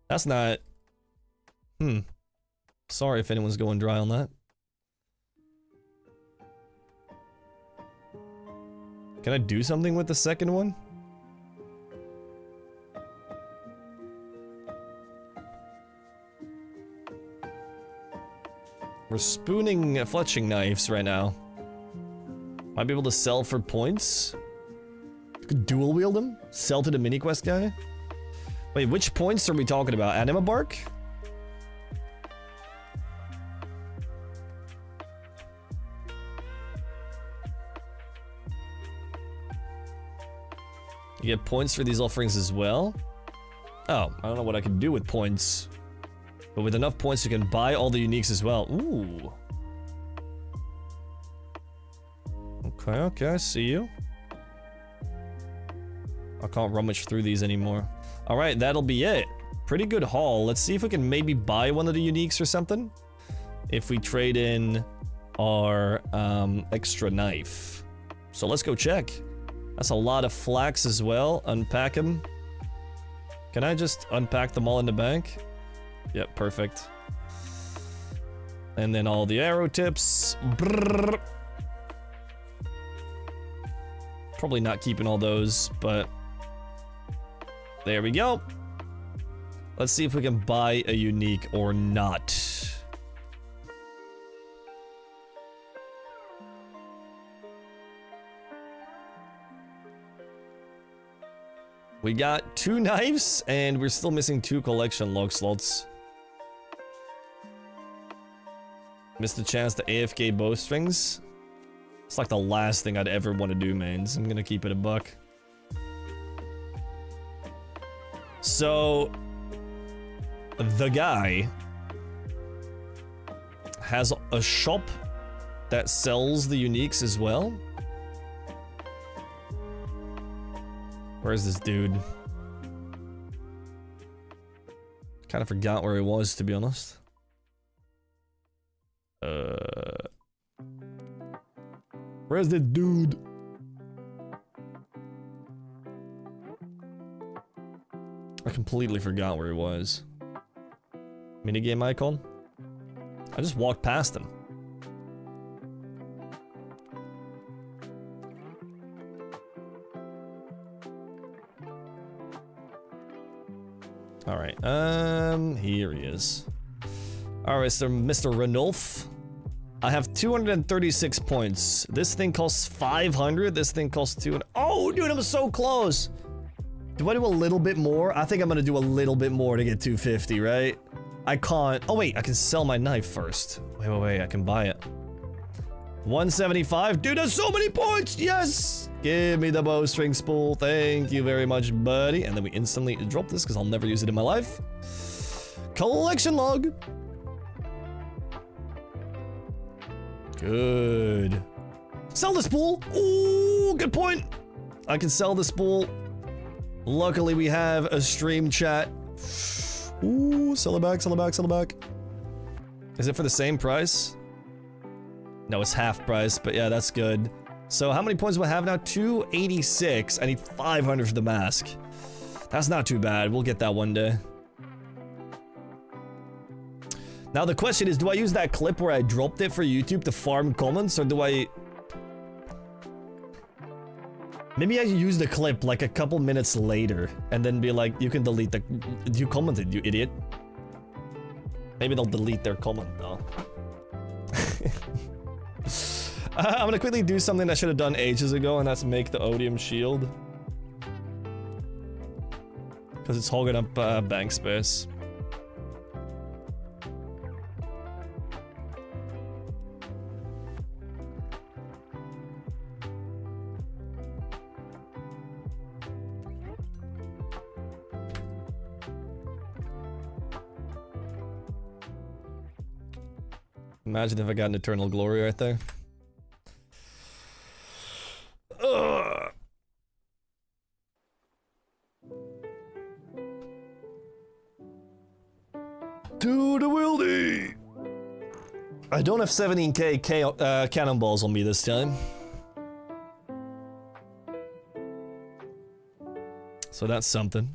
S1: That's not... Sorry if anyone's going dry on that. Can I do something with the second one? We're spooning fletching knives right now. Might be able to sell for points. You could dual wield them? Sell to the mini quest guy? Wait, which points are we talking about? Anima bark? You get points for these offerings as well? Oh, I don't know what I can do with points. But with enough points you can buy all the uniques as well. Ooh. Okay, I see you. I can't rummage through these anymore. Alright, that'll be it. Pretty good haul. Let's see if we can maybe buy one of the uniques or something. If we trade in our extra knife. So let's go check. That's a lot of flax as well. Unpack them. Can I just unpack them all in the bank? Yep, perfect. And then all the arrow tips. Brrr. Probably not keeping all those, but there we go. Let's see if we can buy a unique or not. We got 2 knives, and we're still missing 2 collection log slots. Missed the chance to AFK bowstrings. It's like the last thing I'd ever want to do, mains. I'm gonna keep it a buck. So, the guy has a shop that sells the uniques as well. Where's this dude? Kind of forgot where he was, to be honest. Where's the dude? I completely forgot where he was. Minigame icon? I just walked past him. Alright, here he is. Alright, so Mr. Ranulf. I have 236 points. This thing costs 500. This thing costs 200. Oh, dude, I'm so close. Do I do a little bit more? I think I'm gonna do a little bit more to get 250, right? I can't. Oh, wait, I can sell my knife first. Wait, I can buy it. 175. Dude, that's so many points. Yes. Give me the bowstring spool. Thank you very much, buddy. And then we instantly drop this because I'll never use it in my life. Collection log. Good. Sell the spool. Ooh, good point. I can sell the spool. Luckily, we have a stream chat. Ooh, sell it back, sell it back, sell it back. Is it for the same price? No, it's half price, but yeah, that's good. So how many points do I have now? 286. I need 500 for the mask. That's not too bad. We'll get that one day. Now the question is, do I use that clip where I dropped it for YouTube to farm comments, or do I... Maybe I use the clip like a couple minutes later, and then be like, you can delete the... You commented, you idiot. Maybe they'll delete their comment, though. I'm gonna quickly do something I should have done ages ago, and that's make the odium shield. Because it's hogging up bank space. Imagine if I got an eternal glory right there. Ugh. To the wildy. I don't have 17k cannonballs on me this time. So that's something.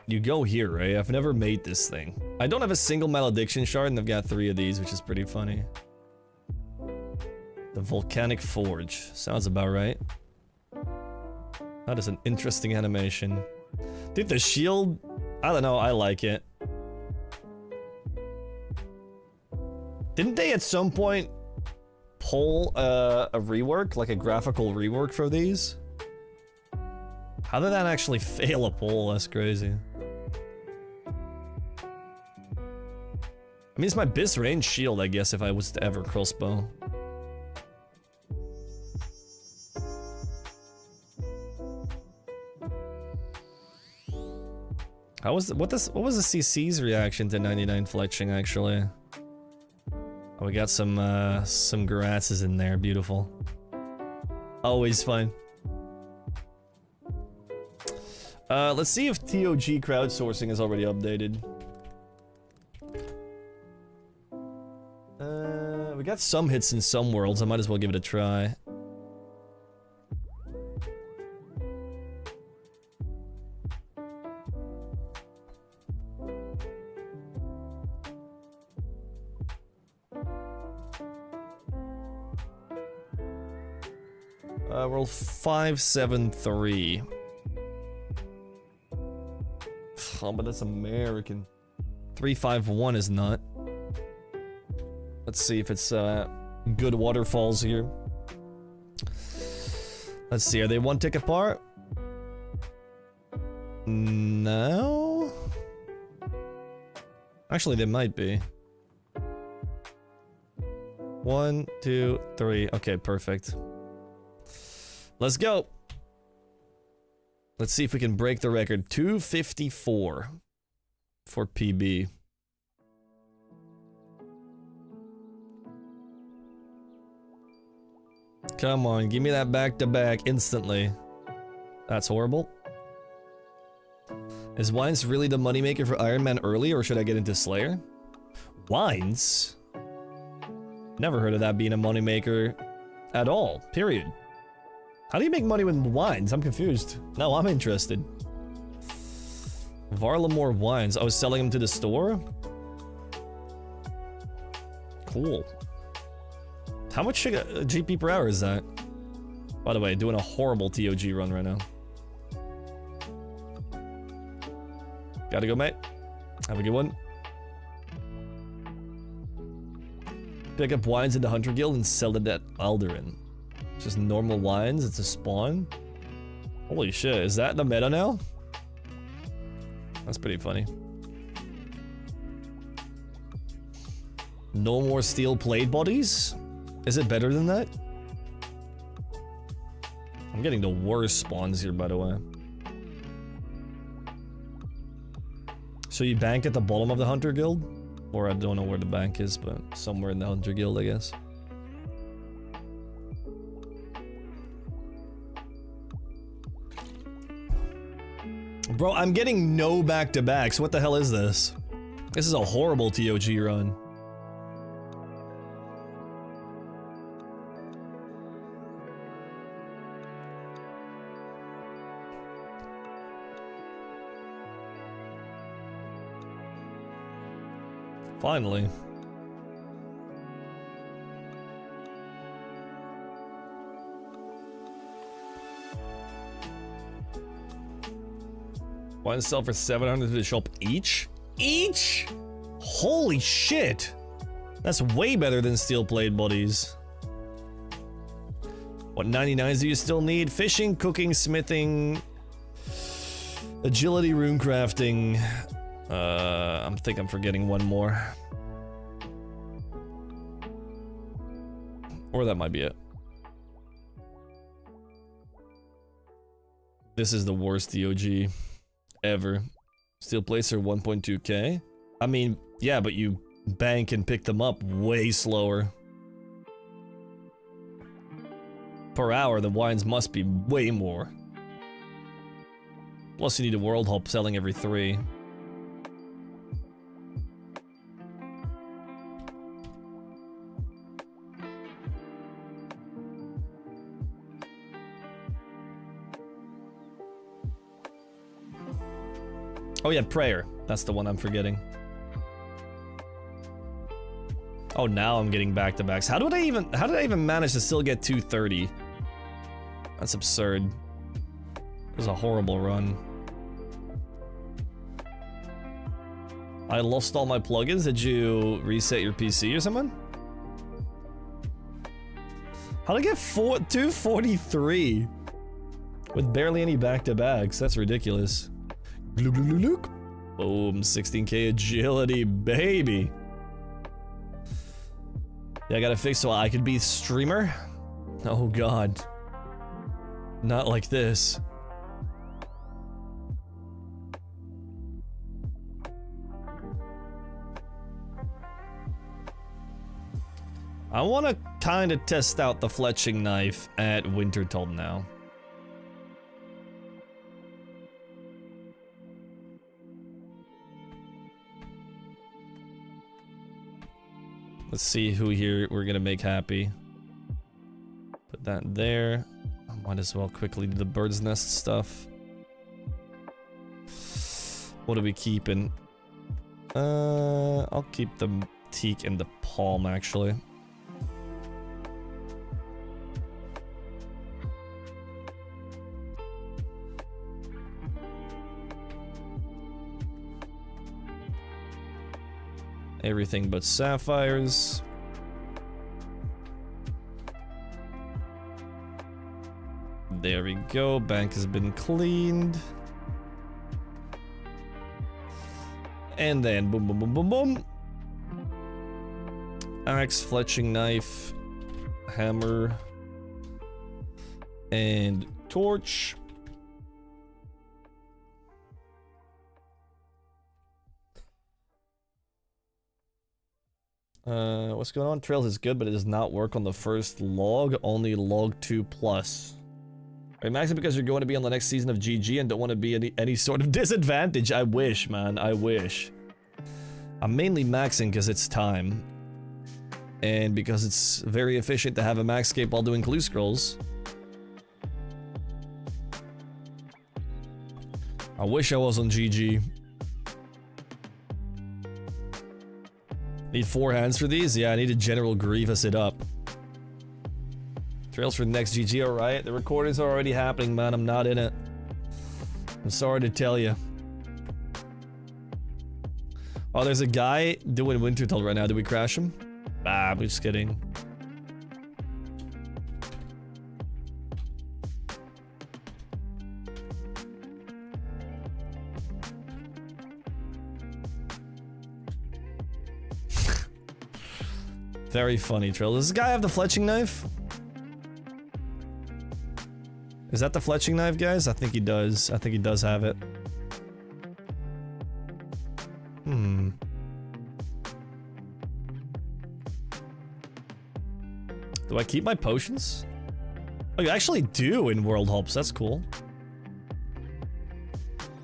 S1: You go here, right? I've never made this thing. I don't have a single malediction shard, and I've got 3 of these, which is pretty funny. The volcanic forge. Sounds about right. That is an interesting animation. Dude, the shield... I don't know, I like it. Didn't they at some point pull a rework, like a graphical rework for these? How did that actually fail a pull? That's crazy. I mean, it's my best range shield, I guess, if I was to ever crossbow. How was what was the CC's reaction to 99 fletching, actually? Oh, we got some grasses in there, beautiful. Always fun. Let's see if TOG crowdsourcing is already updated. We got some hits in some worlds. I might as well give it a try. World 573. Oh, but that's American. 351 is not. Let's see if it's good waterfalls here. Let's see, are they 1 tick apart? No? Actually, they might be. 1, 2, 3. Okay, perfect. Let's go. Let's see if we can break the record. 254 for PB. Come on, give me that back-to-back instantly. That's horrible. Is Wines really the moneymaker for Ironman early, or should I get into Slayer? Wines? Never heard of that being a moneymaker at all, period. How do you make money with wines? I'm confused. No, I'm interested. Varlamore wines. I was selling them to the store? Cool. How much GP per hour is that? By the way, doing a horrible TOG run right now. Gotta go, mate. Have a good one. Pick up wines in the Hunter Guild and sell it at Alderan. Just normal wines, it's a spawn. Holy shit, is that the meta now? That's pretty funny. No more steel plate bodies? Is it better than that? I'm getting the worst spawns here, by the way. So you bank at the bottom of the Hunter Guild? Or I don't know where the bank is, but somewhere in the Hunter Guild, I guess. Bro, I'm getting no back-to-backs. What the hell is this? This is a horrible TOG run. Finally. Why not sell for 700 to shop each? Each? Holy shit! That's way better than steel plate bodies. What 99s do you still need? Fishing, cooking, smithing, agility, rune crafting. I think I'm forgetting one more. Or that might be it. This is the worst DOG ever. Steel plates are 1.2k. I mean, yeah, but you bank and pick them up way slower. Per hour, the wines must be way more. Plus you need a world hop selling every 3. Oh yeah, prayer. That's the one I'm forgetting. Oh, now I'm getting back-to-backs. How did I even manage to still get 230? That's absurd. It was a horrible run. I lost all my plugins. Did you reset your PC or something? How'd I get 243? With barely any back-to-backs. That's ridiculous. Boom, 16k agility, baby. Yeah, I gotta fix so I could be streamer. Oh god. Not like this. I wanna kinda test out the fletching knife at Wintertodt now. Let's see who here we're gonna make happy. Put that there. I might as well quickly do the bird's nest stuff. What are we keeping? I'll keep the teak and the palm actually. Everything but sapphires. There we go. Bank has been cleaned. And then boom, boom, boom, boom, boom. Axe, fletching knife, hammer, and torch. What's going on? Trails is good, but it does not work on the first log, only log 2 plus. Are you maxing because you're going to be on the next season of GG and don't want to be any sort of disadvantage? I wish, man, I wish. I'm mainly maxing because it's time. And because it's very efficient to have a maxscape while doing clue scrolls. I wish I was on GG. Need 4 hands for these? Yeah, I need a General Grievous it up. Trails for the next GG, alright? The recordings are already happening, man. I'm not in it. I'm sorry to tell you. Oh, there's a guy doing Wintertodt right now. Did we crash him? Ah, I'm just kidding. Very funny, Trill. Does this guy have the fletching knife? Is that the fletching knife, guys? I think he does. I think he does have it. Hmm. Do I keep my potions? Oh, you actually do in World Hops. That's cool.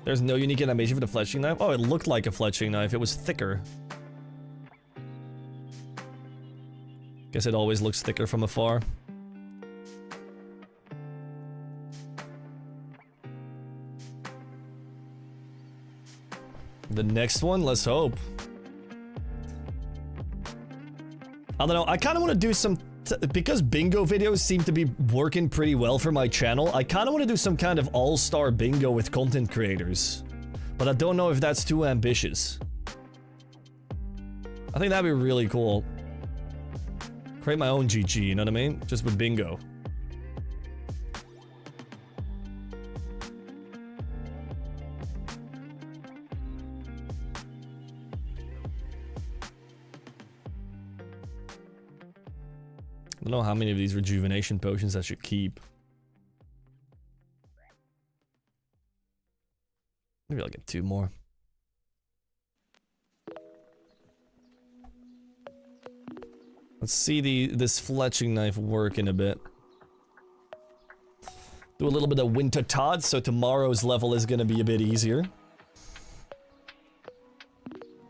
S1: There's no unique animation for the fletching knife. Oh, it looked like a fletching knife. It was thicker. Guess it always looks thicker from afar. The next one, let's hope. I don't know, I kind of want to do some... because bingo videos seem to be working pretty well for my channel, I kind of want to do some kind of all-star bingo with content creators. But I don't know if that's too ambitious. I think that'd be really cool. Create my own GG, you know what I mean? Just with bingo. I don't know how many of these rejuvenation potions I should keep. Maybe I'll get 2 more. Let's see this fletching knife work in a bit. Do a little bit of Wintertodt, so tomorrow's level is gonna be a bit easier.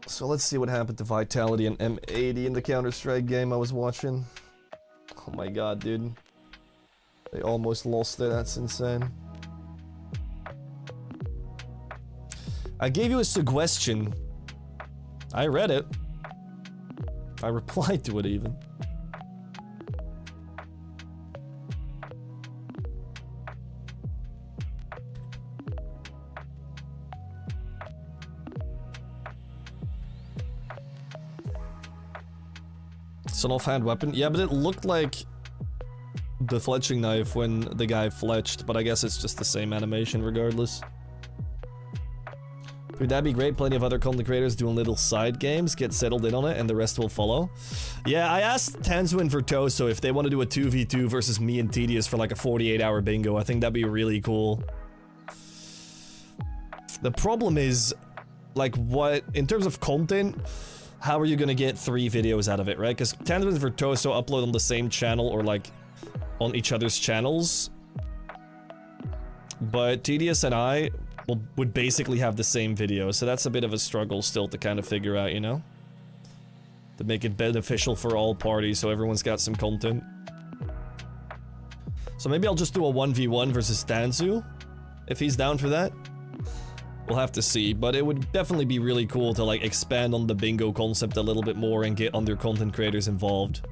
S1: So let's see what happened to Vitality and M80 in the Counter-Strike game I was watching. Oh my god, dude. They almost lost it, that's insane. I gave you a suggestion. I read it. I replied to it even. It's an offhand weapon. Yeah, but it looked like the fletching knife when the guy fletched, but I guess it's just the same animation regardless. Dude, that'd be great. Plenty of other content creators doing little side games, get settled in on it, and the rest will follow. Yeah, I asked Tanzu and Vertoso if they want to do a 2v2 versus me and Tedious for like a 48-hour bingo. I think that'd be really cool. The problem is, like, what, in terms of content, how are you gonna get 3 videos out of it, right? Because Tanzu and Vertoso upload on the same channel or, like, on each other's channels. But Tedious and I would basically have the same video, so that's a bit of a struggle still to kind of figure out, you know? To make it beneficial for all parties so everyone's got some content. So maybe I'll just do a 1v1 versus Tanzu, if he's down for that. We'll have to see, but it would definitely be really cool to like expand on the bingo concept a little bit more and get other content creators involved.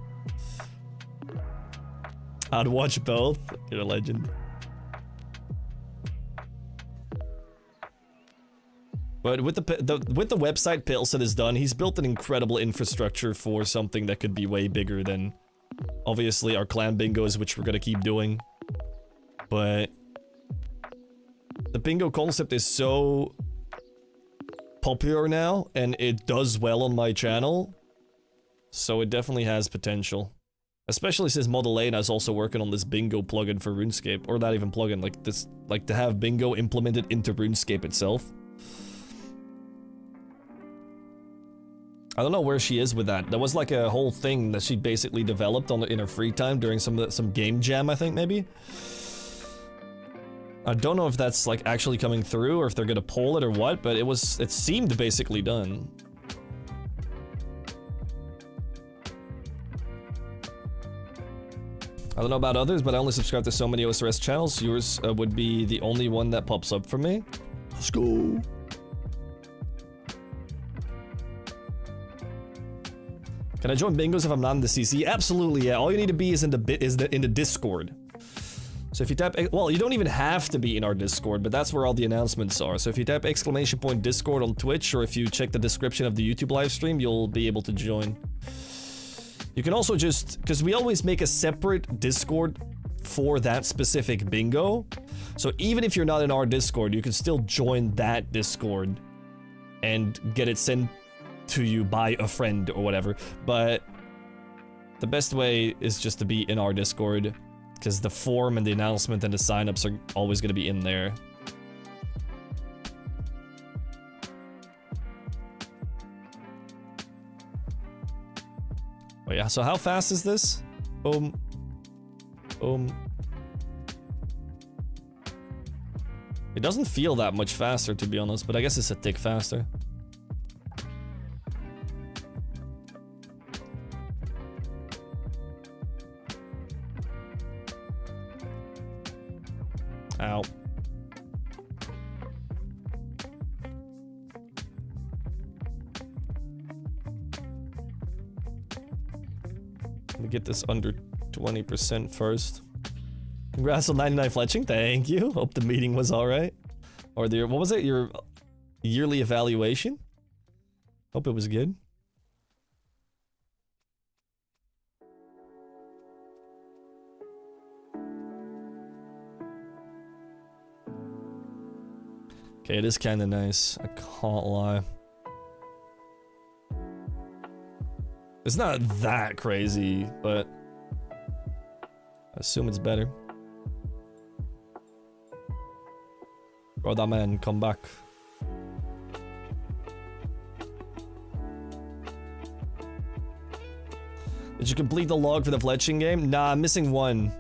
S1: I'd watch both. You're a legend. But with the website Pilsen has done, he's built an incredible infrastructure for something that could be way bigger than, obviously, our clan bingos, which we're gonna keep doing. But the bingo concept is so popular now, and it does well on my channel, so it definitely has potential. Especially since Modelena is also working on this bingo plugin for RuneScape, or not even plugin, like this, like to have bingo implemented into RuneScape itself. I don't know where she is with that. There was like a whole thing that she basically developed in her free time during some game jam, I think, maybe. I don't know if that's like actually coming through or if they're gonna poll it or what, but it seemed basically done. I don't know about others, but I only subscribe to so many OSRS channels. Yours would be the only one that pops up for me. Let's go. Can I join bingos if I'm not in the CC? Absolutely, yeah. All you need to be is in the Discord. So if you tap, well, you don't even have to be in our Discord, but that's where all the announcements are. So if you tap !Discord on Twitch, or if you check the description of the YouTube live stream, you'll be able to join. You can also just, because we always make a separate Discord for that specific bingo. So even if you're not in our Discord, you can still join that Discord and get it sent to you by a friend or whatever. But the best way is just to be in our Discord, because the form and the announcement and the signups are always going to be in there. Oh yeah, so how fast is this? Boom. Boom. It doesn't feel that much faster, to be honest, but I guess it's a tick faster. Ow. Let me get this under 20% first. Congrats on 99 Fletching, thank you. Hope the meeting was alright. Or the, what was it, your yearly evaluation? Hope it was good. Okay, it is kind of nice, I can't lie. It's not that crazy, but I assume it's better. Brother man, come back. Did you complete the log for the Fletching game? Nah, I'm missing one.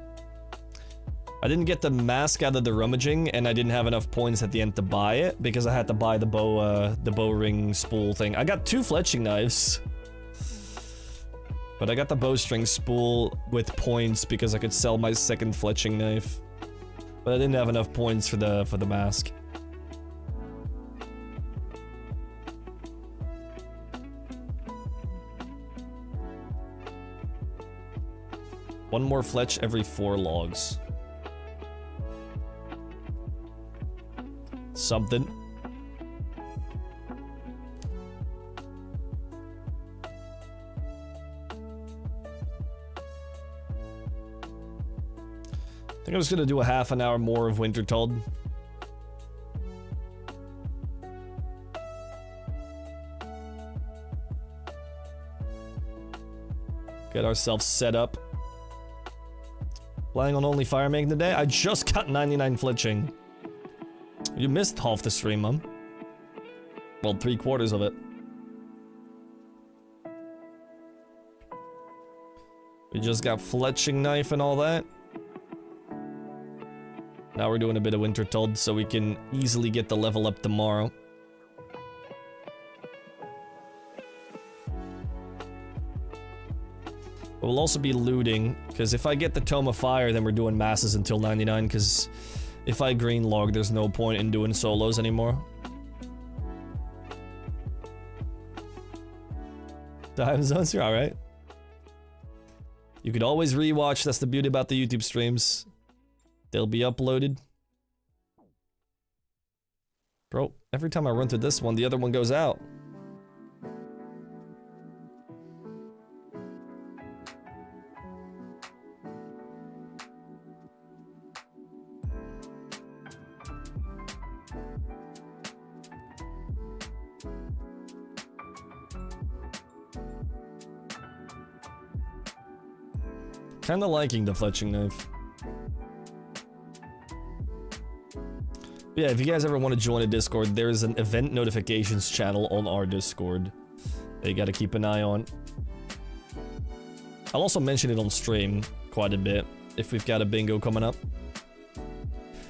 S1: I didn't get the mask out of the Rummaging, and I didn't have enough points at the end to buy it, because I had to buy the bow ring spool thing. I got 2 Fletching knives. But I got the bowstring spool with points because I could sell my second Fletching knife. But I didn't have enough points for the mask. One more Fletch every 4 logs. Something. I think I'm just gonna do a half an hour more of Wintertodt. Get ourselves set up. Playing on only fire making today? I just got 99 Fletching. You missed half the stream, Mom. Well, 3/4 of it. We just got Fletching knife and all that. Now we're doing a bit of Wintertodt so we can easily get the level up tomorrow. We'll also be looting, because if I get the Tome of Fire, then we're doing masses until 99, because if I green log, there's no point in doing solos anymore. Time zones are alright. You could always rewatch, that's the beauty about the YouTube streams. They'll be uploaded. Bro, every time I run to this one, the other one goes out. Kinda liking the Fletching knife. Yeah, if you guys ever want to join a Discord, there's an event notifications channel on our Discord that you gotta keep an eye on. I'll also mention it on stream quite a bit if we've got a bingo coming up.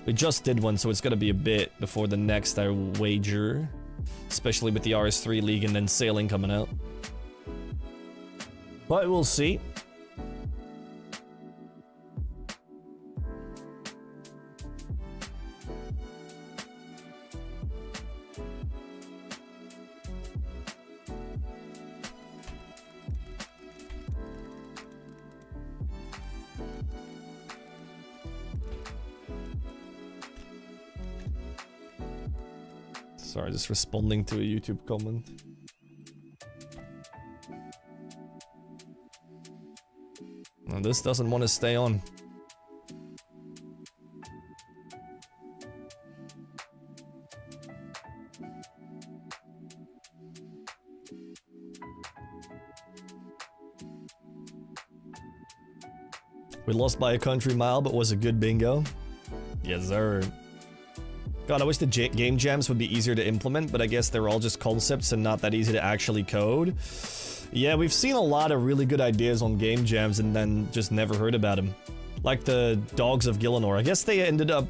S1: We just did one, so it's gonna be a bit before the next I wager. Especially with the RS3 League and then Sailing coming out. But we'll see. Sorry, just responding to a YouTube comment. Well, this doesn't want to stay on. We lost by a country mile, but was a good bingo. Yes, sir. God, I wish the game jams would be easier to implement, but I guess they're all just concepts and not that easy to actually code. Yeah, we've seen a lot of really good ideas on game jams and then just never heard about them. Like the Dogs of Gielinor. I guess they ended up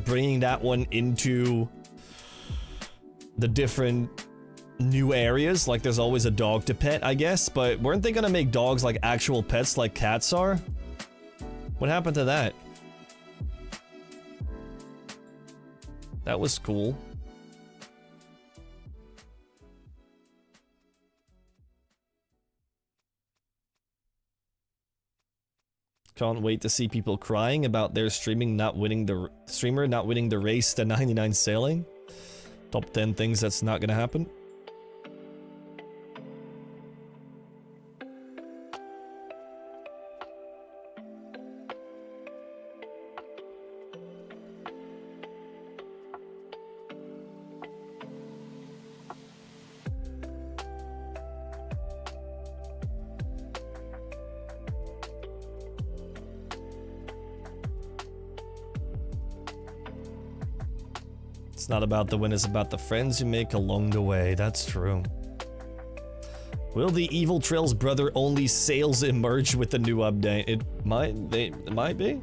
S1: bringing that one into the different new areas. Like there's always a dog to pet, I guess, but weren't they gonna make dogs like actual pets like cats are? What happened to that? That was cool. Can't wait to see people crying about their streamer not winning the race to 99 sailing. Top 10 things that's not gonna happen. It's not about the win, it's about the friends you make along the way. That's true. Will the Evil Trails brother only sales emerge with the new update? It might be.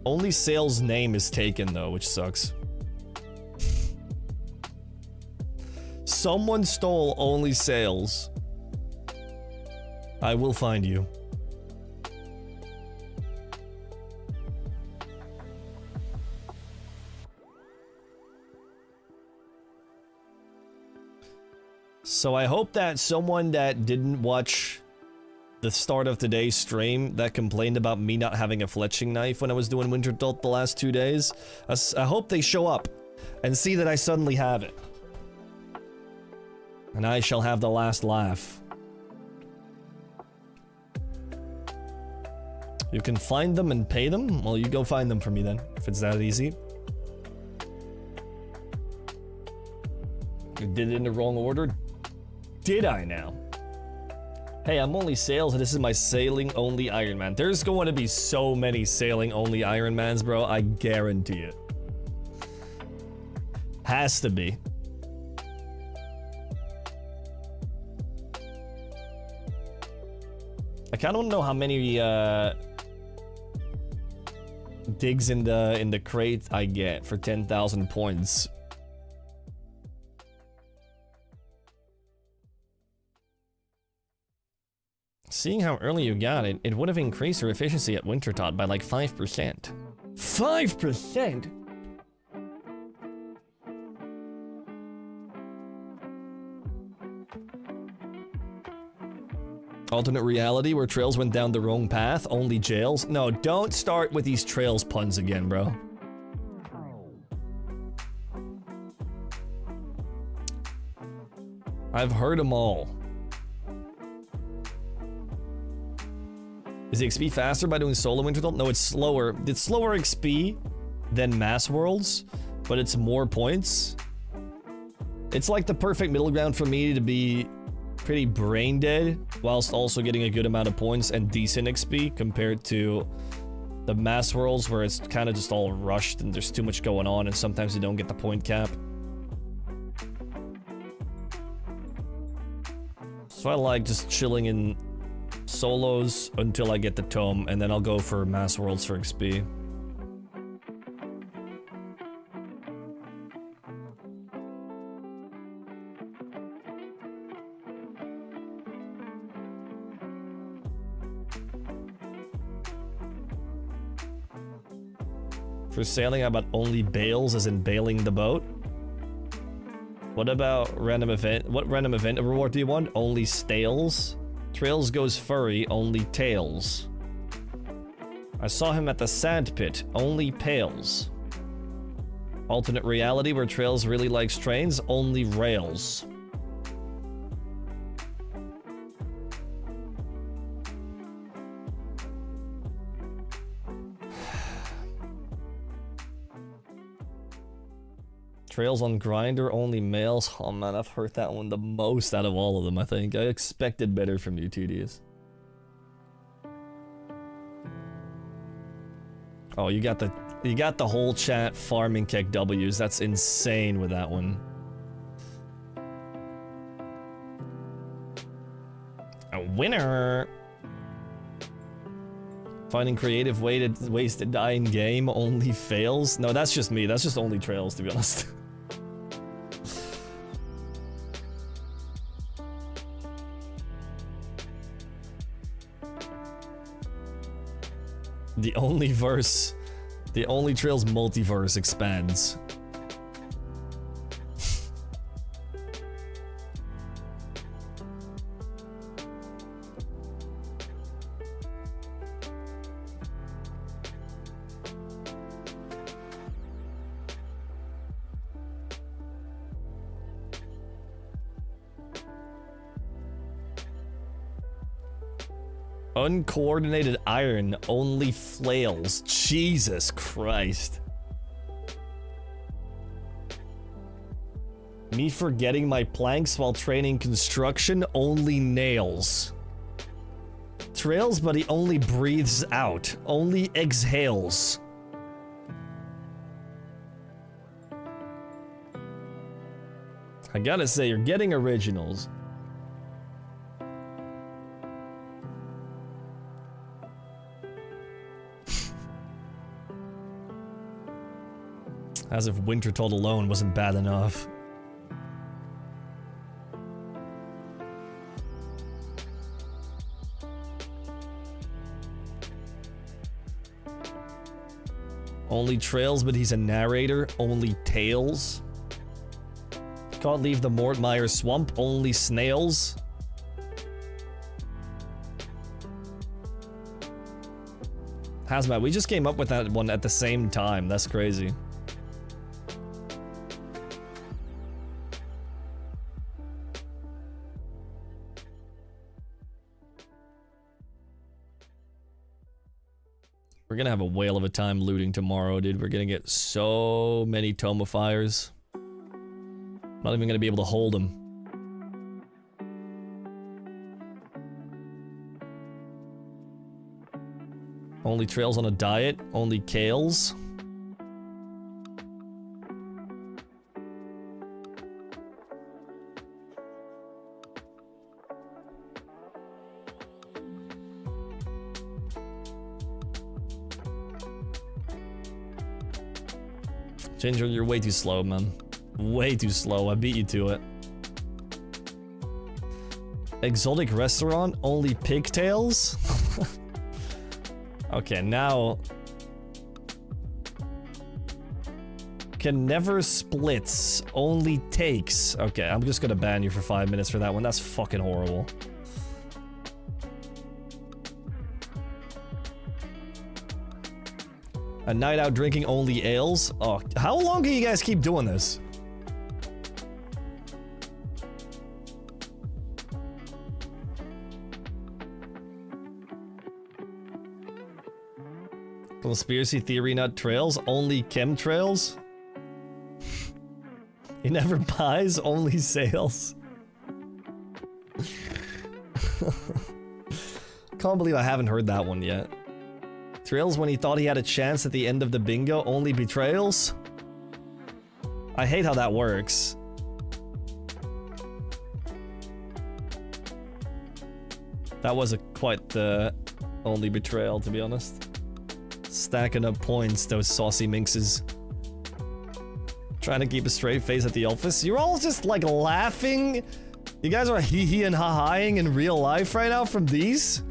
S1: Only sales name is taken though, which sucks. Someone stole only sales. I will find you. So I hope that someone that didn't watch the start of today's stream that complained about me not having a fletching knife when I was doing Wintertodt the last 2 days, I hope they show up and see that I suddenly have it. And I shall have the last laugh. You can find them and pay them? Well, you go find them for me then, if it's that easy. You did it in the wrong order? Did I now? Hey, I'm only sales and this is my sailing only Ironman. There's going to be so many sailing only Ironmans, bro. I guarantee it. Has to be. I kind of want to know how many digs in the crate I get for 10,000 points. Seeing how early you got it, it would have increased your efficiency at Wintertodt by like 5%. 5%? Alternate reality where trails went down the wrong path, only jails? No, don't start with these trails puns again, bro. I've heard them all. Is the XP faster by doing solo Wintertodt? No, it's slower. It's slower XP than Mass Worlds, but it's more points. It's like the perfect middle ground for me to be pretty brain dead, whilst also getting a good amount of points and decent XP compared to the Mass Worlds where it's kind of just all rushed and there's too much going on and sometimes you don't get the point cap. So I like just chilling in solos until I get the tome, and then I'll go for Mass Worlds for XP. For sailing, how about only bales, as in bailing the boat? What about random event? What random event reward do you want? Only stales? Trails goes furry, only tails. I saw him at the sand pit. Only pails. Alternate reality where Trails really likes trains. Only rails. Trails on Grinder, only males. Oh man, I've heard that one the most out of all of them, I think. I expected better from you, TDS. Oh, you got the whole chat farming Keck W's. That's insane with that one. A winner! Finding creative ways to die in game only fails. No, that's just me. That's just only Trails, to be honest. The only Trails multiverse expands. Uncoordinated iron only flails. Jesus Christ. Me forgetting my planks while training construction only nails. Trails, but he only breathes out. Only exhales. I gotta say, you're getting originals. As if Wintertodt alone wasn't bad enough. Only Trails, but he's a narrator. Only Tails. Can't leave the Mortmire swamp. Only snails. Hazmat, we just came up with that one at the same time. That's crazy. We're gonna have a whale of a time looting tomorrow, dude. We're gonna get so many tomifiers. Not even gonna be able to hold them. Only Trails on a diet. Only Kales. Ginger, you're way too slow, man. Way too slow. I beat you to it. Exotic restaurant? Only pigtails? Okay, now... Can never splits. Only takes. Okay, I'm just gonna ban you for 5 minutes for that one. That's fucking horrible. A night out drinking only ales? Oh, how long can you guys keep doing this? Conspiracy theory nut Trails? Only chemtrails? He never buys, only sales. Can't believe I haven't heard that one yet. Trails when he thought he had a chance at the end of the bingo, only betrayals? I hate how that works. That was quite the only betrayal, to be honest. Stacking up points, those saucy minxes. Trying to keep a straight face at the office. You're all just like laughing. You guys are hee-hee and ha-haing in real life right now from these?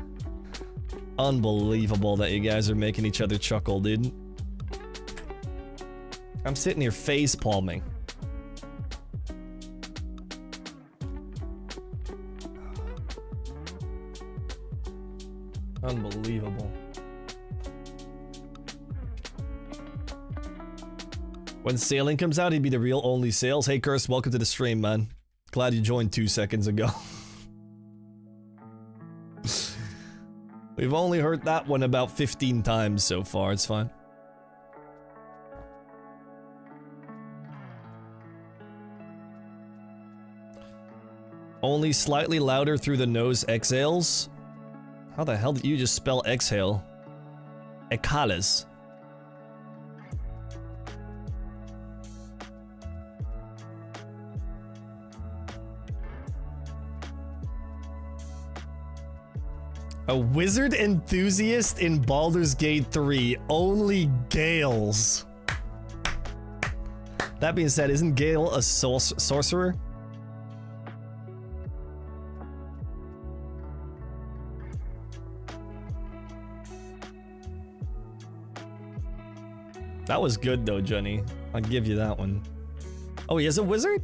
S1: Unbelievable that you guys are making each other chuckle, dude. I'm sitting here face palming. Unbelievable. When sailing comes out, he'd be the real only sales. Hey, Curse, welcome to the stream, man. Glad you joined 2 seconds ago. We've only heard that one about 15 times so far, it's fine. Only slightly louder through the nose exhales? How the hell did you just spell exhale? Exhales. A wizard enthusiast in Baldur's Gate 3, only Gales. That being said, isn't Gale a sorcerer? That was good though, Johnny. I'll give you that one. Oh, he is a wizard?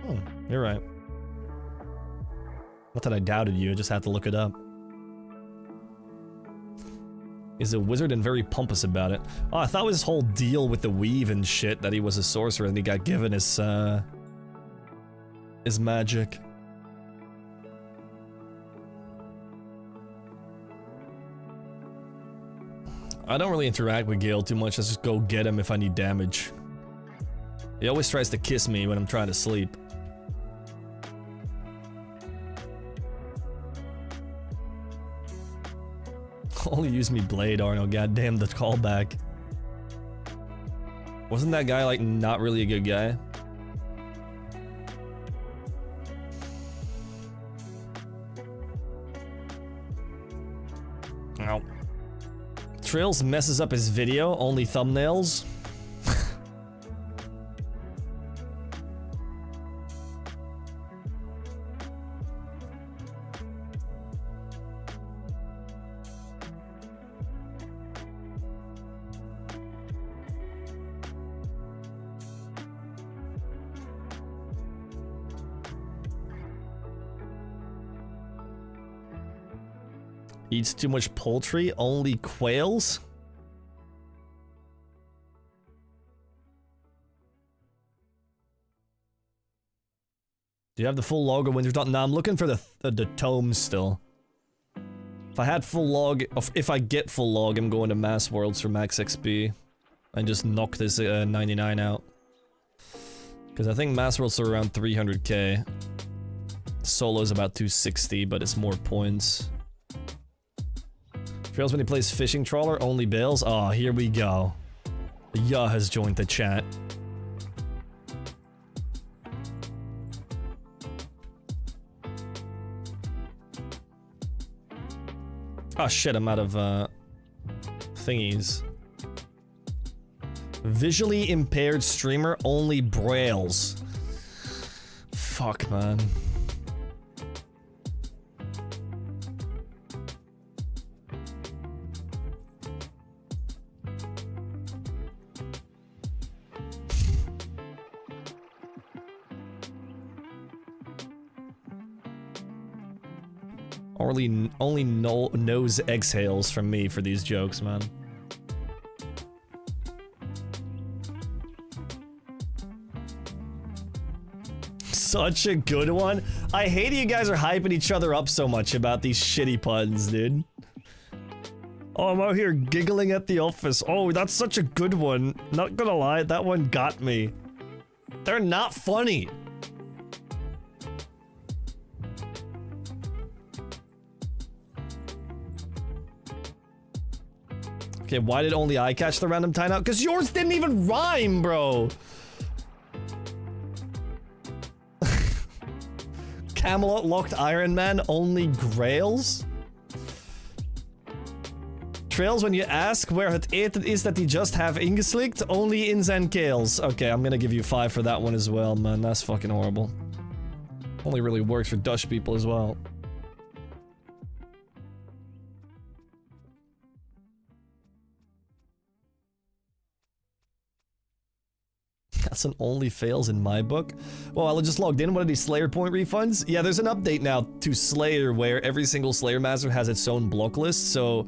S1: Oh, you're right. Not that I doubted you, I just had to look it up. He's a wizard and very pompous about it. Oh, I thought his whole deal with the weave and shit that he was a sorcerer and he got given his magic. I don't really interact with Gale too much, I just go get him if I need damage. He always tries to kiss me when I'm trying to sleep. Only use me blade, Arno, goddamn the callback. Wasn't that guy like not really a good guy? Ow. Trails messes up his video, only thumbnails. Eats too much poultry, only quails? Do you have the full log of Wintertodt? No, I'm looking for the tomes still. If I had full log, if I get full log, I'm going to Mass Worlds for max XP. And just knock this 99 out. Because I think Mass Worlds are around 300k. Solo's about 260, but it's more points. Trails when he plays fishing trawler, only bails. Oh, here we go. Ya has joined the chat. Oh shit, I'm out of thingies. Visually impaired streamer, only brails. Fuck, man. Only nose exhales from me for these jokes, man. Such a good one. I hate you guys are hyping each other up so much about these shitty puns, dude. Oh, I'm out here giggling at the office. Oh, that's such a good one. Not gonna lie, that one got me. They're not funny. Okay, why did only I catch the random timeout? Because yours didn't even rhyme, bro! Camelot locked Ironman, only grails? Trails, when you ask where it is that he just have ingeslikt, only ins and kales. Okay, I'm gonna give you 5 for that one as well, man. That's fucking horrible. Only really works for Dutch people as well. That's an only fails in my book. Well, I just logged in. What are these Slayer point refunds? Yeah, there's an update now to Slayer where every single Slayer master has its own block list, so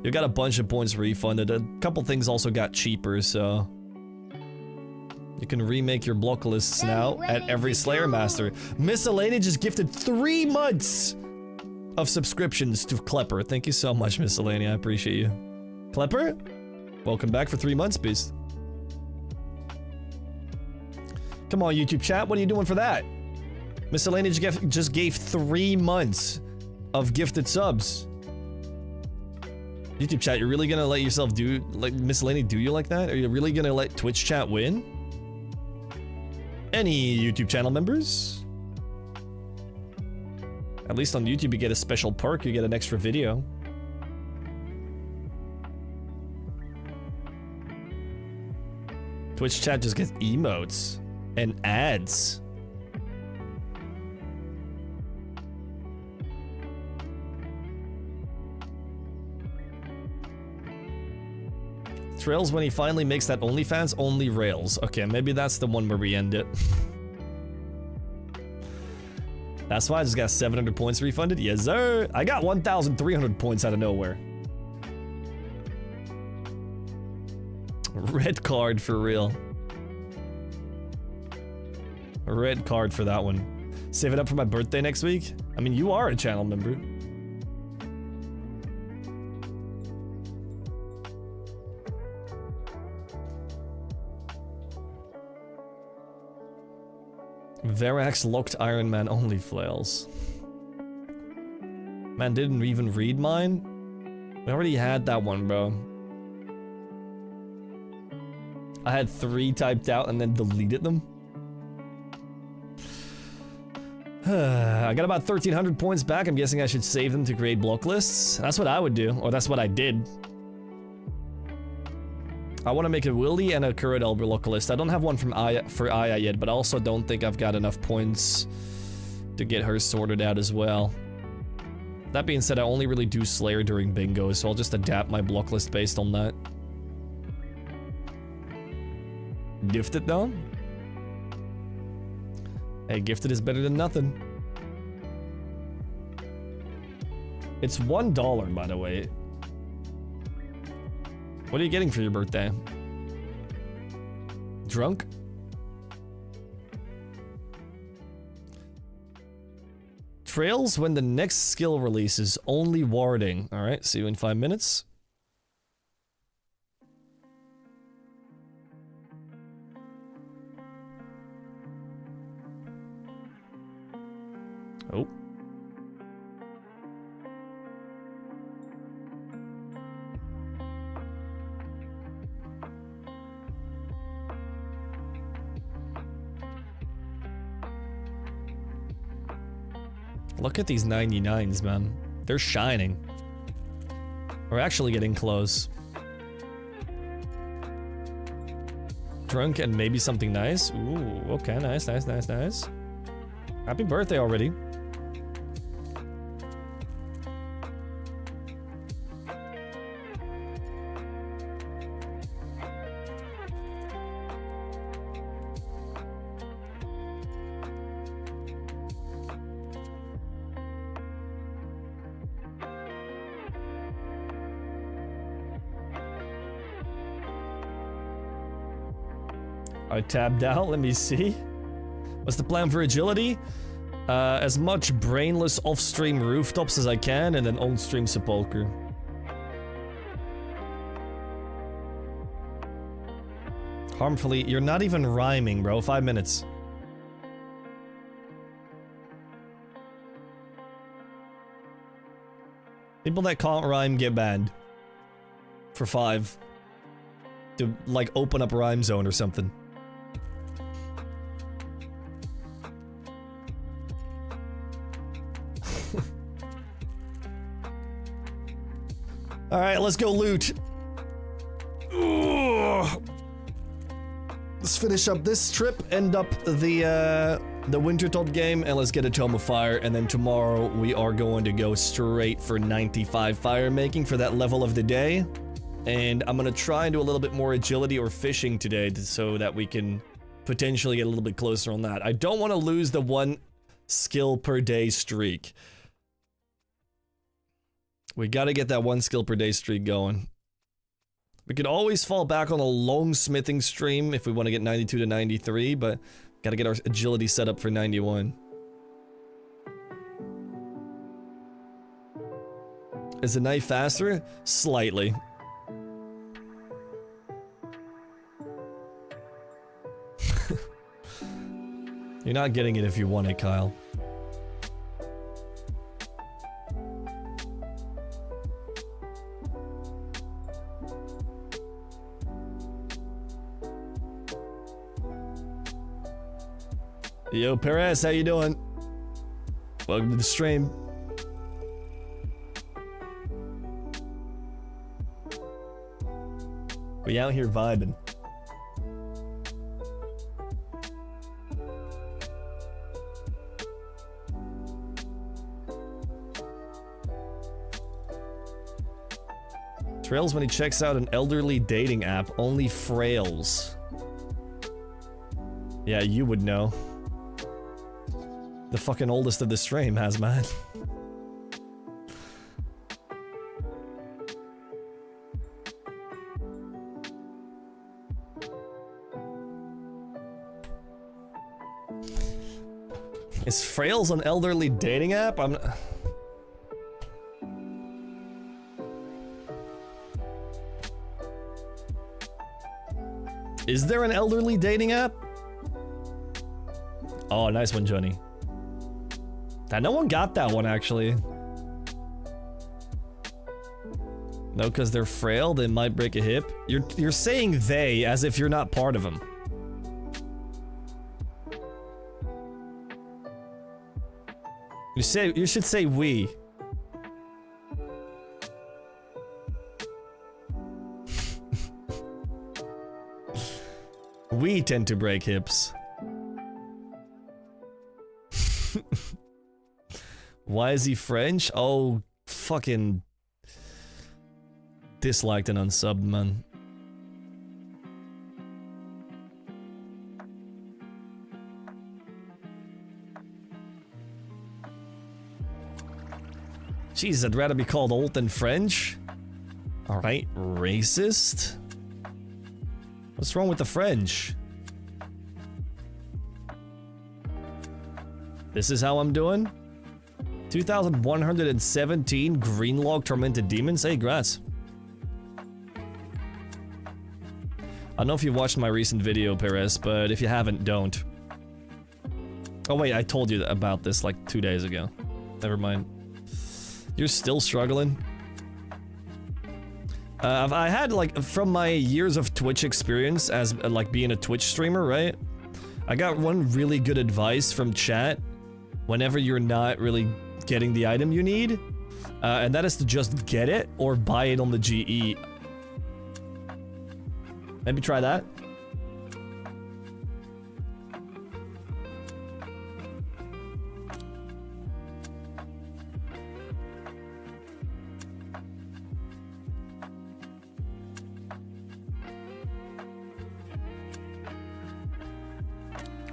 S1: you got a bunch of points refunded. A couple things also got cheaper, so you can remake your block lists now at every Slayer master. Miscellaneous just gifted 3 months of subscriptions to Klepper. Thank you so much, Miscellaneous. I appreciate you. Klepper, welcome back for 3 months, beast. Come on, YouTube chat, what are you doing for that? Miscellaneous just gave 3 months of gifted subs. YouTube chat, you're really gonna let yourself do, like, Miscellaneous do you like that? Are you really gonna let Twitch chat win? Any YouTube channel members? At least on YouTube you get a special perk, you get an extra video. Twitch chat just gets emotes and ads. Thrills when he finally makes that OnlyFans only rails. Okay, maybe that's the one where we end it. That's why I just got 700 points refunded. Yes, sir. I got 1,300 points out of nowhere. Red card for real. A red card for that one. Save it up for my birthday next week. I mean, you are a channel member. Verax locked Ironman only flails. Man, didn't even read mine? We already had that one, bro. I had 3 typed out and then deleted them. I got about 1,300 points back. I'm guessing I should save them to create block lists. That's what I would do, or that's what I did. I want to make a Willy and a Kuradel block list. I don't have one from Aya for Aya yet, but I also don't think I've got enough points to get her sorted out as well. That being said, I only really do Slayer during bingo, so I'll just adapt my block list based on that. Gifted though? Hey, gifted is better than nothing. It's $1, by the way. What are you getting for your birthday? Drunk? Trails when the next skill releases, only warding. Alright, see you in 5 minutes. Oh. Look at these 99s, man. They're shining. We're actually getting close. Drunk and maybe something nice. Ooh, okay, nice, nice, nice, nice. Happy birthday already. I tabbed out, let me see. What's the plan for agility? As much brainless off-stream rooftops as I can, and then on-stream sepulcher. Harmfully, you're not even rhyming, bro. 5 minutes. People that can't rhyme get banned. For 5. To, like, open up Rhyme Zone or something. Alright, let's go loot. Ugh. Let's finish up this trip, end up the Wintertodt game, and let's get a Tome of Fire, and then tomorrow we are going to go straight for 95 fire making for that level of the day. And I'm gonna try and do a little bit more agility or fishing today so that we can potentially get a little bit closer on that. I don't want to lose the 1 skill per day streak. We gotta get that 1 skill per day streak going. We could always fall back on a long smithing stream if we want to get 92 to 93, but gotta get our agility set up for 91. Is the knife faster? Slightly. You're not getting it if you want it, Kyle. Yo, Perez, how you doing? Welcome to the stream. We out here vibing. Trails when he checks out an elderly dating app, only frails. Yeah, you would know. The fucking oldest of the stream has, man. Is frails an elderly dating app? I'm not... Is there an elderly dating app? Oh, nice one, Johnny. No one got that one, actually. No, because they're frail, they might break a hip. You're saying they as if you're not part of them. You should say we. We tend to break hips. Why is he French? Oh, fucking disliked and unsubbed, man. Jeez, I'd rather be called old than French. Alright, racist? What's wrong with the French? This is how I'm doing? 2117 Greenlog Tormented Demons? Hey, grass. I don't know if you've watched my recent video, Perez, but if you haven't, don't. Oh wait, I told you about this like 2 days ago. Never mind. You're still struggling? I had like, from my years of Twitch experience as like being a Twitch streamer, right? I got one really good advice from chat whenever you're not really getting the item you need, and that is to just get it or buy it on the GE. Maybe try that.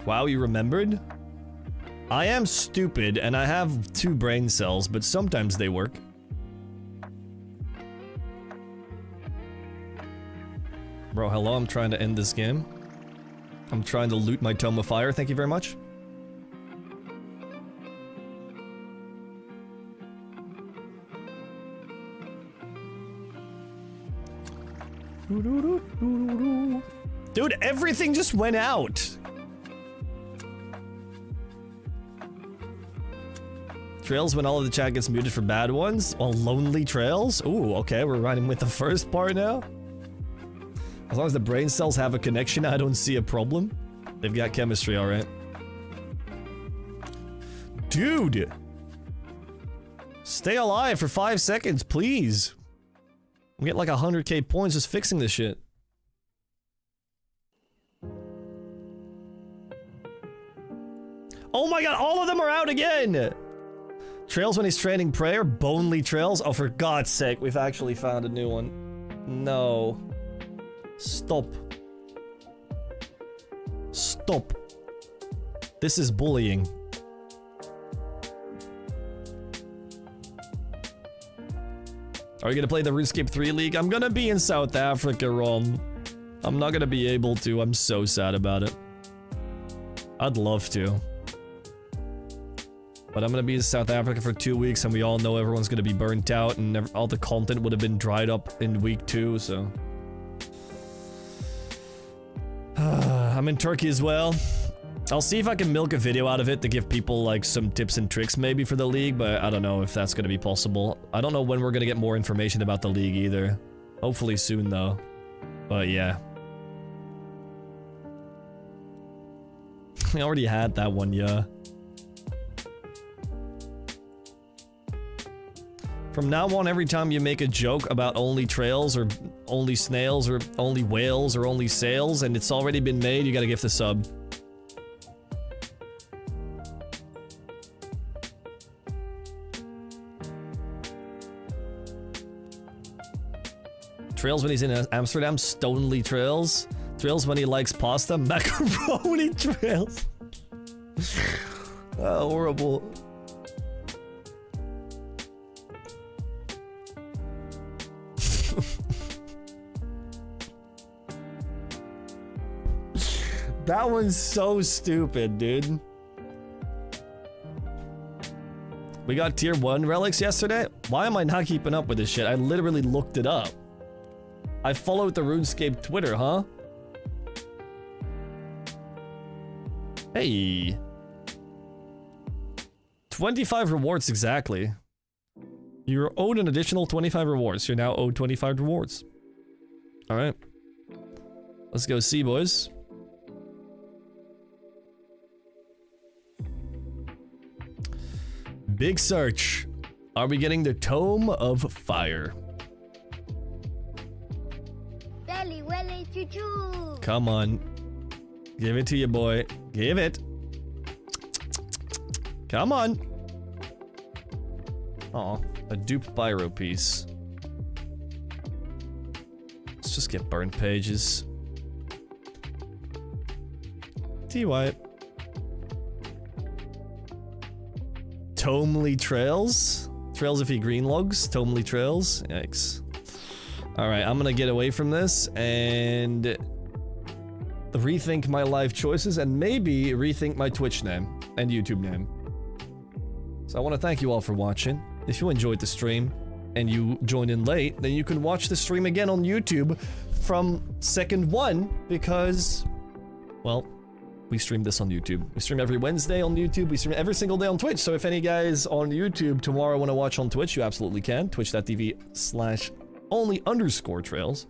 S1: Wow, you remembered? I am stupid and I have 2 brain cells, but sometimes they work. Bro, hello, I'm trying to end this game. I'm trying to loot my Tome of Fire, thank you very much. Dude, everything just went out! Trails when all of the chat gets muted for bad ones? Well, lonely trails? Ooh, okay, we're riding with the first part now. As long as the brain cells have a connection, I don't see a problem. They've got chemistry, alright. Dude! Stay alive for 5 seconds, please! We get like 100k points just fixing this shit. Oh my god, all of them are out again! Trails when he's training prayer, Bonely Trails. Oh, for God's sake, we've actually found a new one. No. Stop. Stop. Stop. This is bullying. Are you gonna play the RuneScape 3 League? I'm gonna be in South Africa, Rom. I'm not gonna be able to. I'm so sad about it. I'd love to. But I'm gonna be in South Africa for 2 weeks, and we all know everyone's gonna be burnt out, and all the content would have been dried up in week 2, so... I'm in Turkey as well. I'll see if I can milk a video out of it to give people, like, some tips and tricks maybe for the league, but I don't know if that's gonna be possible. I don't know when we're gonna get more information about the league either. Hopefully soon, though. But yeah. We already had that one, yeah. From now on, every time you make a joke about only trails, or only snails, or only whales, or only sails, and it's already been made, you gotta gift a sub. Trails when he's in Amsterdam, Stonely Trails. Trails when he likes pasta, macaroni trails. Horrible. That one's so stupid, dude. We got tier 1 relics yesterday? Why am I not keeping up with this shit? I literally looked it up. I followed the RuneScape Twitter, huh? Hey. 25 rewards exactly. You're owed an additional 25 rewards. You're now owed 25 rewards. Alright. Let's go see, boys. Big search. Are we getting the Tome of Fire?
S3: Belly, welly, choo-choo.
S1: Come on. Give it to you, boy. Give it. Come on. Aw, a dupe Pyro piece. Let's just get burnt pages. TY. Tomely Trails? Trails if he green logs? Tomely Trails? Yikes. Alright, I'm gonna get away from this and rethink my life choices and maybe rethink my Twitch name and YouTube name. So I want to thank you all for watching. If you enjoyed the stream and you joined in late, then you can watch the stream again on YouTube from second 1 because, well, we stream this on YouTube. We stream every Wednesday on YouTube. We stream every single day on Twitch. So if any guys on YouTube tomorrow want to watch on Twitch, you absolutely can. Twitch.tv/only_trails.